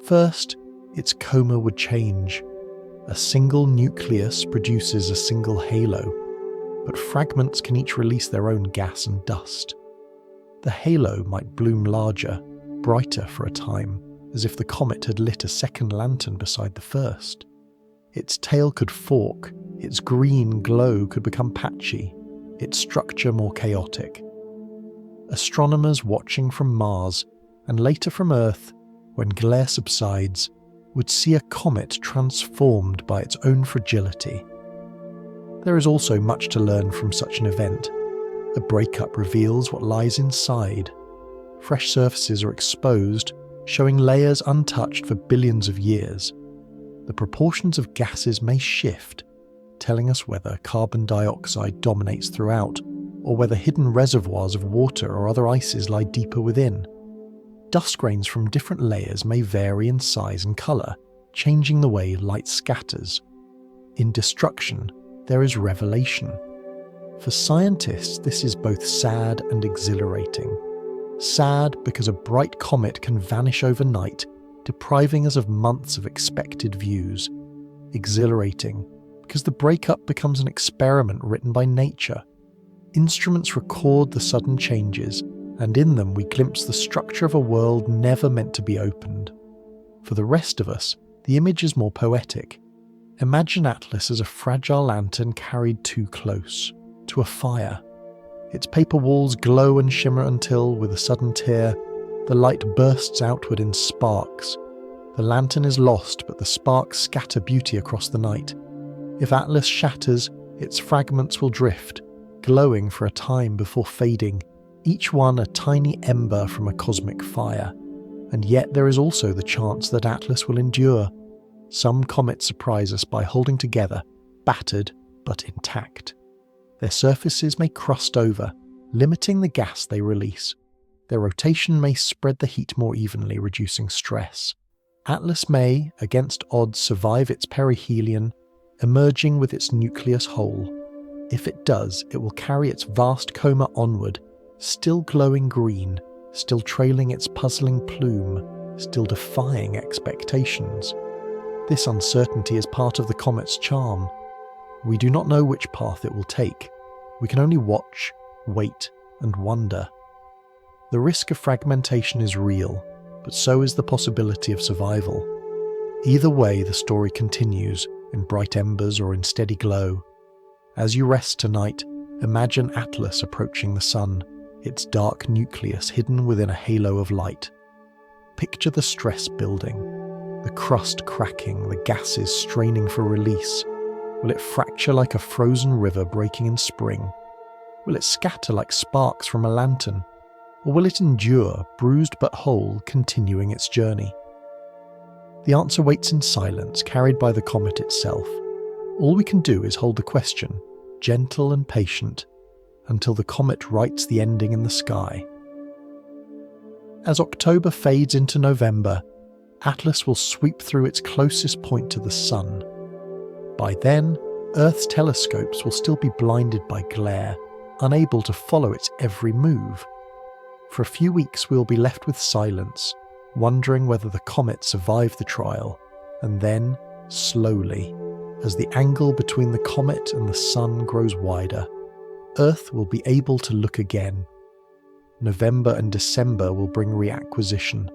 First, its coma would change. A single nucleus produces a single halo. but fragments can each release their own gas and dust. The halo might bloom larger, brighter for a time, as if the comet had lit a second lantern beside the first. Its tail could fork, its green glow could become patchy, its structure more chaotic. Astronomers watching from Mars, and later from Earth, when glare subsides, would see a comet transformed by its own fragility. There is also much to learn from such an event. A breakup reveals what lies inside. Fresh surfaces are exposed, showing layers untouched for billions of years. The proportions of gases may shift, telling us whether carbon dioxide dominates throughout, or whether hidden reservoirs of water or other ices lie deeper within. Dust grains from different layers may vary in size and colour, changing the way light scatters. In destruction, there is revelation. For scientists, this is both sad and exhilarating. Sad because a bright comet can vanish overnight, depriving us of months of expected views. Exhilarating because the breakup becomes an experiment written by nature. Instruments record the sudden changes, and in them we glimpse the structure of a world never meant to be opened. For the rest of us, the image is more poetic. Imagine Atlas as a fragile lantern carried too close, to a fire. Its paper walls glow and shimmer until, with a sudden tear, the light bursts outward in sparks. The lantern is lost, but the sparks scatter beauty across the night. If Atlas shatters, its fragments will drift, glowing for a time before fading, each one a tiny ember from a cosmic fire. And yet there is also the chance that Atlas will endure. Some comets surprise us by holding together, battered but intact. Their surfaces may crust over, limiting the gas they release. Their rotation may spread the heat more evenly, reducing stress. Atlas may, against odds, survive its perihelion, emerging with its nucleus whole. If it does, it will carry its vast coma onward, still glowing green, still trailing its puzzling plume, still defying expectations. This uncertainty is part of the comet's charm. We do not know which path it will take. We can only watch, wait, and wonder. The risk of fragmentation is real, but so is the possibility of survival. Either way, the story continues, in bright embers or in steady glow. As you rest tonight, imagine Atlas approaching the sun, its dark nucleus hidden within a halo of light. Picture the stress building, the crust cracking, the gases straining for release. Will it fracture like a frozen river breaking in spring? Will it scatter like sparks from a lantern? Or will it endure, bruised but whole, continuing its journey? The answer waits in silence, carried by the comet itself. All we can do is hold the question, gentle and patient, until the comet writes the ending in the sky. As October fades into November, Atlas will sweep through its closest point to the sun. By then, Earth's telescopes will still be blinded by glare, unable to follow its every move. For a few weeks we will be left with silence, wondering whether the comet survived the trial, and then, slowly, as the angle between the comet and the sun grows wider, Earth will be able to look again. November and December will bring reacquisition,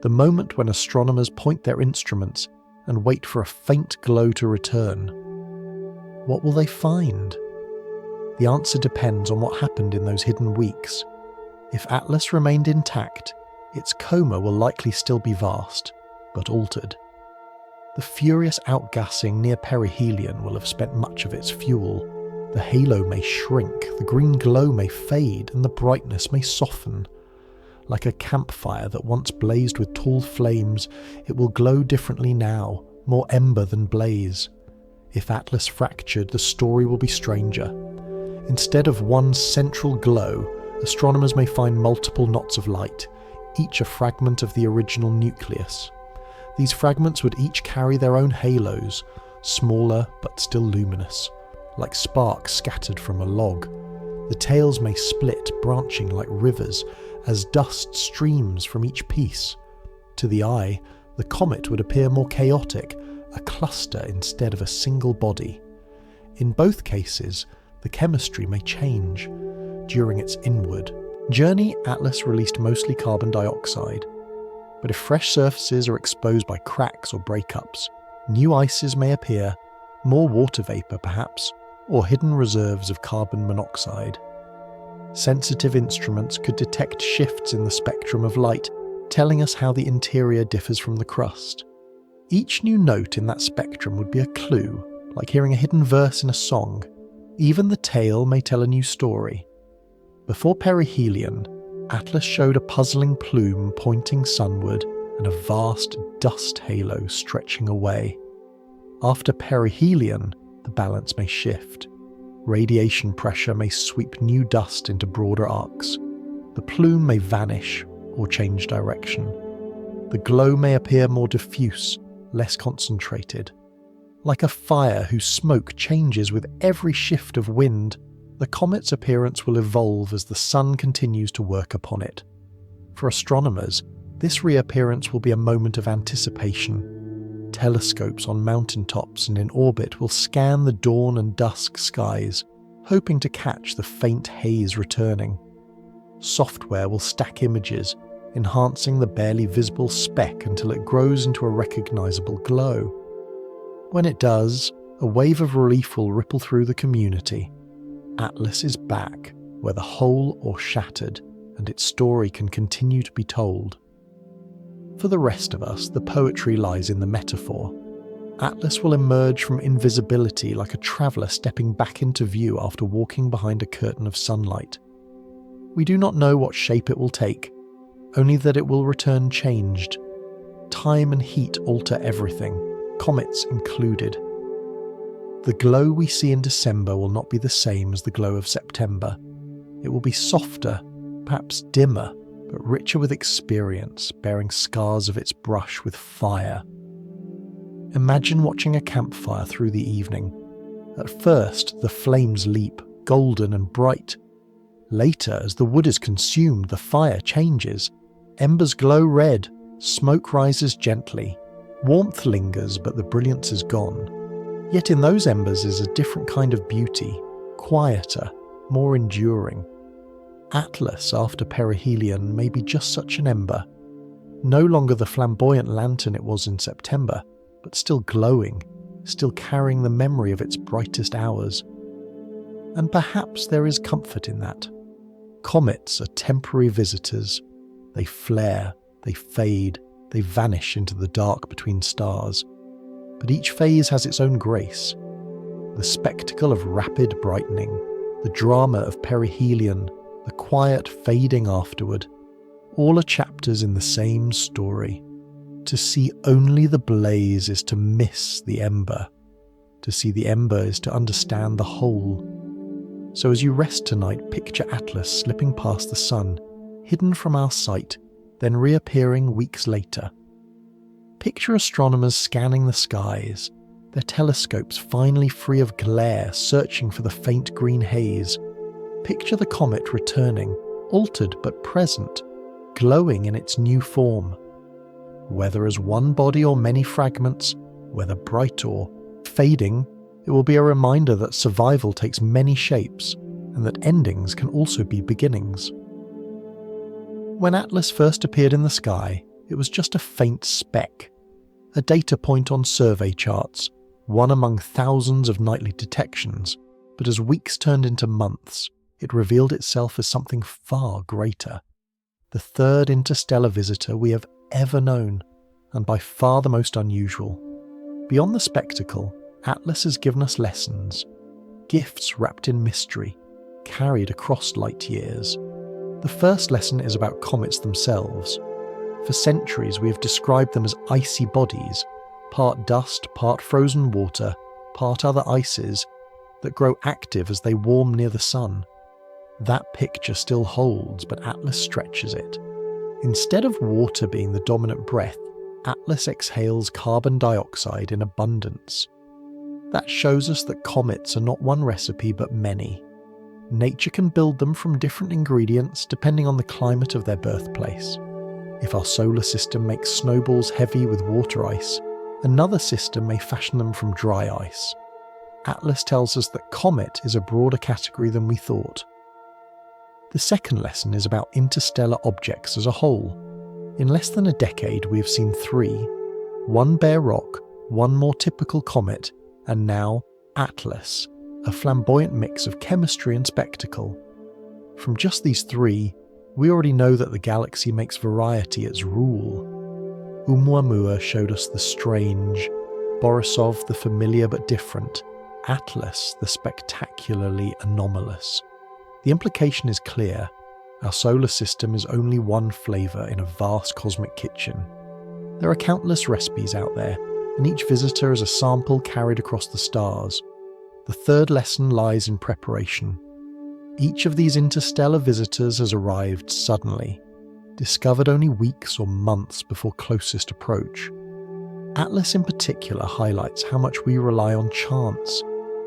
the moment when astronomers point their instruments and wait for a faint glow to return. What will they find? The answer depends on what happened in those hidden weeks. If Atlas remained intact, its coma will likely still be vast, but altered. The furious outgassing near perihelion will have spent much of its fuel. The halo may shrink, the green glow may fade, and the brightness may soften. Like a campfire that once blazed with tall flames, it will glow differently now, more ember than blaze. If Atlas fractured, the story will be stranger. Instead of one central glow, astronomers may find multiple knots of light, each a fragment of the original nucleus. These fragments would each carry their own halos, smaller but still luminous, like sparks scattered from a log. The tails may split, branching like rivers, as dust streams from each piece. To the eye, the comet would appear more chaotic, a cluster instead of a single body. In both cases, the the chemistry may change. During its inward journey, Atlas released mostly carbon dioxide, but if fresh surfaces are exposed by cracks or breakups, new ices may appear, more water vapour perhaps, or hidden reserves of carbon monoxide. Sensitive instruments could detect shifts in the spectrum of light, telling us how the interior differs from the crust. Each new note in that spectrum would be a clue, like hearing a hidden verse in a song. Even the tail may tell a new story. Before perihelion, Atlas showed a puzzling plume pointing sunward and a vast dust halo stretching away. After perihelion, the balance may shift. Radiation pressure may sweep new dust into broader arcs. The plume may vanish or change direction. The glow may appear more diffuse, less concentrated. Like a fire whose smoke changes with every shift of wind, the comet's appearance will evolve as the sun continues to work upon it. For astronomers, this reappearance will be a moment of anticipation. Telescopes on mountaintops and in orbit will scan the dawn and dusk skies, hoping to catch the faint haze returning. Software will stack images, enhancing the barely visible speck until it grows into a recognizable glow. When it does, a wave of relief will ripple through the community. Atlas is back, whether whole or shattered, and its story can continue to be told. For the rest of us, the poetry lies in the metaphor. Atlas will emerge from invisibility like a traveller stepping back into view after walking behind a curtain of sunlight. We do not know what shape it will take, only that it will return changed. Time and heat alter everything, comets included. The glow we see in December will not be the same as the glow of September. It will be softer, perhaps dimmer, but richer with experience, bearing scars of its brush with fire. Imagine watching a campfire through the evening. At first, the flames leap, golden and bright. Later, as the wood is consumed, the fire changes. Embers glow red, smoke rises gently. Warmth lingers, but the brilliance is gone. Yet in those embers is a different kind of beauty, quieter, more enduring. Atlas after perihelion may be just such an ember, no longer the flamboyant lantern it was in September, but still glowing, still carrying the memory of its brightest hours. And perhaps there is comfort in that. Comets are temporary visitors. They flare, they fade, they vanish into the dark between stars. But each phase has its own grace. The spectacle of rapid brightening, the drama of perihelion, the quiet fading afterward, all are chapters in the same story. To see only the blaze is to miss the ember. To see the ember is to understand the whole. So as you rest tonight, picture Atlas slipping past the sun, hidden from our sight, then reappearing weeks later. Picture astronomers scanning the skies, their telescopes finally free of glare, searching for the faint green haze. Picture the comet returning, altered but present, glowing in its new form. Whether as one body or many fragments, whether bright or fading, it will be a reminder that survival takes many shapes, and that endings can also be beginnings. When Atlas first appeared in the sky, it was just a faint speck, a data point on survey charts, one among thousands of nightly detections, but as weeks turned into months, it revealed itself as something far greater. The third interstellar visitor we have ever known, and by far the most unusual. Beyond the spectacle, Atlas has given us lessons, gifts wrapped in mystery, carried across light years. The first lesson is about comets themselves. For centuries we have described them as icy bodies, part dust, part frozen water, part other ices, that grow active as they warm near the sun. That picture still holds, but Atlas stretches it. Instead of water being the dominant breath, Atlas exhales carbon dioxide in abundance. That shows us that comets are not one recipe but many. Nature can build them from different ingredients depending on the climate of their birthplace. If our solar system makes snowballs heavy with water ice, another system may fashion them from dry ice. Atlas tells us that Comet is a broader category than we thought. The second lesson is about interstellar objects as a whole. In less than a decade, we have seen 3: one bare rock, one more typical comet, and now Atlas, a flamboyant mix of chemistry and spectacle. From just these 3, we already know that the galaxy makes variety its rule. ʻOumuamua showed us the strange, Borisov the familiar but different, Atlas the spectacularly anomalous. The implication is clear: our solar system is only one flavour in a vast cosmic kitchen. There are countless recipes out there, and each visitor is a sample carried across the stars. The third lesson lies in preparation. Each of these interstellar visitors has arrived suddenly, discovered only weeks or months before closest approach. Atlas in particular highlights how much we rely on chance.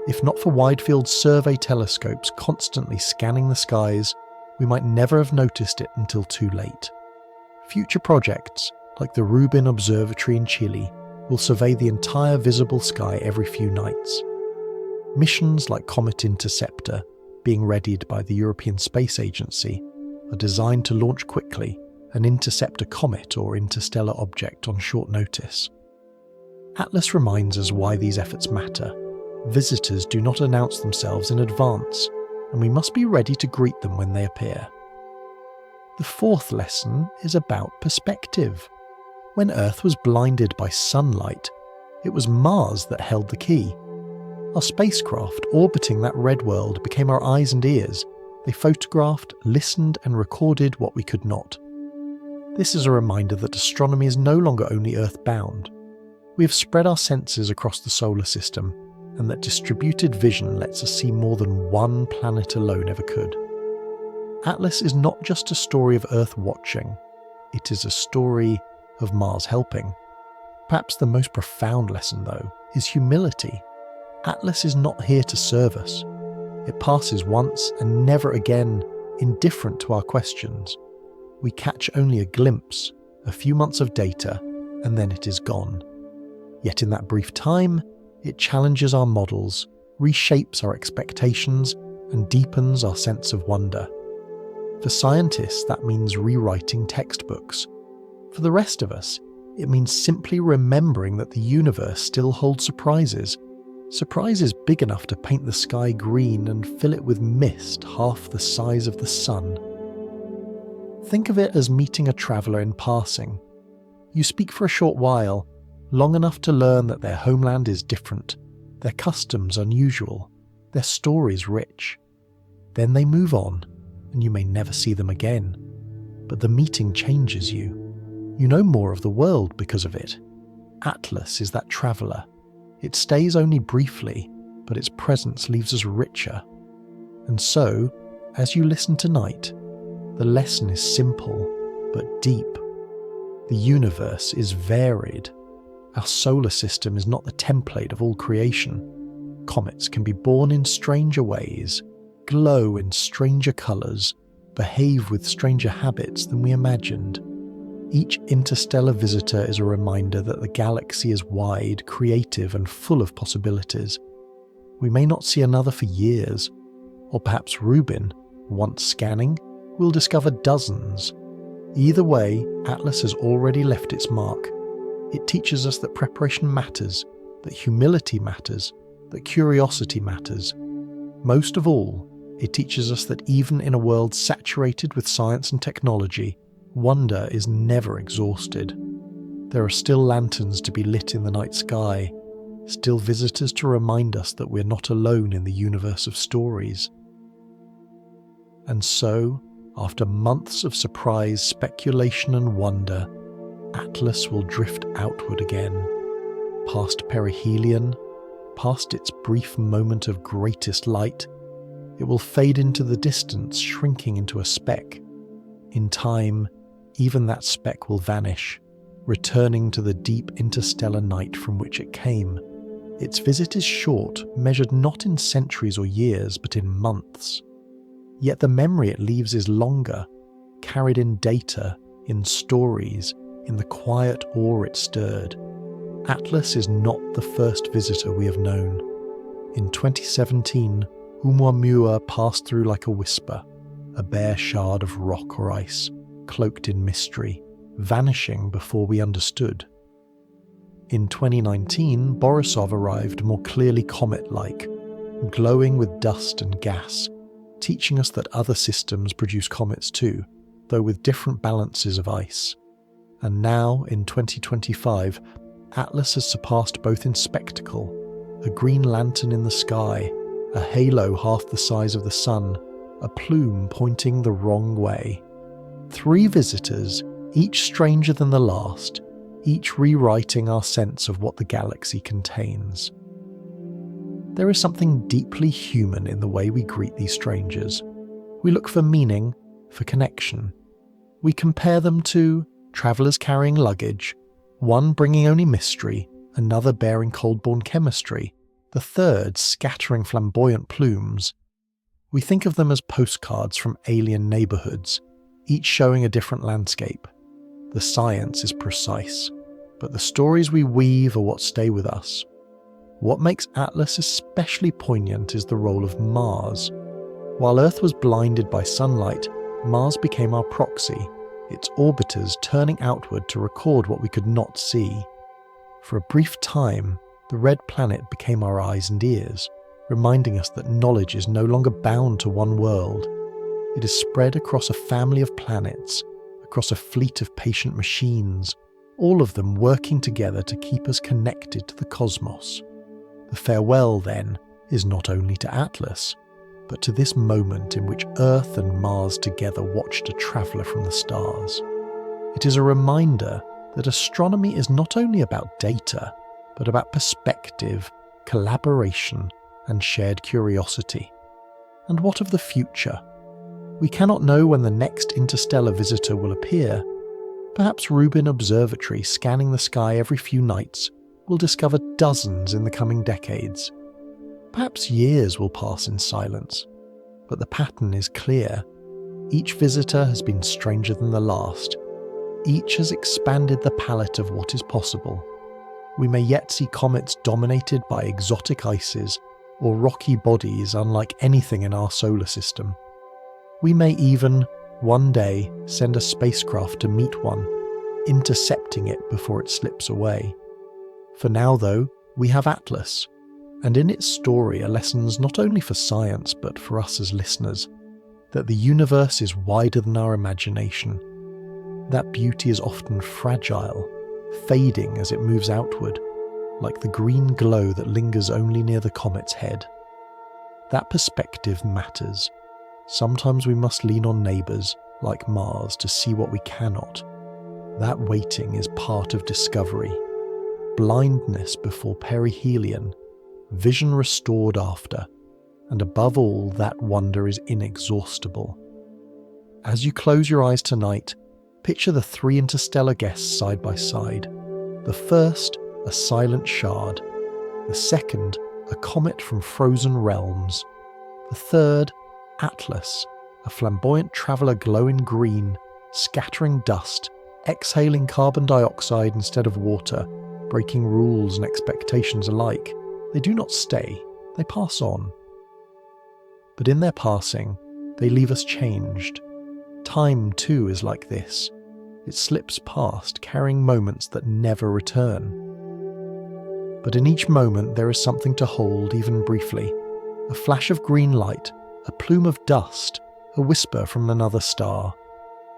If not for wide-field survey telescopes constantly scanning the skies, we might never have noticed it until too late. Future projects, like the Rubin Observatory in Chile, will survey the entire visible sky every few nights. Missions like Comet Interceptor, being readied by the European Space Agency, are designed to launch quickly and intercept a comet or interstellar object on short notice. Atlas reminds us why these efforts matter. Visitors do not announce themselves in advance, and we must be ready to greet them when they appear. The fourth lesson is about perspective. When Earth was blinded by sunlight, it was Mars that held the key. Our spacecraft orbiting that red world became our eyes and ears. They photographed, listened, and recorded what we could not. This is a reminder that astronomy is no longer only Earth-bound. We have spread our senses across the solar system, and that distributed vision lets us see more than one planet alone ever could. Atlas is not just a story of Earth watching, it is a story of Mars helping. Perhaps the most profound lesson, though, is humility. Atlas is not here to serve us. It passes once and never again, indifferent to our questions. We catch only a glimpse, a few months of data, and then it is gone. Yet in that brief time, it challenges our models, reshapes our expectations, and deepens our sense of wonder. For scientists, that means rewriting textbooks. For the rest of us, it means simply remembering that the universe still holds surprises. Surprises big enough to paint the sky green and fill it with mist half the size of the sun. Think of it as meeting a traveller in passing. You speak for a short while, long enough to learn that their homeland is different, their customs unusual, their stories rich. Then they move on, and you may never see them again. But the meeting changes you. You know more of the world because of it. Atlas is that traveller. It stays only briefly, but its presence leaves us richer. And so, as you listen tonight, the lesson is simple, but deep. The universe is varied. Our solar system is not the template of all creation. Comets can be born in stranger ways, glow in stranger colours, behave with stranger habits than we imagined. Each interstellar visitor is a reminder that the galaxy is wide, creative, and full of possibilities. We may not see another for years, or perhaps Rubin, once scanning, will discover dozens. Either way, Atlas has already left its mark. It teaches us that preparation matters, that humility matters, that curiosity matters. Most of all, it teaches us that even in a world saturated with science and technology, wonder is never exhausted. There are still lanterns to be lit in the night sky, still visitors to remind us that we're not alone in the universe of stories. And so, after months of surprise, speculation and wonder, Atlas will drift outward again, past perihelion, past its brief moment of greatest light. It will fade into the distance, shrinking into a speck. In time, even that speck will vanish, returning to the deep interstellar night from which it came. Its visit is short, measured not in centuries or years, but in months. Yet the memory it leaves is longer, carried in data, in stories, in the quiet awe it stirred. Atlas is not the first visitor we have known. In 2017, ʻOumuamua passed through like a whisper, a bare shard of rock or ice, cloaked in mystery, vanishing before we understood. In 2019, Borisov arrived more clearly comet-like, glowing with dust and gas, teaching us that other systems produce comets too, though with different balances of ice. And now, in 2025, Atlas has surpassed both in spectacle, a green lantern in the sky, a halo half the size of the sun, a plume pointing the wrong way. 3 visitors, each stranger than the last, each rewriting our sense of what the galaxy contains. There is something deeply human in the way we greet these strangers. We look for meaning, for connection. We compare them to travellers carrying luggage, one bringing only mystery, another bearing cold-born chemistry, the third scattering flamboyant plumes. We think of them as postcards from alien neighbourhoods, each showing a different landscape. The science is precise, but the stories we weave are what stay with us. What makes Atlas especially poignant is the role of Mars. While Earth was blinded by sunlight, Mars became our proxy, its orbiters turning outward to record what we could not see. For a brief time, the red planet became our eyes and ears, reminding us that knowledge is no longer bound to one world. It is spread across a family of planets, across a fleet of patient machines, all of them working together to keep us connected to the cosmos. The farewell, then, is not only to Atlas, but to this moment in which Earth and Mars together watched a traveller from the stars. It is a reminder that astronomy is not only about data, but about perspective, collaboration, and shared curiosity. And what of the future? We cannot know when the next interstellar visitor will appear. Perhaps Rubin Observatory, scanning the sky every few nights, will discover dozens in the coming decades. Perhaps years will pass in silence, but the pattern is clear. Each visitor has been stranger than the last. Each has expanded the palette of what is possible. We may yet see comets dominated by exotic ices or rocky bodies unlike anything in our solar system. We may even, one day, send a spacecraft to meet one, intercepting it before it slips away. For now, though, we have Atlas, and in its story are lessons not only for science but for us as listeners, that the universe is wider than our imagination, that beauty is often fragile, fading as it moves outward, like the green glow that lingers only near the comet's head. That perspective matters. Sometimes we must lean on neighbours, like Mars, to see what we cannot. That waiting is part of discovery. Blindness before perihelion, vision restored after, and above all, that wonder is inexhaustible. As you close your eyes tonight, picture the 3 interstellar guests side by side. The first, a silent shard. The second, a comet from frozen realms. The third, Atlas, a flamboyant traveller glowing green, scattering dust, exhaling carbon dioxide instead of water, breaking rules and expectations alike. They do not stay, they pass on. But in their passing, they leave us changed. Time, too, is like this. It slips past, carrying moments that never return. But in each moment there is something to hold, even briefly. A flash of green light, a plume of dust, a whisper from another star.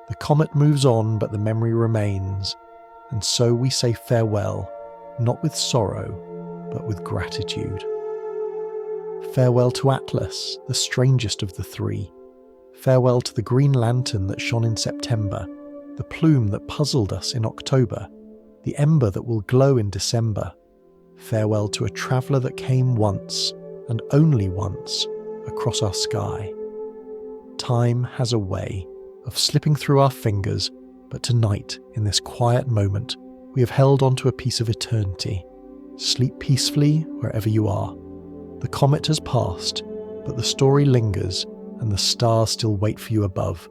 The comet moves on, but the memory remains. And so we say farewell, not with sorrow, but with gratitude. Farewell to Atlas, the strangest of the 3. Farewell to the green lantern that shone in September, the plume that puzzled us in October, the ember that will glow in December. Farewell to a traveller that came once, and only once, across our sky. Time has a way of slipping through our fingers, but tonight, in this quiet moment, we have held on to a piece of eternity. Sleep peacefully wherever you are. The comet has passed, but the story lingers, and the stars still wait for you above.